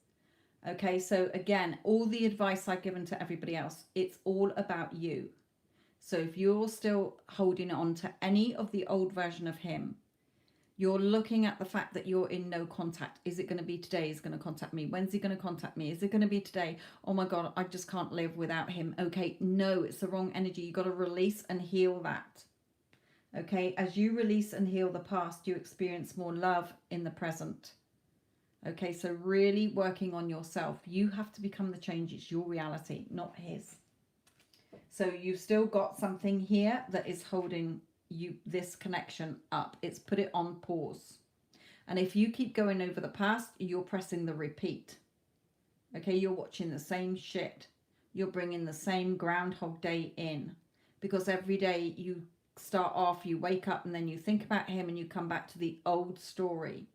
Okay, so again, all the advice I've given to everybody else, it's all about you. So if you're still holding on to any of the old version of him, you're looking at the fact that you're in no contact. Is it going to be today? He's going to contact me. When's he going to contact me? Is it going to be today? Oh my God, I just can't live without him. Okay, no, it's the wrong energy. You've got to release and heal that. Okay, as you release and heal the past, you experience more love in the present. Okay, so really working on yourself. You have to become the change. It's your reality, not his. So you've still got something here that is holding you, this connection up. It's put it on pause. And if you keep going over the past, you're pressing the repeat. Okay, you're watching the same shit. You're bringing the same Groundhog Day in. Because every day you start off, you wake up and then you think about him and you come back to the old story.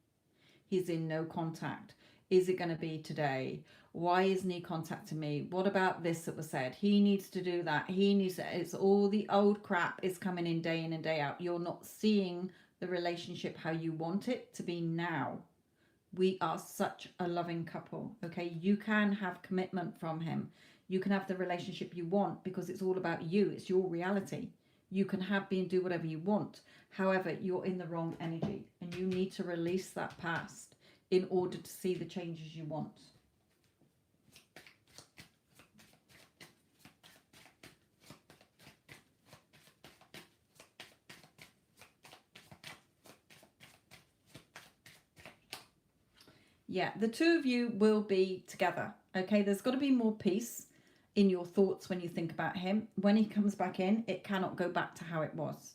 He's in no contact. Is it going to be today? Why isn't he contacting me? What about this that was said? He needs to do that. He needs to, it's all the old crap is coming in and day out. You're not seeing the relationship how you want it to be now. We are such a loving couple. Okay, you can have commitment from him. You can have the relationship you want because it's all about you. It's your reality. You can have, be, and do whatever you want. However, you're in the wrong energy and you need to release that past in order to see the changes you want. Yeah, the two of you will be together. Okay, there's got to be more peace in your thoughts when you think about him. When he comes back in, it cannot go back to how it was.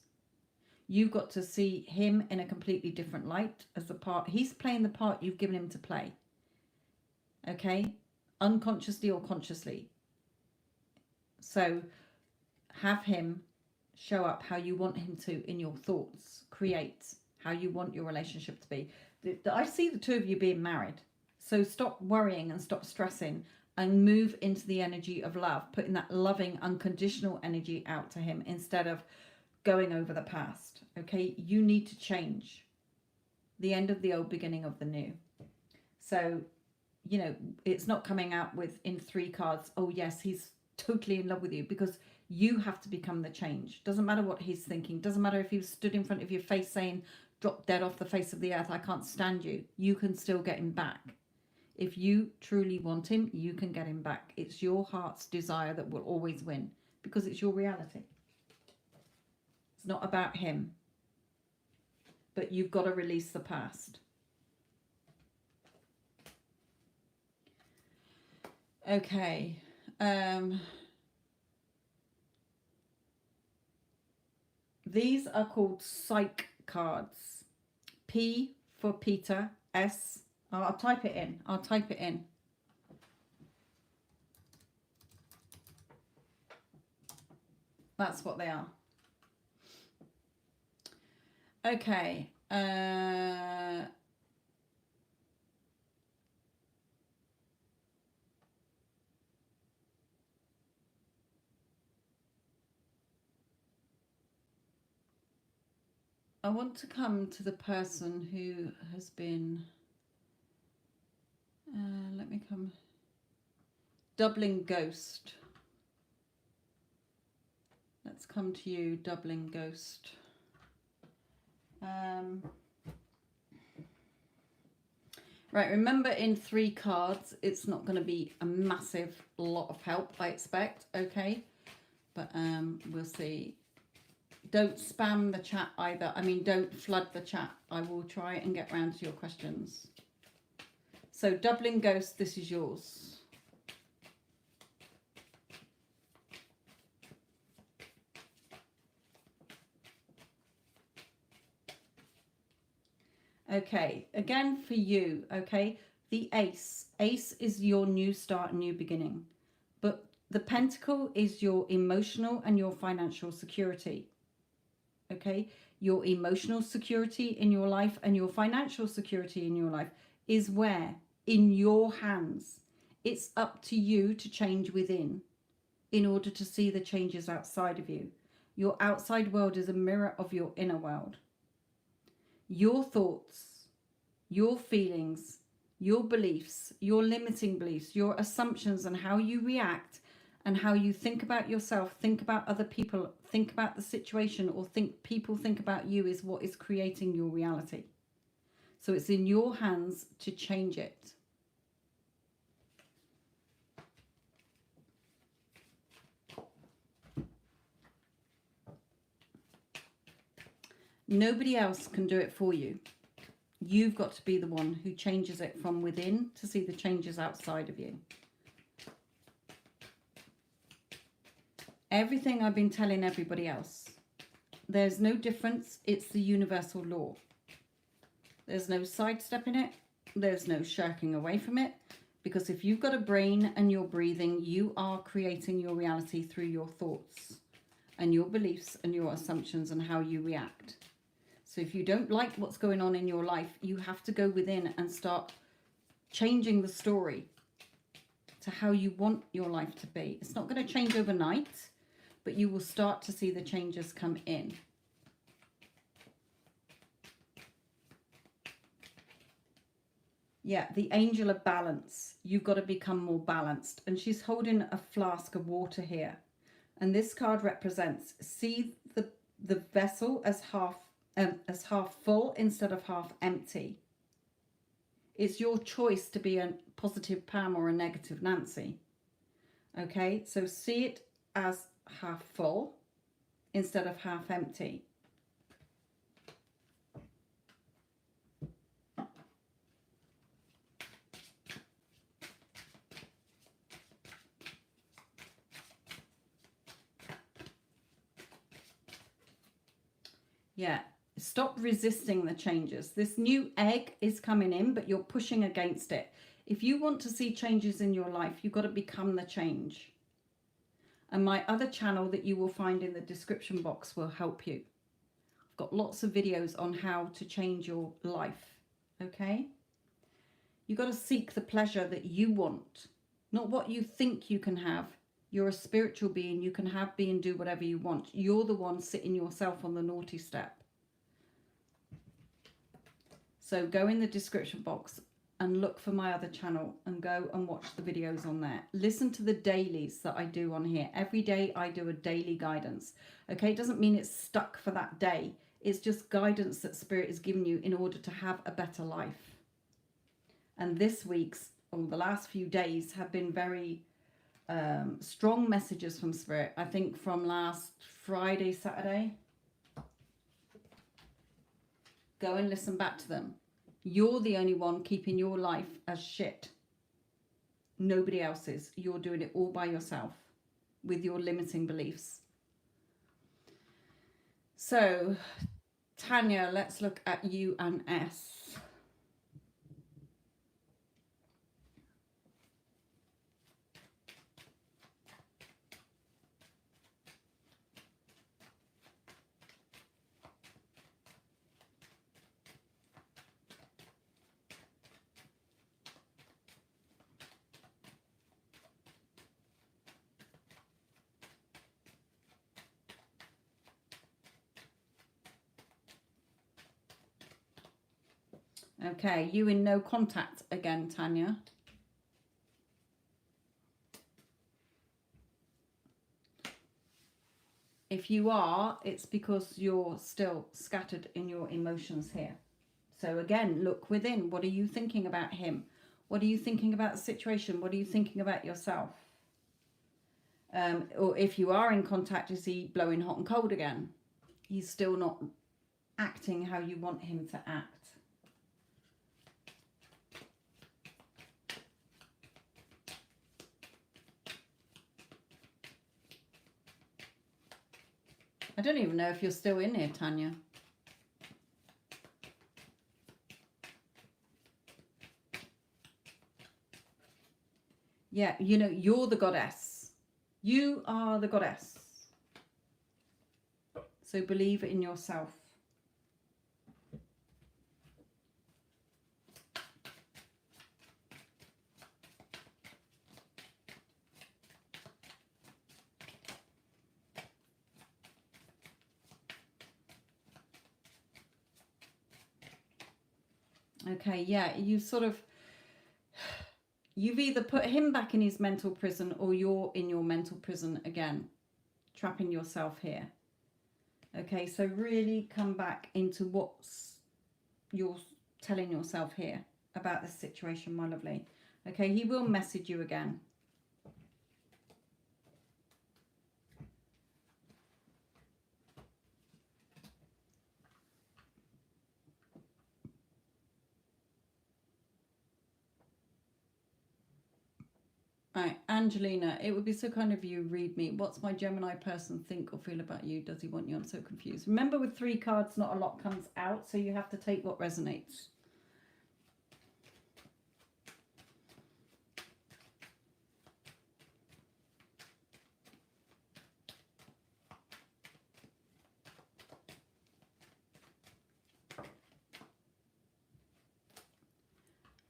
You've got to see him in a completely different light as the part. He's playing the part you've given him to play. Okay? Unconsciously or consciously. So have him show up how you want him to in your thoughts. Create how you want your relationship to be. I see the two of you being married. So stop worrying and stop stressing and move into the energy of love, putting that loving, unconditional energy out to him instead of going over the past. Okay, you need to change. The end of the old, beginning of the new. So, you know, it's not coming out with in 3 cards, oh yes, he's totally in love with you, because you have to become the change. Doesn't matter what he's thinking. Doesn't matter if he was stood in front of your face saying, drop dead off the face of the earth, I can't stand you. You can still get him back. If you truly want him, you can get him back. It's your heart's desire that will always win, because it's your reality. It's not about him. But you've got to release the past. Okay. These are called psych cards. P for Peter, S. I'll type it in. I'll type it in. That's what they are. Okay. I want to come to the person who has been, let me come, Dublin Ghost. Let's come to you, Dublin Ghost. Right, remember in 3 cards, it's not going to be a massive lot of help, I expect, okay? But we'll see. Don't spam the chat either. I mean, don't flood the chat. I will try and get round to your questions. So, Dublin Ghost, this is yours. Okay, again for you, okay? The Ace. Ace is your new start, new beginning. But the Pentacle is your emotional and your financial security. Okay, your emotional security in your life and your financial security in your life is where? In your hands. It's up to you to change within in order to see the changes outside of you. Your outside world is a mirror of your inner world. Your thoughts, your feelings, your beliefs, your limiting beliefs, your assumptions and how you react and how you think about yourself, think about other people, think about the situation, or people think about you is what is creating your reality. So it's in your hands to change it. Nobody else can do it for you. You've got to be the one who changes it from within to see the changes outside of you. Everything I've been telling everybody else, there's no difference. It's the universal law. There's no sidestepping it. There's no shirking away from it. Because if you've got a brain and you're breathing, you are creating your reality through your thoughts and your beliefs and your assumptions and how you react. So if you don't like what's going on in your life, you have to go within and start changing the story to how you want your life to be. It's not going to change overnight, but you will start to see the changes come in. Yeah, the Angel of Balance. You've got to become more balanced. And she's holding a flask of water here. And this card represents, see the vessel as half full instead of half empty. It's your choice to be a positive Pam or a negative Nancy. Okay, so see it as half full instead of half empty. Yeah, stop resisting the changes. This new egg is coming in, but you're pushing against it. If you want to see changes in your life, you've got to become the change. And my other channel that you will find in the description box will help you. I've got lots of videos on how to change your life, okay? You've got to seek the pleasure that you want, not what you think you can have. You're a spiritual being. You can have, be, and do whatever you want. You're the one sitting yourself on the naughty step. So go in the description box and look for my other channel and go and watch the videos on there. Listen to the dailies that I do on here. Every day I do a daily guidance. Okay, it doesn't mean it's stuck for that day. It's just guidance that Spirit is giving you in order to have a better life. And this week's, or the last few days, have been very strong messages from Spirit. I think from last Friday, Saturday. Go and listen back to them. You're the only one keeping your life as shit. Nobody else is. You're doing it all by yourself with your limiting beliefs. So, Tanya, let's look at U and S. Okay, you in no contact again, Tanya. If you are, it's because you're still scattered in your emotions here. So again, look within. What are you thinking about him? What are you thinking about the situation? What are you thinking about yourself? Or if you are in contact, is he blowing hot and cold again? He's still not acting how you want him to act. I don't even know if you're still in here, Tanya. Yeah, you know, you're the goddess. You are the goddess. So believe in yourself. Okay, yeah, you've either put him back in his mental prison or you're in your mental prison again, trapping yourself here. Okay, so really come back into what you're telling yourself here about this situation, my lovely. Okay, he will message you again. Right, Angelina, it would be so kind of you, read me. What's my Gemini person think or feel about you? Does he want you? I'm so confused. Remember, with 3 cards, not a lot comes out, so you have to take what resonates.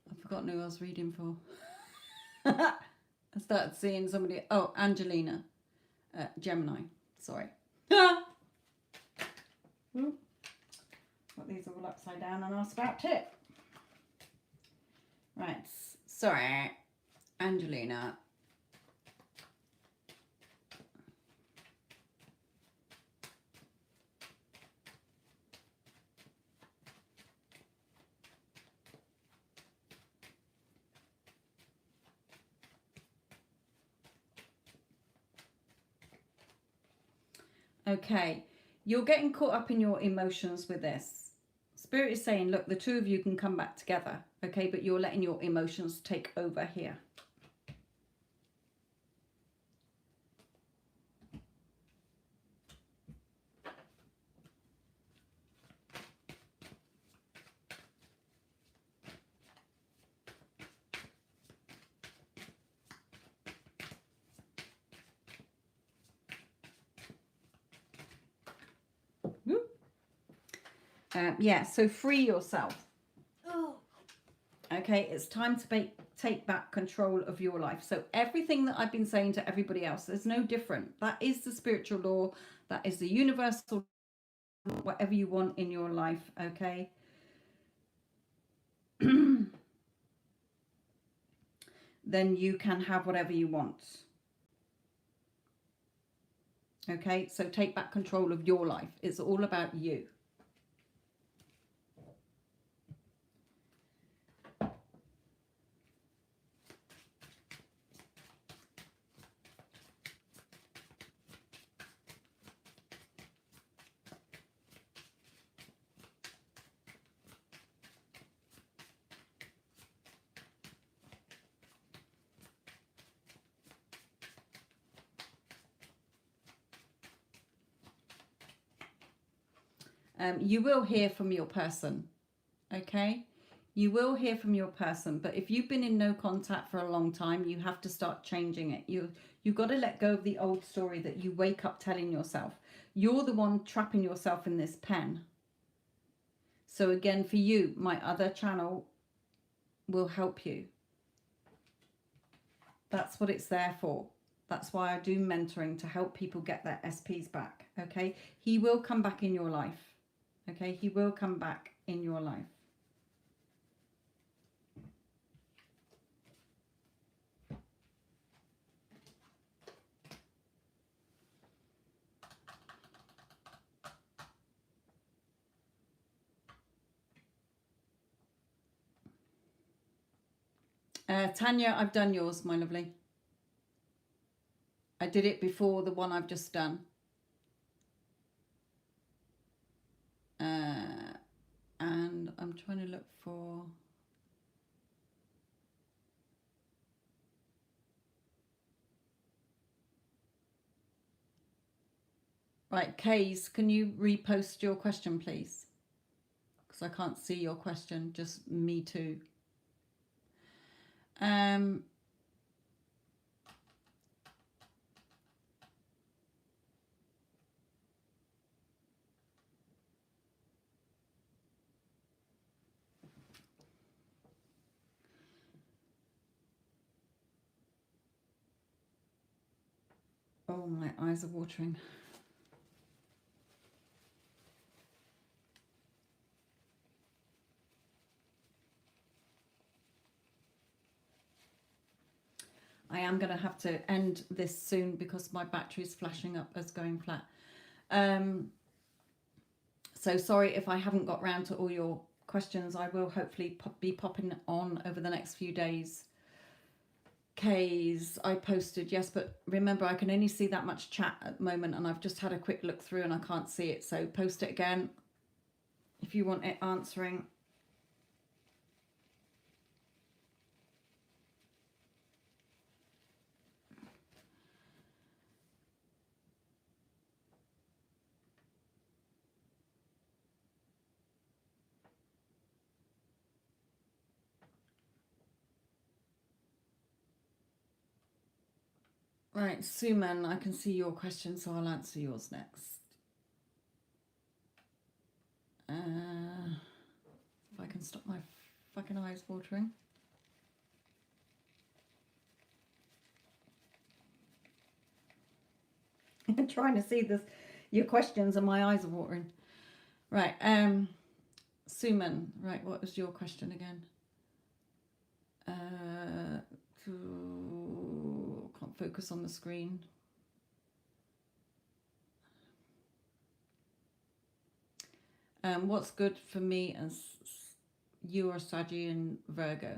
I've forgotten who I was reading for. I started seeing somebody. Oh, Angelina. Gemini. Sorry. Got these all upside down and asked about tip. Right. Sorry. Angelina. Okay, you're getting caught up in your emotions with this. Spirit is saying, look, the 2 of you can come back together, okay, but you're letting your emotions take over here. Yeah, so free yourself. Okay, it's time to take back control of your life. So everything that I've been saying to everybody else is no different. That is the spiritual law. That is the universal, whatever you want in your life, okay? Then you can have whatever you want. Okay, so take back control of your life. It's all about you. You will hear from your person, okay? You will hear from your person, but if you've been in no contact for a long time, you have to start changing it. You've got to let go of the old story that you wake up telling yourself. You're the one trapping yourself in this pen. So again, for you, my other channel will help you. That's what it's there for. That's why I do mentoring, to help people get their SPs back, okay? He will come back in your life, okay? He will come back in your life. Tanya, I've done yours, my lovely. I did it before the one I've just done. And I'm trying to look for... Right, Kays, can you repost your question, please? Because I can't see your question, just me too. Oh, my eyes are watering. I am going to have to end this soon because my battery is flashing up as going flat. So sorry if I haven't got round to all your questions. I will hopefully be popping on over the next few days. K's I posted, yes, but remember I can only see that much chat at the moment, and I've just had a quick look through and I can't see it. So post it again if you want it answering. Right, Suman, I can see your question, so I'll answer yours next. If I can stop my fucking eyes watering. I'm trying to see this, your questions, and my eyes are watering. Right, Suman, right, what was your question again? Can't focus on the screen. What's good for me as you are Saggy and Virgo?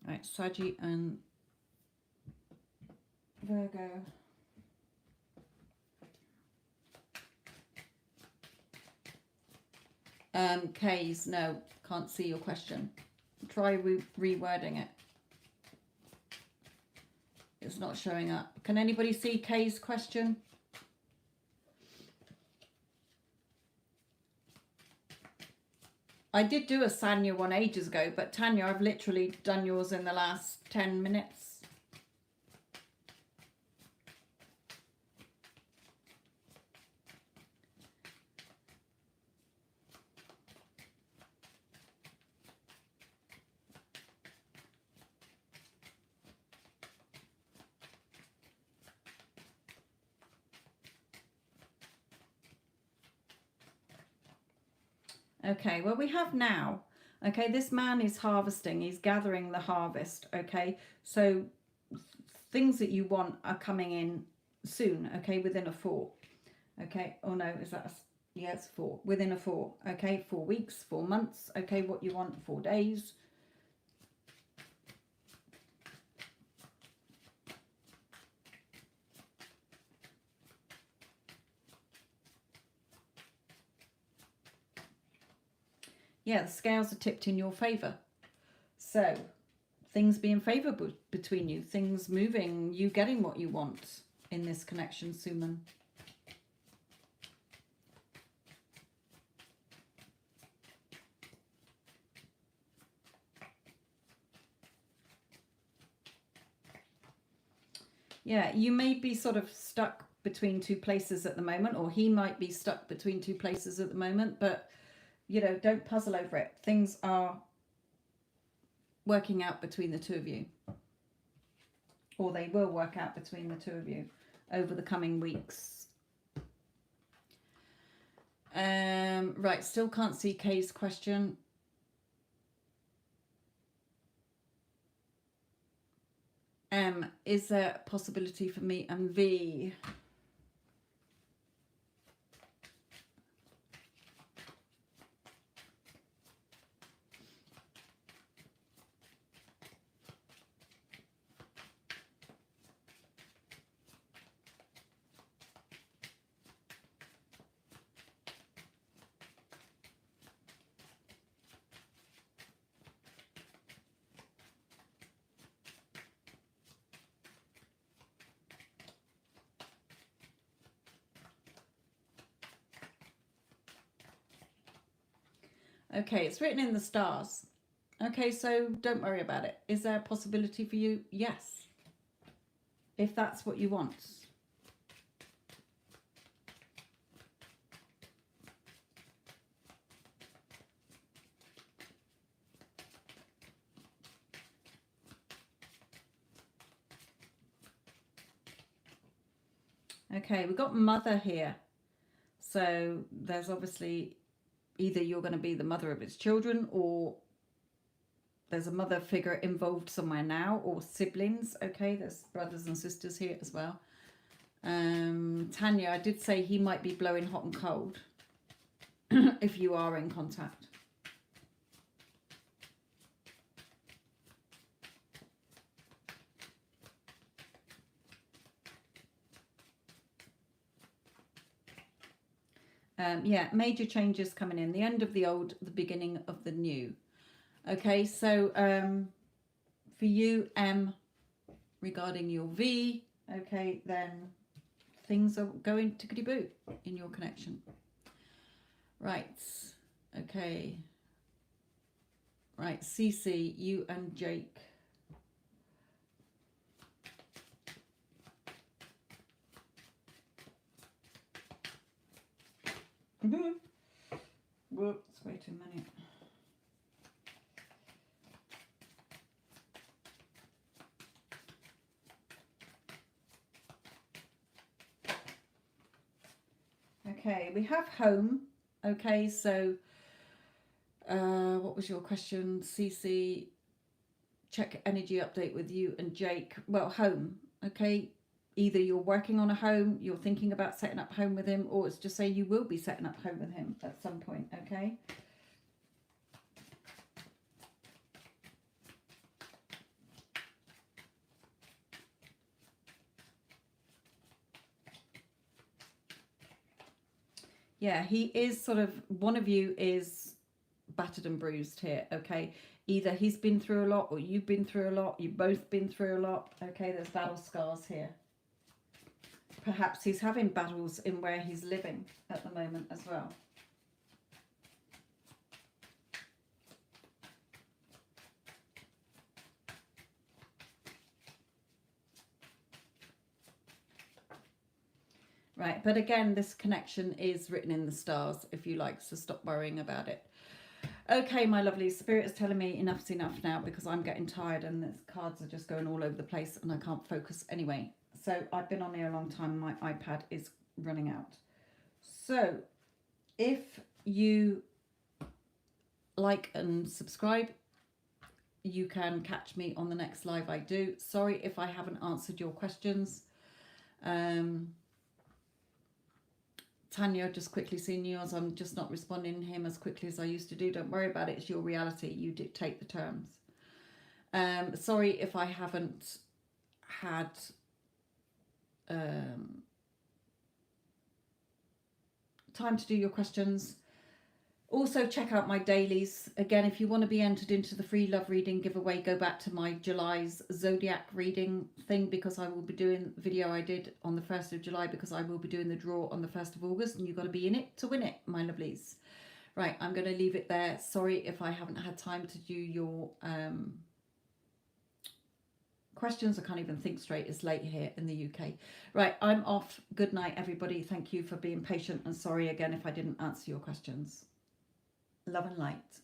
Right, Saggy and Virgo. K's, no, can't see your question. Try rewording it. It's not showing up. Can anybody see K's question? I did do a Sanya one ages ago, but Tanya, I've literally done yours in the last 10 minutes. Okay, well, we have now. Okay, this man is harvesting. He's gathering the harvest. Okay, so things that you want are coming in soon. Okay, within a 4. Okay, oh no, is that yeah, it's 4. Within a 4. Okay, 4 weeks, 4 months. Okay, what you want, 4 days. Yeah, the scales are tipped in your favor. So things being favourable between you, things moving, you getting what you want in this connection, Suman. Yeah, you may be sort of stuck between 2 places at the moment, or he might be stuck between 2 places at the moment, but, you know, don't puzzle over it. Things are working out between the 2 of you, or they will work out between the 2 of you over the coming weeks. Right, still can't see Kay's question. Is there a possibility for me and V? Okay, it's written in the stars. Okay, so don't worry about it. Is there a possibility for you? Yes. If that's what you want. Okay, we've got mother here. So there's obviously either you're going to be the mother of his children, or there's a mother figure involved somewhere now, or siblings. Okay, there's brothers and sisters here as well. Tanya, I did say he might be blowing hot and cold if you are in contact. Yeah, major changes coming in. The end of the old, the beginning of the new. Okay, so for you, M, regarding your V, okay, then things are going tickety-boo in your connection. Right, okay. Right, Cece, you and Jake. Whoops, wait a minute. Okay, we have home. Okay, so what was your question, Cece? Check energy update with you and Jake. Well, home. Okay, either you're working on a home, you're thinking about setting up home with him, or it's just saying you will be setting up home with him at some point. Okay. Yeah, he is sort of, one of you is battered and bruised here, okay? Either he's been through a lot, or you've been through a lot, you've both been through a lot, okay? There's battle scars here. Perhaps he's having battles in where he's living at the moment as well. Right, but again, this connection is written in the stars, if you like, so stop worrying about it. Okay, my lovely, Spirit is telling me enough's enough now, because I'm getting tired and the cards are just going all over the place and I can't focus anyway. So I've been on here a long time, my iPad is running out. So if you like and subscribe. You can catch me on the next live I do. Sorry if I haven't answered your questions. Tanya, just quickly seeing yours. I'm just not responding to him as quickly as I used to do. Don't worry about it. It's your reality. You dictate the terms. Sorry if I haven't had time to do your questions. Also, check out my dailies. Again, if you want to be entered into the free love reading giveaway, go back to my July's zodiac reading thing, because I will be doing the video I did on the 1st of July, because I will be doing the draw on the 1st of August, and you've got to be in it to win it, my lovelies. Right, I'm going to leave it there. Sorry if I haven't had time to do your questions. I can't even think straight. It's late here in the UK. Right, I'm off. Good night, everybody. Thank you for being patient, and sorry again if I didn't answer your questions. Love and light.